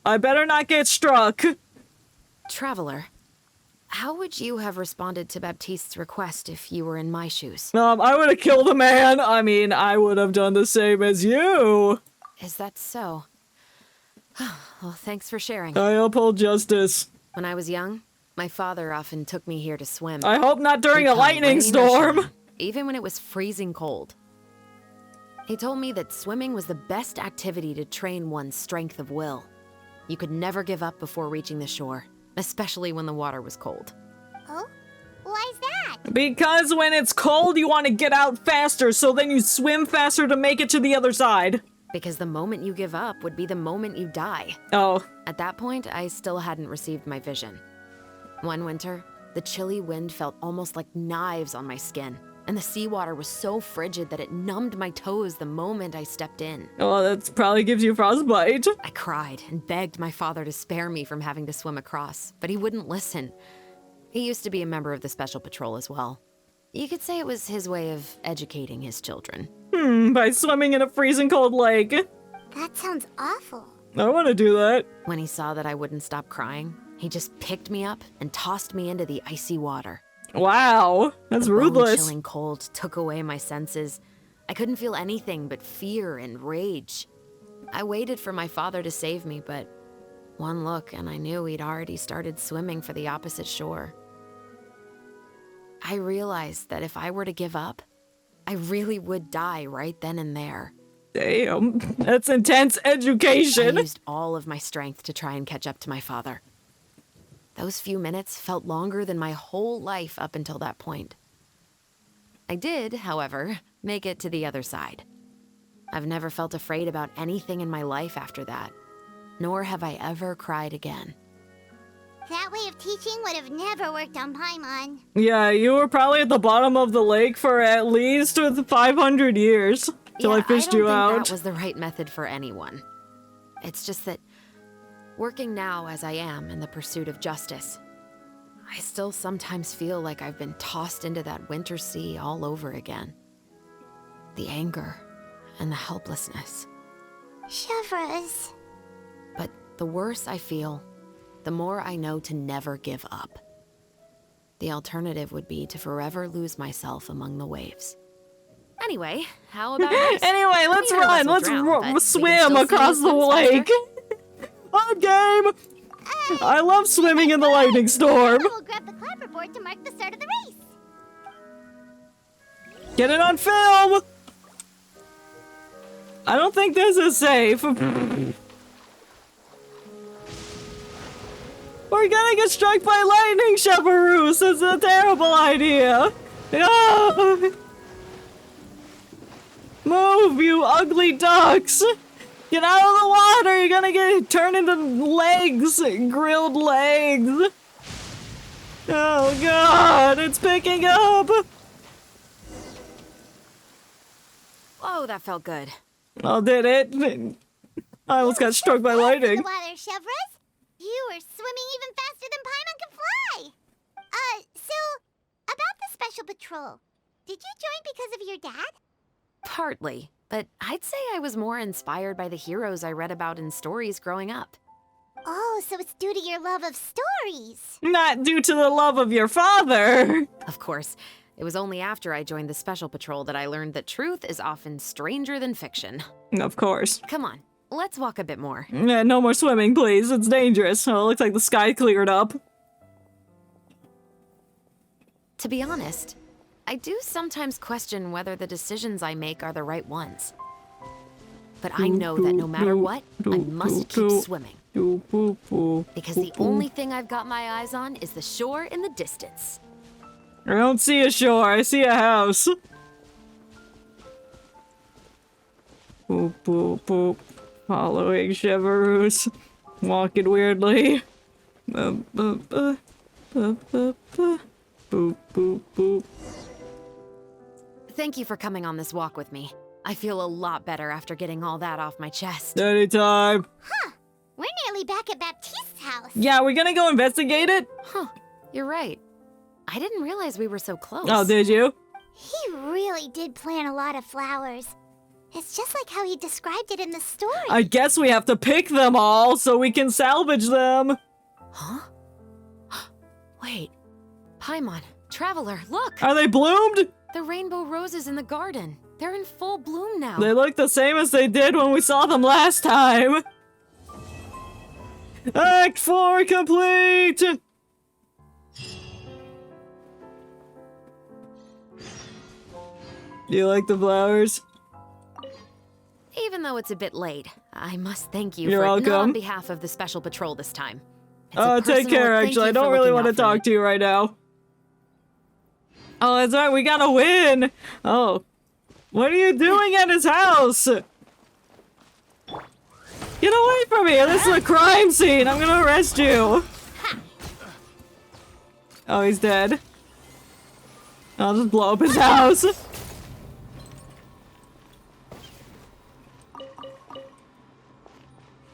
I better not get struck. Traveler, how would you have responded to Baptiste's request if you were in my shoes? I would have killed a man. I mean, I would have done the same as you. Is that so? Well, thanks for sharing. I uphold justice. When I was young, my father often took me here to swim. I hope not during a lightning storm. Even when it was freezing cold. He told me that swimming was the best activity to train one's strength of will. You could never give up before reaching the shore, especially when the water was cold. Oh? Why's that? Because when it's cold, you want to get out faster, so then you swim faster to make it to the other side. Because the moment you give up would be the moment you die. Oh. At that point, I still hadn't received my vision. One winter, the chilly wind felt almost like knives on my skin, and the seawater was so frigid that it numbed my toes the moment I stepped in. Oh, that probably gives you frostbite. I cried and begged my father to spare me from having to swim across, but he wouldn't listen. He used to be a member of the Special Patrol as well. You could say it was his way of educating his children. By swimming in a freezing cold lake. That sounds awful. I want to do that. When he saw that I wouldn't stop crying, he just picked me up and tossed me into the icy water. Wow, that's ruthless. The bone-chilling cold took away my senses. I couldn't feel anything but fear and rage. I waited for my father to save me, but one look and I knew he'd already started swimming for the opposite shore. I realized that if I were to give up, I really would die right then and there. Damn, that's intense education. I used all of my strength to try and catch up to my father. Those few minutes felt longer than my whole life up until that point. I did, however, make it to the other side. I've never felt afraid about anything in my life after that, nor have I ever cried again. That way of teaching would have never worked on Paimon. Yeah, you were probably at the bottom of the lake for at least 500 years till I fished you out. I don't think that was the right method for anyone. It's just that, working now as I am in the pursuit of justice, I still sometimes feel like I've been tossed into that winter sea all over again. The anger and the helplessness. Chevres. But the worse I feel, the more I know to never give up. The alternative would be to forever lose myself among the waves. Anyway, how about this? Anyway, let's run. Let's swim across the lake. On game. I love swimming in the lightning storm. We'll grab the clapperboard to mark the start of the race. Get it on film. I don't think this is safe. We're gonna get struck by lightning, Chaperoos! It's a terrible idea! No! Move, you ugly ducks! Get out of the water! You're gonna get turned into legs! Grilled legs! Oh god, it's picking up! Oh, that felt good. Oh, did it? I almost got struck by lightning. The water, Chevres. You were swimming even faster than Paimon can fly! So, about the Special Patrol, did you join because of your dad? Partly, but I'd say I was more inspired by the heroes I read about in stories growing up. Oh, so it's due to your love of stories. Not due to the love of your father. Of course, it was only after I joined the Special Patrol that I learned that truth is often stranger than fiction. Of course. Come on, let's walk a bit more. Yeah, no more swimming, please. It's dangerous. Oh, it looks like the sky cleared up. To be honest, I do sometimes question whether the decisions I make are the right ones. But I know that no matter what, I must keep swimming. Because the only thing I've got my eyes on is the shore in the distance. I don't see a shore, I see a house. Boop, boop, boop. Following Cheverus. Walking weirdly. Boop, boop, boop. Boop, boop, boop. Boop, boop, boop. Thank you for coming on this walk with me. I feel a lot better after getting all that off my chest. Anytime. Huh. We're nearly back at Baptiste's house. Yeah, we're gonna go investigate it? Huh. You're right. I didn't realize we were so close. Oh, did you? He really did plant a lot of flowers. It's just like how he described it in the story. I guess we have to pick them all so we can salvage them. Huh? Wait. Paimon, Traveler, look! Are they bloomed? The rainbow roses in the garden. They're in full bloom now. They look the same as they did when we saw them last time. Act 4 complete! Do you like the flowers? Even though it's a bit late, I must thank you You're for welcome. not on behalf of the special patrol this time. Take care, actually. I don't really want to talk to you right now. Oh, that's right, we gotta win! Oh. What are you doing at his house? Get away from here! This is a crime scene! I'm gonna arrest you! Oh, he's dead. I'll just blow up his house.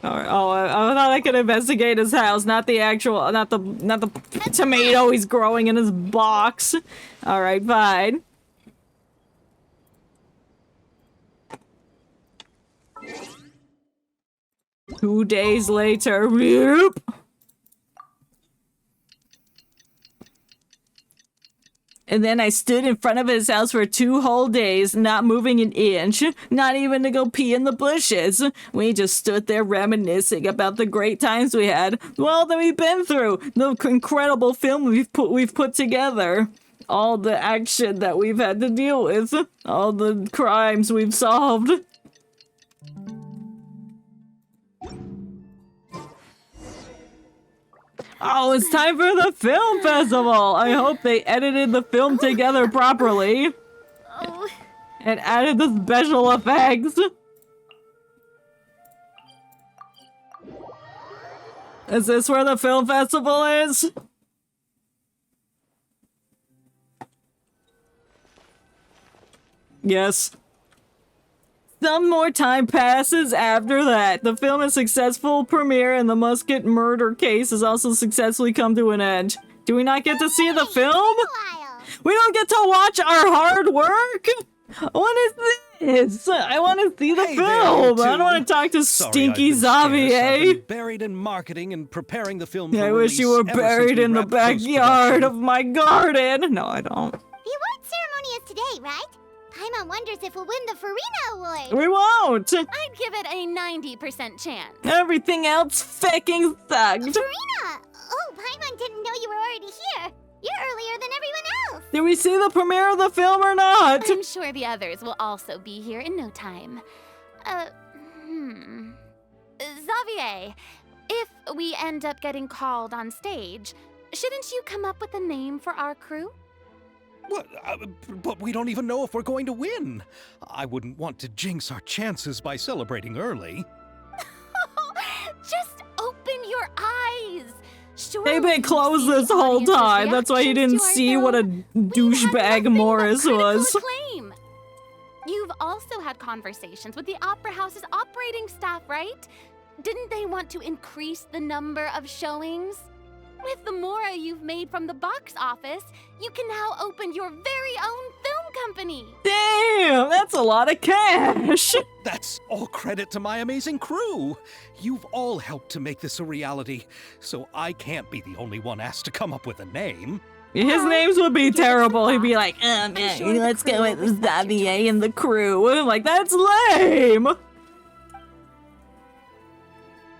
Alright, oh, I thought I could investigate his house, not the actual, not the tomato he's growing in his box. Alright, fine. Two days later, whoop. And then I stood in front of his house for 2 whole days, not moving an inch, not even to go pee in the bushes. We just stood there reminiscing about the great times we had, well, that we've been through, the incredible film we've put together, all the action that we've had to deal with, all the crimes we've solved. Oh, it's time for the film festival! I hope they edited the film together properly. Oh. And added the special effects. Is this where the film festival is? Yes. Some more time passes after that. The film is successful premiere and the Musket murder case has also successfully come to an end. Do we not get to see the film? We don't get to watch our hard work? What is this? I want to see the film. I don't want to talk to stinky Xavier. Buried in marketing and preparing the film for I wish you were release ever since buried we in the wrapped backyard post-production. of my garden. No, I don't. The award ceremony is today, right? Paimon wonders if we'll win the Farina Award. We won't. I'd give it a 90% chance. Everything else fucking sucked. Farina! Oh, Paimon didn't know you were already here. You're earlier than everyone else. Did we see the premiere of the film or not? I'm sure the others will also be here in no time. Xavier, if we end up getting called on stage, shouldn't you come up with a name for our crew? What? But we don't even know if we're going to win. I wouldn't want to jinx our chances by celebrating early. Just open your eyes. They've been closed this whole time. That's why you didn't see what a douchebag Morris was. Acclaim. You've also had conversations with the Opera House's operating staff, right? Didn't they want to increase the number of showings? With the mora you've made from the box office, you can now open your very own film company. Damn, that's a lot of cash. That's all credit to my amazing crew. You've all helped to make this a reality, so I can't be the only one asked to come up with a name. His names would be terrible. He'd be like, man, let's go with Xavier and the crew. I'm like, that's lame.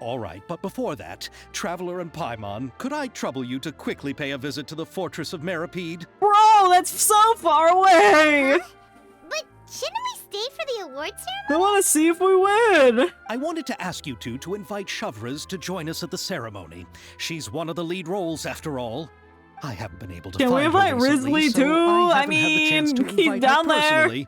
All right, but before that, Traveler and Paimon, could I trouble you to quickly pay a visit to the Fortress of Meripede? Bro, that's so far away. But shouldn't we stay for the award ceremony? I want to see if we win. I wanted to ask you two to invite Shovras to join us at the ceremony. She's one of the lead roles, after all. I haven't been able to Can we find her invite recently, Risley so too? I I haven't had the chance to mean, he's invite down her there. personally.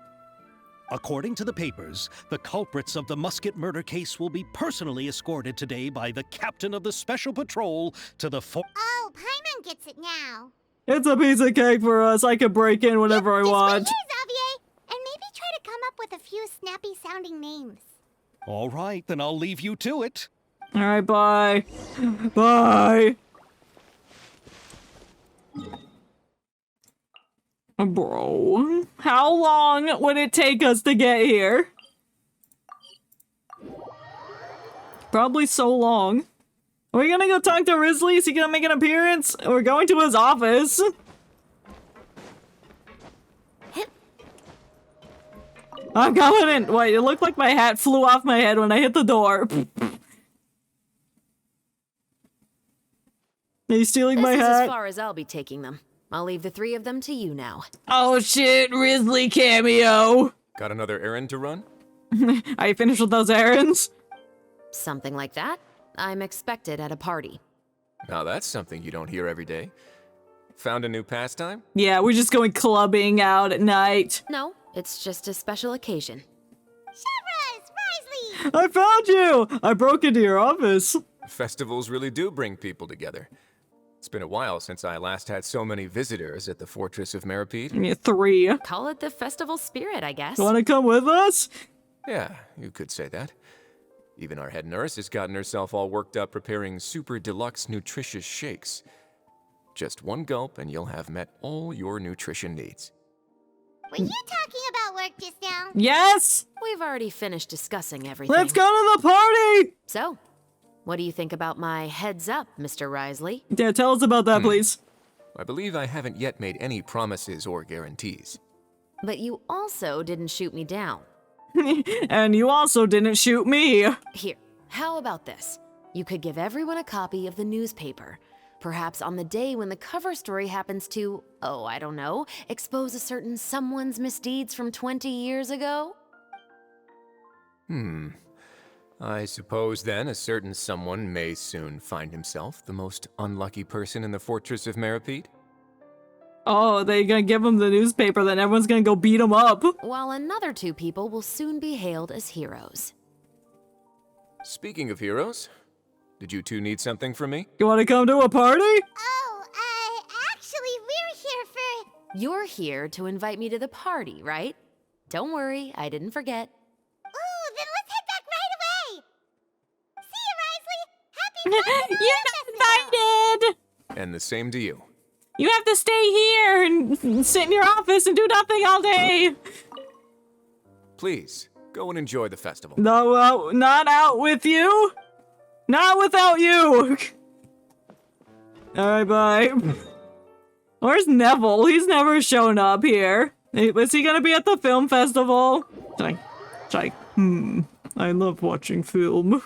According to the papers, the culprits of the Musket murder case will be personally escorted today by the captain of the Special Patrol to the Oh, Paimon gets it now. It's a piece of cake for us. I can break in whenever I want. Here, Xavier, and maybe try to come up with a few snappy-sounding names. All right, then I'll leave you to it. All right, bye. Bye. Bro, how long would it take us to get here? Probably so long. Are we gonna go talk to Risley? Is he gonna make an appearance? We're going to his office. I'm going in. Wait, it looked like my hat flew off my head when I hit the door. Are you stealing my This is hat? as far as I'll be taking them. I'll leave the 3 of them to you now. Oh shit, Risley cameo. Got another errand to run? Are you finished with those errands? Something like that. I'm expected at a party. Now that's something you don't hear every day. Found a new pastime? Yeah, we're just going clubbing out at night. No, it's just a special occasion. I found you! I broke into your office. Festivals really do bring people together. It's been a while since I last had so many visitors at the Fortress of Meripede. Yeah, 3. Call it the festival spirit, I guess. Wanna come with us? Yeah, you could say that. Even our head nurse has gotten herself all worked up preparing super deluxe nutritious shakes. Just one gulp and you'll have met all your nutrition needs. Were you talking about work just now? Yes! We've already finished discussing everything. Let's go to the party! So, what do you think about my heads up, Mr. Risley? Yeah, tell us about that, please. I believe I haven't yet made any promises or guarantees. But you also didn't shoot me down. And you also didn't shoot me. Here, how about this? You could give everyone a copy of the newspaper. Perhaps on the day when the cover story happens to, oh, I don't know, expose a certain someone's misdeeds from 20 years ago? I suppose then a certain someone may soon find himself the most unlucky person in the Fortress of Meripede. Oh, they gonna give him the newspaper, then everyone's gonna go beat him up. While another 2 people will soon be hailed as heroes. Speaking of heroes, did you 2 need something from me? You wanna come to a party? Oh, actually, we're here for... You're here to invite me to the party, right? Don't worry, I didn't forget. Ooh, then let's head back right away! See you, Risley! Happy You're not invited! And the same to you. You have to stay here and sit in your office and do nothing all day. Please, go and enjoy the festival. No, not out with you. Not without you. Alright, bye. Where's Neville? He's never shown up here. Was he gonna be at the film festival? I love watching film.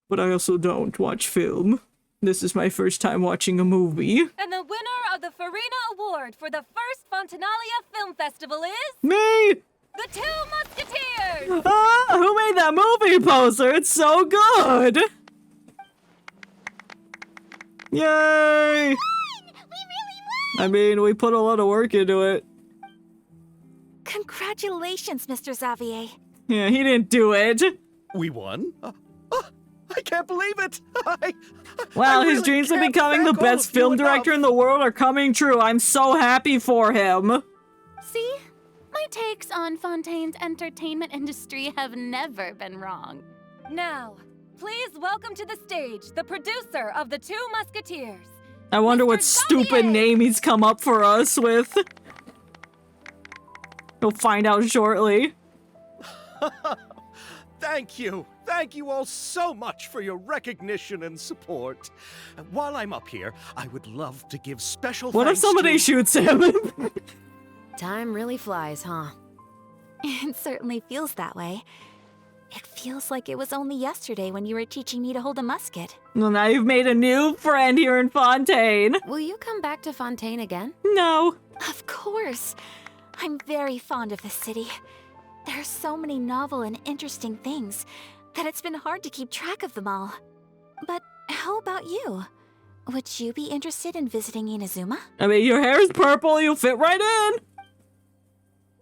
But I also don't watch film. This is my first time watching a movie. And the winner of the Farina Award for the first Fontinalia Film Festival is... Me! The 2 Musketeers! Ah, who made that movie poster? It's so good! Yay! I mean, we put a lot of work into it. Congratulations, Mr. Xavier. Yeah, he didn't do it. We won? I can't believe it! Wow, I his really dreams of can't becoming the thank all best of you film director in the world are coming true. I'm so happy for him. See? My takes on Fontaine's entertainment industry have never been wrong. Now, please welcome to the stage the producer of the 2 Musketeers. I wonder what stupid name he's come up for us with. We'll find out shortly. Thank you. Thank you all so much for your recognition and support. While I'm up here, I would love to give special What if thanks somebody to... shoots him? Time really flies, huh? It certainly feels that way. It feels like it was only yesterday when you were teaching me to hold a musket. Well, now you've made a new friend here in Fontaine. Will you come back to Fontaine again? No. Of course. I'm very fond of this city. There are so many novel and interesting things that it's been hard to keep track of them all. But how about you? Would you be interested in visiting Inazuma? I mean, your hair is purple, you'll fit right in!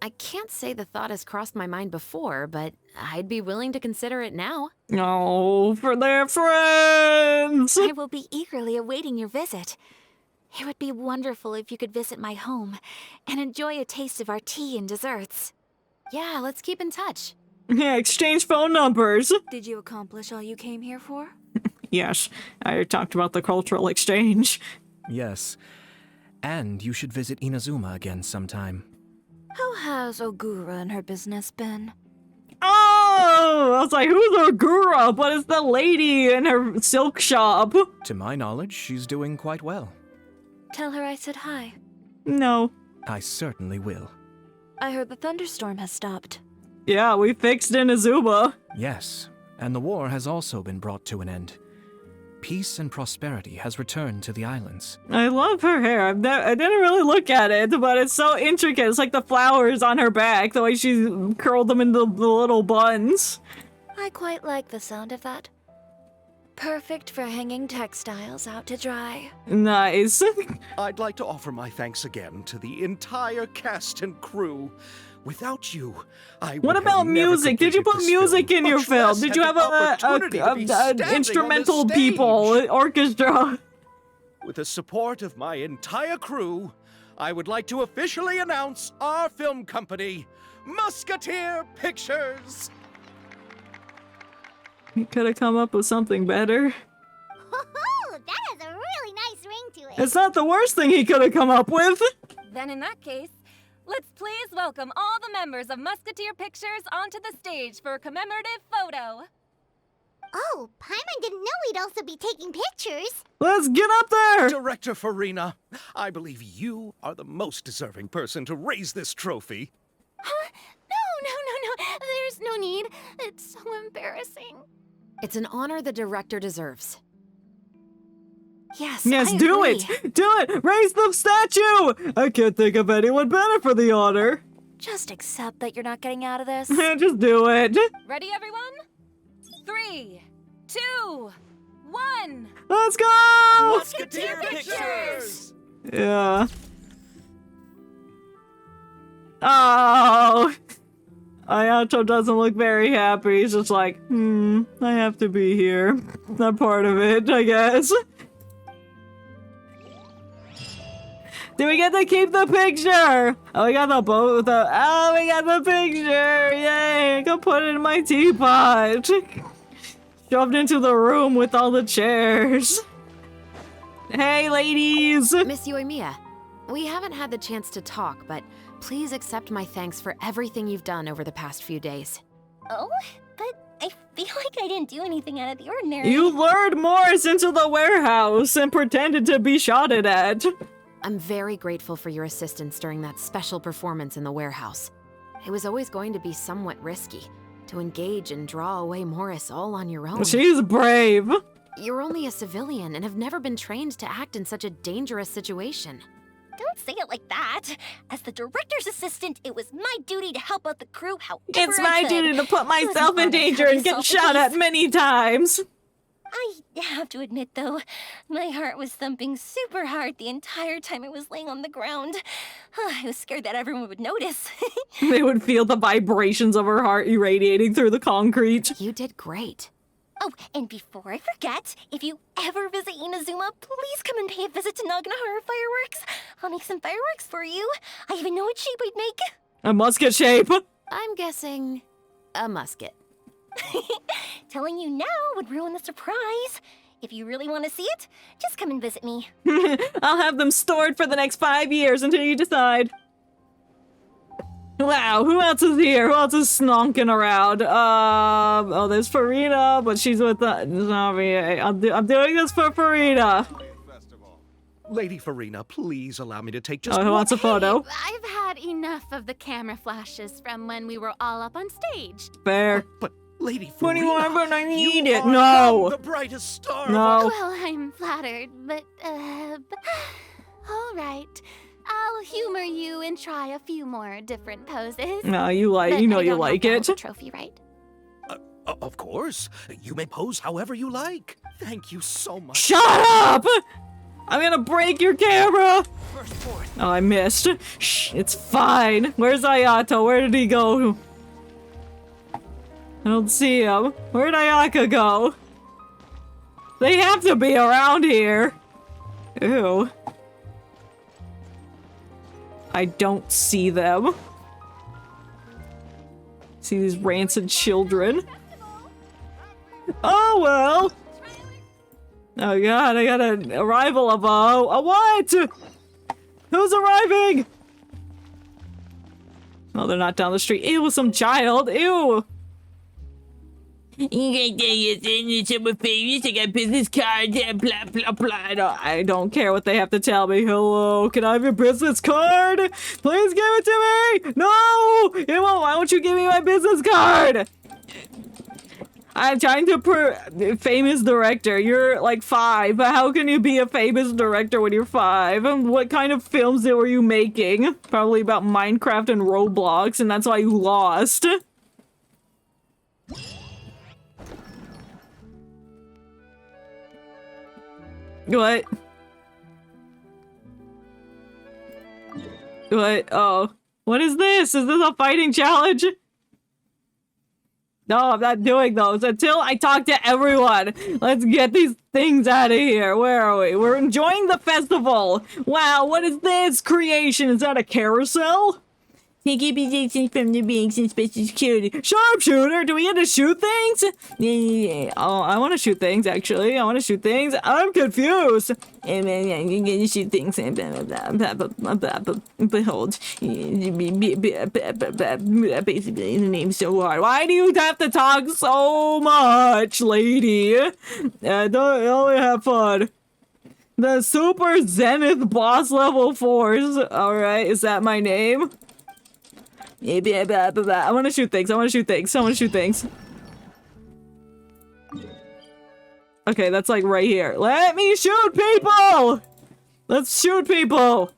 I can't say the thought has crossed my mind before, but I'd be willing to consider it now. Oh, for their friends! I will be eagerly awaiting your visit. It would be wonderful if you could visit my home and enjoy a taste of our tea and desserts. Yeah, let's keep in touch. Yeah, exchange phone numbers. Did you accomplish all you came here for? Yes, I talked about the cultural exchange. Yes. And you should visit Inazuma again sometime. How has Ogura and her business been? Oh! I was like, who's Ogura? But it's the lady in her silk shop. To my knowledge, she's doing quite well. Tell her I said hi. No. I certainly will. I heard the thunderstorm has stopped. Yeah, we fixed Inazuma. Yes, and the war has also been brought to an end. Peace and prosperity has returned to the islands. I love her hair. I didn't really look at it, but it's so intricate. It's like the flowers on her back, the way she curled them into the little buns. I quite like the sound of that. Perfect for hanging textiles out to dry. Nice. I'd like to offer my thanks again to the entire cast and crew. Without you, I would What have about never music? Did you completed put this music film, in your much film? less Did had you the have opportunity to be standing an on instrumental this people, stage? orchestra? With the support of my entire crew, I would like to officially announce our film company, Musketeer Pictures. You could have come up with something better. That has a really nice ring to it. It's not the worst thing he could have come up with. Then in that case, let's please welcome all the members of Musketeer Pictures onto the stage for a commemorative photo. Oh, Paimon didn't know we'd also be taking pictures. Let's get up there! Director Farina, I believe you are the most deserving person to raise this trophy. Huh? No. There's no need. It's so embarrassing. It's an honor the director deserves. Yes, Yes, I do agree. it! Do it! Raise the statue! I can't think of anyone better for the honor. Just accept that you're not getting out of this. Just do it. Ready, everyone? 3, 2, 1. Let's go! Musketeer Pictures! Yeah. Oh! Ayato doesn't look very happy. He's just like, I have to be here. Not part of it, I guess. Do we get to keep the picture? Oh, we got the boat. Oh, we got the picture! Yay! Go put it in my teapot. Shoved into the room with all the chairs. Hey, ladies! Miss Yoimiya, we haven't had the chance to talk, but please accept my thanks for everything you've done over the past few days. Oh, but I feel like I didn't do anything out of the ordinary. You lured Morris into the warehouse and pretended to be shotted at. I'm very grateful for your assistance during that special performance in the warehouse. It was always going to be somewhat risky to engage and draw away Morris all on your own. She's brave. You're only a civilian and have never been trained to act in such a dangerous situation. Don't say it like that. As the director's assistant, it was my duty to help out the crew however It's I my could. duty to put myself in Wasn't danger hard and to get solve the shot at case. many times. I have to admit, though, my heart was thumping super hard the entire time I was laying on the ground. I was scared that everyone would notice. They would feel the vibrations of her heart irradiating through the concrete. You did great. Oh, and before I forget, if you ever visit Inazuma, please come and pay a visit to Naganohara Fireworks. I'll make some fireworks for you. I even know what shape I'd make. A musket shape. I'm guessing a musket. Telling you now would ruin the surprise. If you really want to see it, just come and visit me. I'll have them stored for the next 5 years until you decide. Wow, who else is here? Who else is snonking around? Oh, there's Farina, but she's with the... I'm doing this for Farina. Lady Farina, please allow me to take just Who one... wants a photo? I've had enough of the camera flashes from when we were all up on stage. Fair. But Lady Farina, What do you want when I need you it? are No. the brightest star. No. Well, I'm flattered, but, all right. I'll humor you and try a few more different poses. No, you like, But you know I you don't like have it. to hold the trophy, right? Of course. You may pose however you like. Thank you so much. Shut up! I'm gonna break your camera! Oh, I missed. Shh, it's fine. Where's Ayato? Where did he go? I don't see him. Where'd Ayaka go? They have to be around here. Ew. I don't see them. See these rancid children. Oh well. Oh god, I got an arrival of a what? Who's arriving? Oh, they're not down the street. Ew, some child. Ew. I got business card. Blah blah blah. I don't care what they have to tell me. Hello, can I have your business card? Please give it to me. No, why won't you give me my business card? I'm trying to famous director. You're like 5. How can you be a famous director when you're 5? What kind of films were you making? Probably about Minecraft and Roblox, and that's why you lost. What? What? Oh. What is this? Is this a fighting challenge? No, I'm not doing those until I talk to everyone. Let's get these things out of here. Where are we? We're enjoying the festival. Wow, what is this creation? Is that a carousel? Thank you from the beings in special security. Sharpshooter, do we get to shoot things? Oh, I want to shoot things, actually. I want to shoot things. I'm confused. And then you get to shoot things. Behold. Basically, the name's so hard. Why do you have to talk so much, lady? Don't only have fun. The Super Zenith Boss Level 4s. Alright, is that my name? I want to shoot things. I want to shoot things. I want to shoot things. Okay, that's like right here. Let me shoot people! Let's shoot people!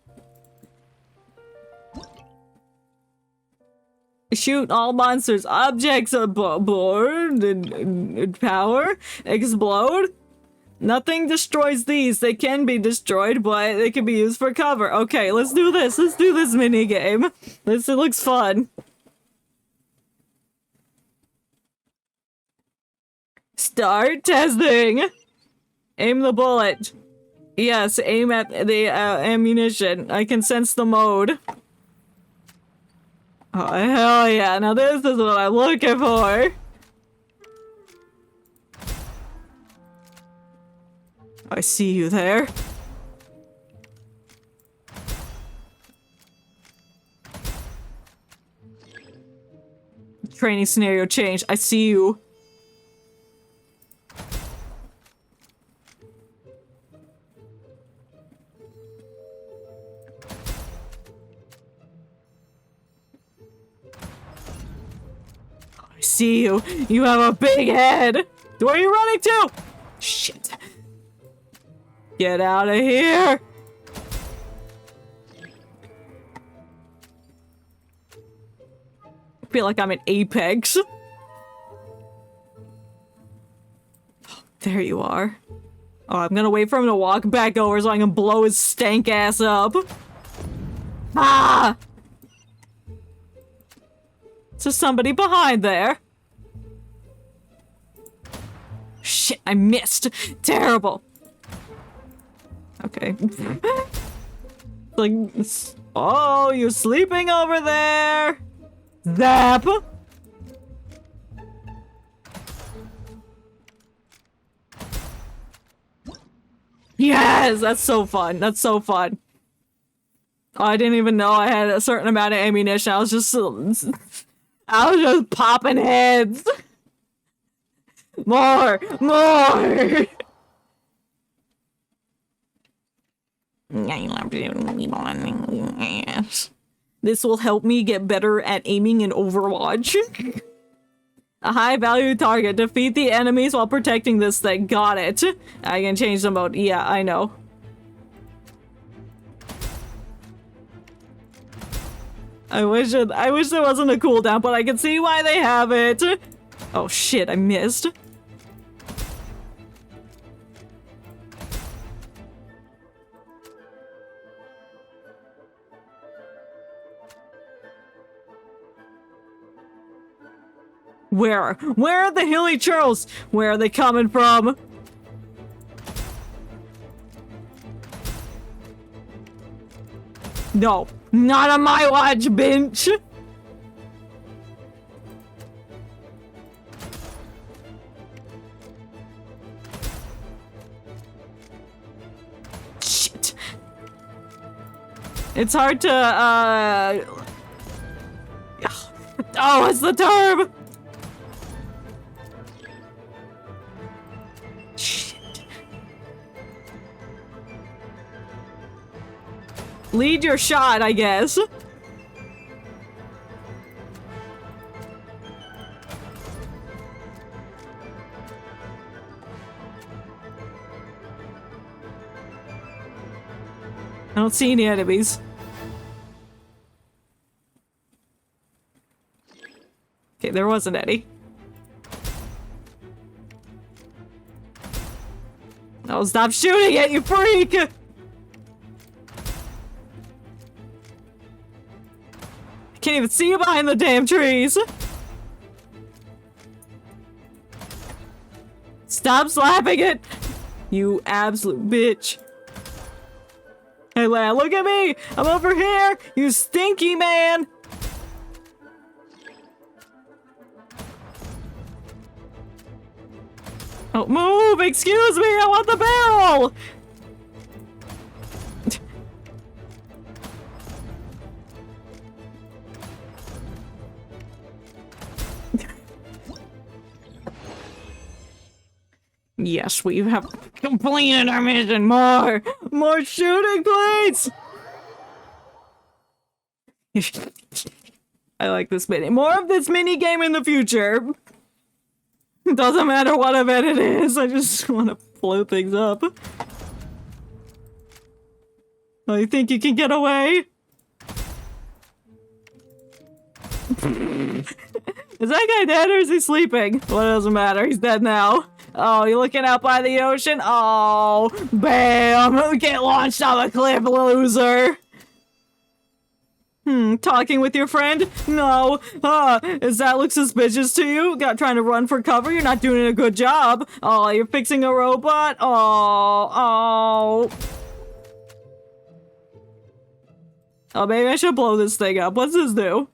Shoot all monsters. Objects aboard and power. Explode. Nothing destroys these. They can be destroyed, but they can be used for cover. Okay, let's do this. Let's do this minigame. It looks fun. Start testing. Aim the bullet. Yes, aim at the ammunition. I can sense the mode. Oh, hell yeah. Now this is what I'm looking for. I see you there. Training scenario change. I see you. I see you. You have a big head. Where are you running to? Shit. Get out of here! I feel like I'm in Apex. There you are. Oh, I'm gonna wait for him to walk back over so I can blow his stank ass up. Ah! Is there somebody behind there? Shit, I missed. Terrible. Okay. Like, oh, you're sleeping over there. Zap. Yes, that's so fun. That's so fun. Oh, I didn't even know I had a certain amount of ammunition. I was just popping heads. More. This will help me get better at aiming in Overwatch. A high value target. Defeat the enemies while protecting this thing. Got it. I can change the mode. Yeah, I know. I wish there wasn't a cooldown, but I can see why they have it. Oh shit, I missed. Where? Where are the hilly churls? Where are they coming from? No, not on my watch, bitch! Shit. It's hard to, oh, what's the term? Shit. Lead your shot, I guess. I don't see any enemies. Okay, there wasn't any. No, stop shooting it, you freak! I can't even see you behind the damn trees! Stop slapping it! You absolute bitch. Hey, lad, look at me! I'm over here! You stinky man! Oh, move! Excuse me! I want the barrel! Yes, we have completed our mission. More shooting, please! I like this mini. More of this mini game in the future. Doesn't matter what event it is. I just want to blow things up. Oh, you think you can get away? Is that guy dead or is he sleeping? Well, it doesn't matter. He's dead now. Oh, you looking out by the ocean? Oh, bam! Get launched off a cliff, loser! Talking with your friend? No. Does that look suspicious to you? Trying to run for cover? You're not doing a good job. Oh, you're fixing a robot? Oh. Oh, maybe I should blow this thing up. What's this do?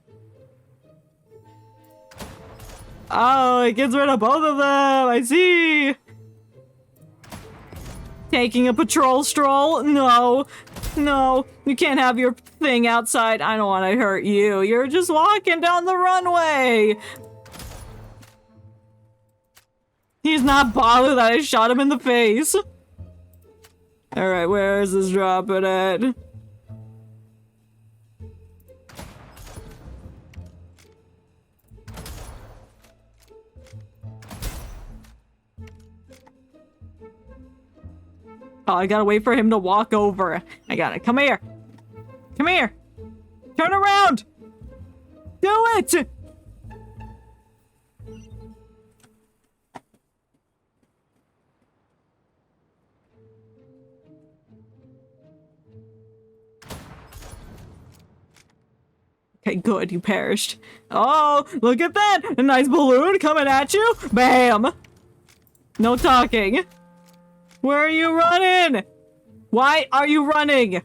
Oh, it gets rid of both of them! I see! Taking a patrol stroll? No. No, you can't have your thing outside. I don't want to hurt you. You're just walking down the runway! He's not bothered that I shot him in the face. Alright, where is this dropping at? Oh, I gotta wait for him to walk over. I got it. Come here. Come here. Turn around. Do it. Okay, good. You perished. Oh, look at that. A nice balloon coming at you. Bam. No talking. Where are you running? Why are you running?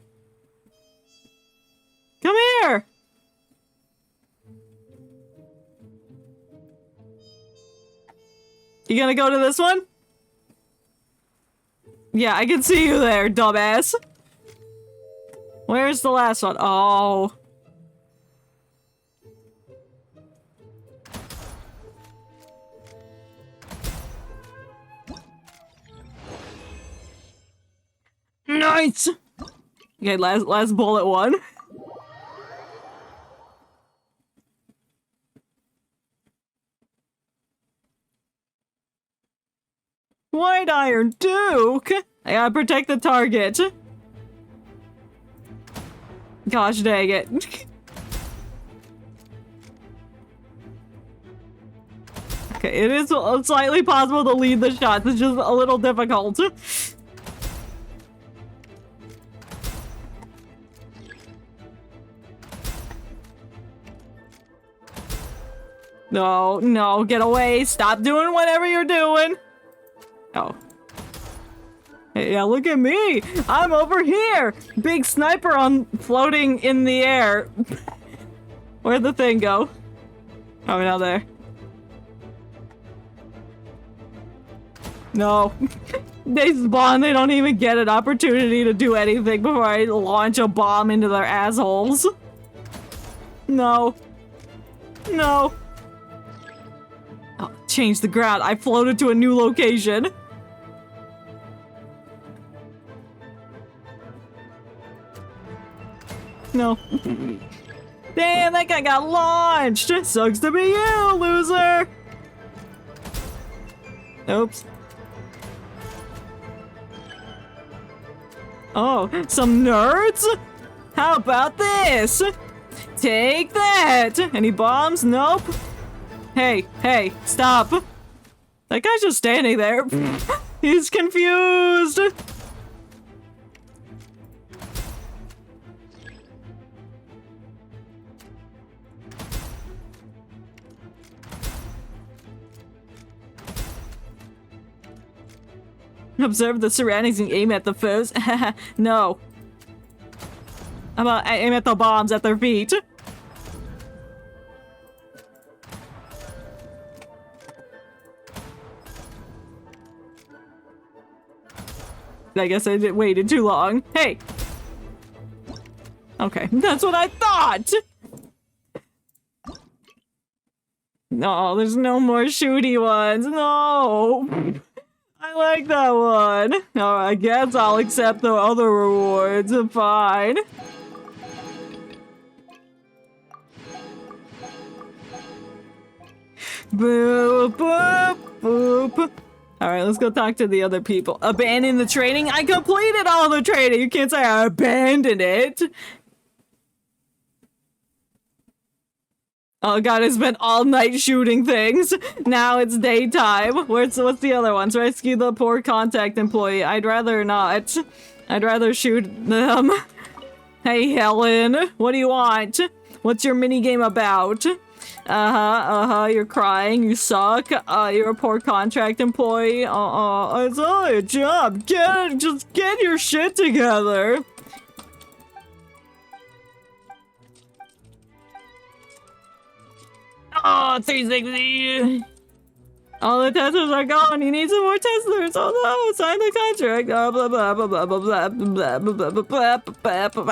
Come here! You gonna go to this one? Yeah, I can see you there, dumbass. Where's the last one? Oh. Nice! Okay, last bullet one. White Iron Duke! I gotta protect the target. Gosh dang it. Okay, it is slightly possible to lead the shots. It's just a little difficult. No, no, get away. Stop doing whatever you're doing. Oh. Hey, yeah, look at me. I'm over here. Big sniper on floating in the air. Where'd the thing go? Oh, now there. No. They spawn, they don't even get an opportunity to do anything before I launch a bomb into their assholes. No. No. Oh, change the ground. I floated to a new location. No. Damn, that guy got launched! Sucks to be you, loser! Oops. Oh, some nerds? How about this? Take that! Any bombs? Nope. Hey, hey, stop. That guy's just standing there. He's confused. Observe the surroundings and aim at the foes. No. How about I aim at the bombs at their feet? I guess I waited too long. Hey! Okay, that's what I thought! No, there's no more shooty ones. No! I like that one. Oh, I guess I'll accept the other rewards. Fine. Boop, boop, boop. Alright, let's go talk to the other people. Abandon the training? I completed all the training! You can't say I abandoned it! Oh god, I spent all night shooting things. Now it's daytime. What's the other ones? Rescue the poor contact employee. I'd rather not. I'd rather shoot them. Hey, Helen. What do you want? What's your minigame about? You're crying. You suck. You're a poor contract employee. It's only a job. Just get your shit together. Oh, 360. All the testers are gone. You need some more testers. Oh no, sign the contract. Blah blah blah blah blah blah blah blah blah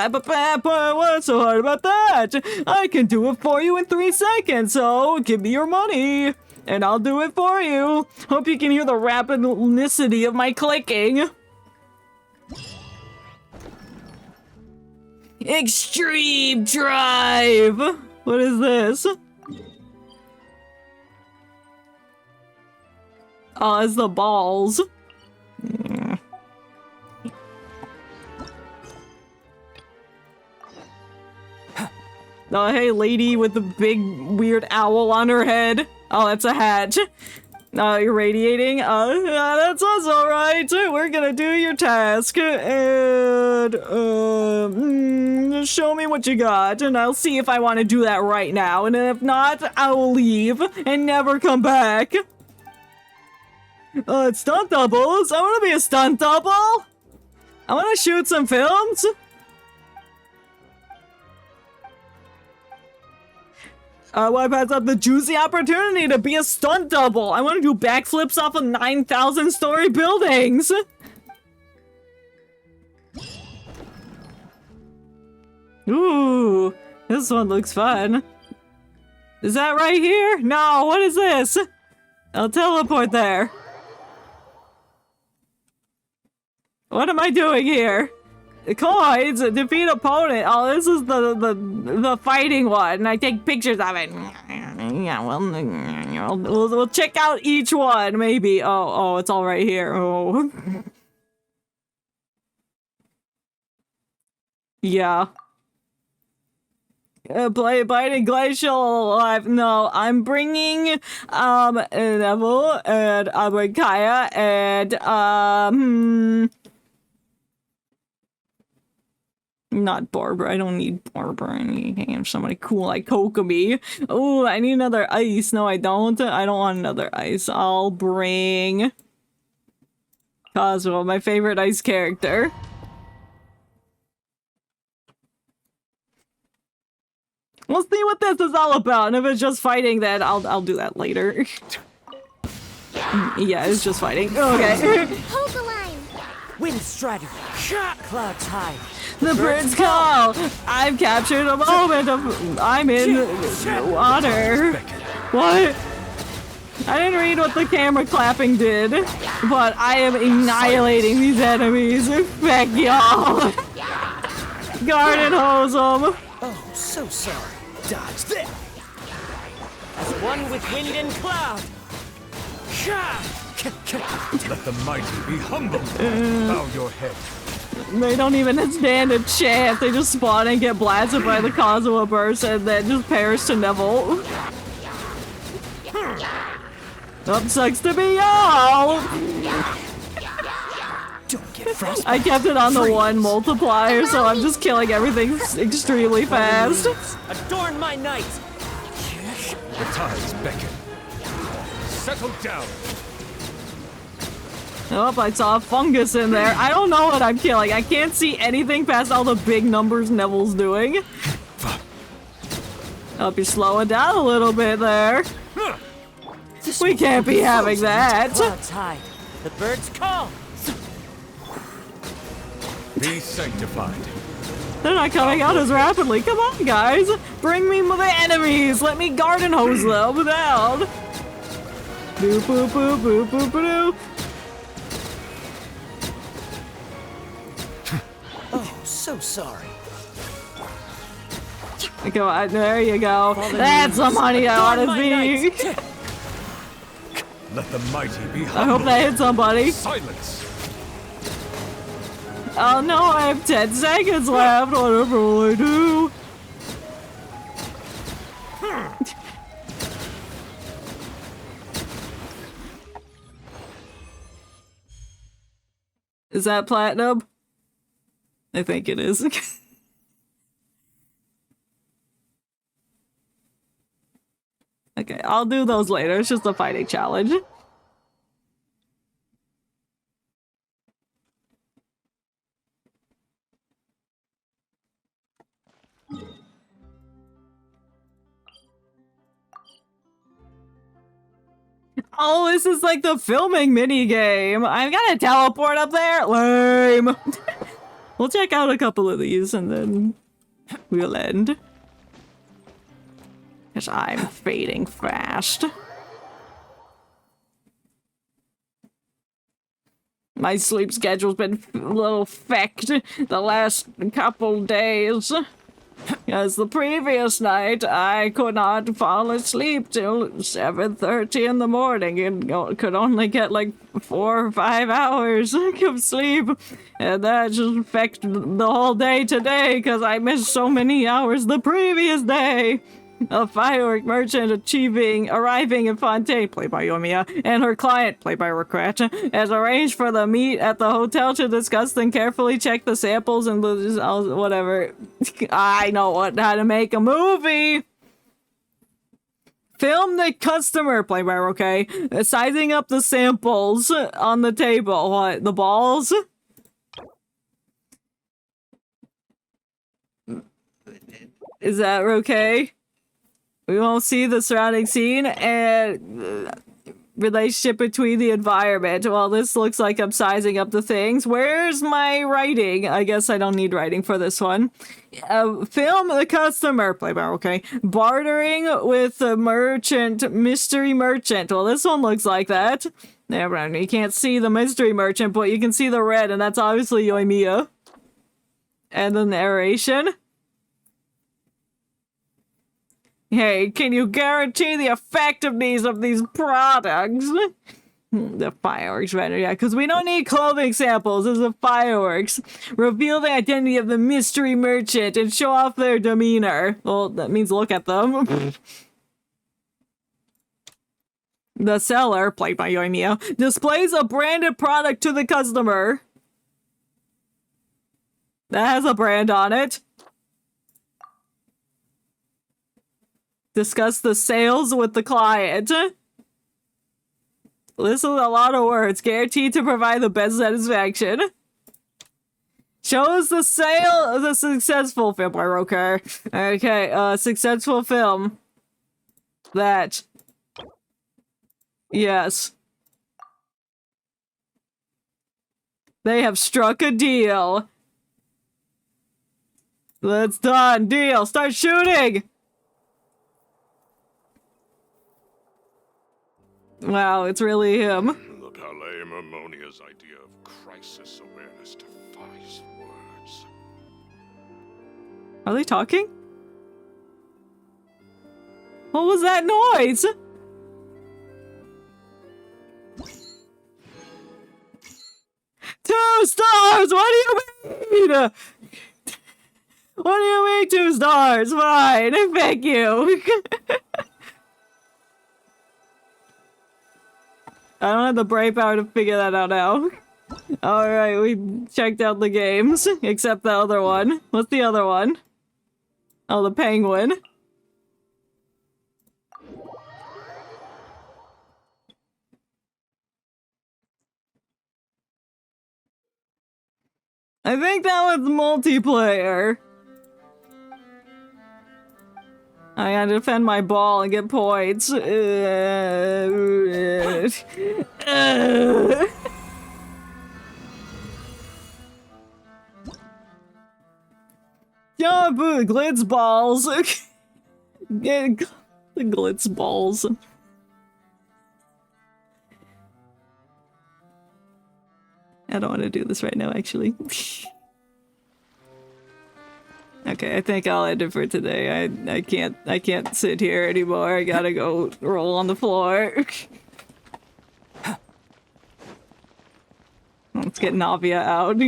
blah blah. What's so hard about that? I can do it for you in 3 seconds. So give me your money, and I'll do it for you. Hope you can hear the rapidicity of my clicking. Extreme drive. What is this? Oh, it's the balls. Oh, hey, lady with the big weird owl on her head. Oh, that's a hat. You're radiating? That's us, alright. We're gonna do your task. And, show me what you got, and I'll see if I want to do that right now. And if not, I will leave and never come back. Stunt doubles? I want to be a stunt double! I want to shoot some films! Why pass up the juicy opportunity to be a stunt double? I want to do backflips off of 9,000-story buildings! Ooh, this one looks fun. Is that right here? No, what is this? I'll teleport there. What am I doing here? Coins, defeat opponent. Oh, this is the fighting one. And I take pictures of it. Yeah, well, we'll check out each one, maybe. Oh, it's all right here. Oh. Yeah. Play Biting Glacial Alive. No, I'm bringing, Neville and, Kaya and, Not Barbara. I don't need Barbara. I need somebody cool like Kokomi. Oh, I need another ice. No, I don't. I don't want another ice. I'll bring Cosmo, my favorite ice character. We'll see what this is all about, and if it's just fighting, then I'll do that later. Yeah, it's just fighting. Okay. Hold the line. Wind Strider. Cloud Tide. The birds call. I've captured a moment of I'm in water. What? I didn't read what the camera clapping did, but I am annihilating these enemies. Feck y'all. Garden hose them. Oh, so sorry. Dodge this. As one with wind and cloud. Let the mighty be humble. Bow your head. They don't even stand a chance. They just spawn and get blasted by the Kazuha burst and then just perish to Neville. That sucks to be y'all. Don't get frostbite. I kept it on the 1 multiplier, so I'm just killing everything extremely fast. Adorn my night. The tides beckon. Settle down. Oh, I saw a fungus in there. I don't know what I'm killing. I can't see anything past all the big numbers Neville's doing. Hope you're slowing down a little bit there. We can't be having that. Cloud's high. The birds call. Be sanctified. They're not coming out as rapidly. Come on, guys. Bring me the enemies. Let me garden hose them down. Boop, boop, boop, boop, boop, boop. Oh, so sorry. Come on, there you go. That's the money I want to see. Let the mighty be humble. I hope that hit somebody. Silence. Oh no, I have 10 seconds left. Whatever will I do? Is that platinum? I think it is. Okay, I'll do those later. It's just a fighting challenge. Oh, this is like the filming mini game. I'm gonna teleport up there. Lame. We'll check out a couple of these and then we'll end. Because I'm fading fast. My sleep schedule's been a little fecked the last couple days. Because the previous night, I could not fall asleep till 7:30 in the morning and could only get like 4 or 5 hours of sleep. And that just affected the whole day today because I missed so many hours the previous day. A firework merchant arriving in Fontaine, played by Yomiya, and her client, played by Regret, has arranged for the meet at the hotel to discuss and carefully check the samples and whatever. I know how to make a movie! Film the customer, played by Roque, sizing up the samples on the table. What, the balls? Is that Roque? We won't see the surrounding scene and relationship between the environment. Well, this looks like I'm sizing up the things. Where's my writing? I guess I don't need writing for this one. Film the customer, play by okay. Bartering with the merchant, mystery merchant. Well, this one looks like that. Never, you can't see the mystery merchant, but you can see the red, and that's obviously Yoimiya. And the narration. Hey, can you guarantee the effectiveness of these products? The fireworks vendor, yeah, because we don't need clothing samples. This is fireworks. Reveal the identity of the mystery merchant and show off their demeanor. Well, that means look at them. The seller, played by Yoimiya, displays a branded product to the customer. That has a brand on it. Discuss the sales with the client. This is a lot of words. Guaranteed to provide the best satisfaction. Shows the sale of the successful film. Okay. Okay, successful film. That. Yes. They have struck a deal. That's done. Deal. Start shooting. Wow, it's really him. The Palais Mermonia's idea of crisis awareness defies words. Are they talking? What was that noise? Two stars! What do you mean? What do you mean 2 stars? Fine, thank you. I don't have the brain power to figure that out now. Alright, we checked out the games. Except the other one. What's the other one? Oh, the penguin. I think that was multiplayer. I gotta defend my ball and get points. Yeah, boo, glitz balls. The glitz balls. I don't want to do this right now, actually. Okay, I think I'll end it for today. I can't sit here anymore. I gotta go roll on the floor. Let's get Navia out.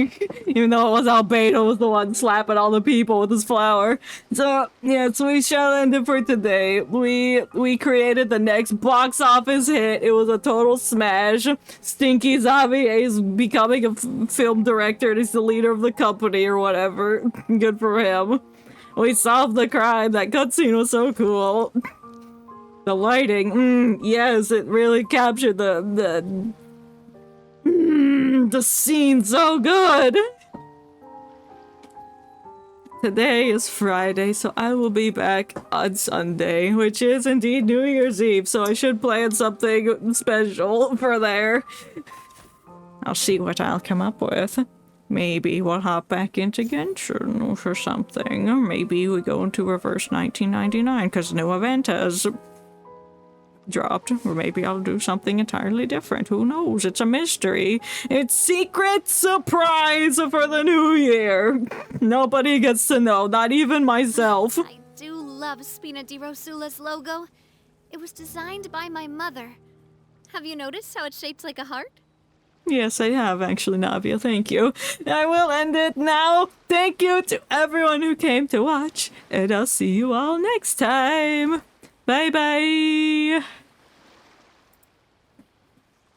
Even though it was Albedo was the one slapping all the people with his flower. So, yeah, so we shall end it for today. We created the next box office hit. It was a total smash. Stinky Xavier is becoming a film director and he's the leader of the company or whatever. Good for him. We solved the crime. That cutscene was so cool. The lighting, yes, it really captured the scene so good. Today is Friday, so I will be back on Sunday, which is indeed New Year's Eve, so I should plan something special for there. I'll see what I'll come up with. Maybe we'll hop back into Genshin or something, or maybe we go into reverse 1999 because new event has dropped, or maybe I'll do something entirely different. Who knows? It's a mystery. It's secret surprise for the new year. Nobody gets to know, not even myself. I do love Spina di Rosula's logo. It was designed by my mother. Have you noticed how it's shaped like a heart? Yes, I have actually, Navia. Thank you. I will end it now. Thank you to everyone who came to watch, and I'll see you all next time. Bye bye.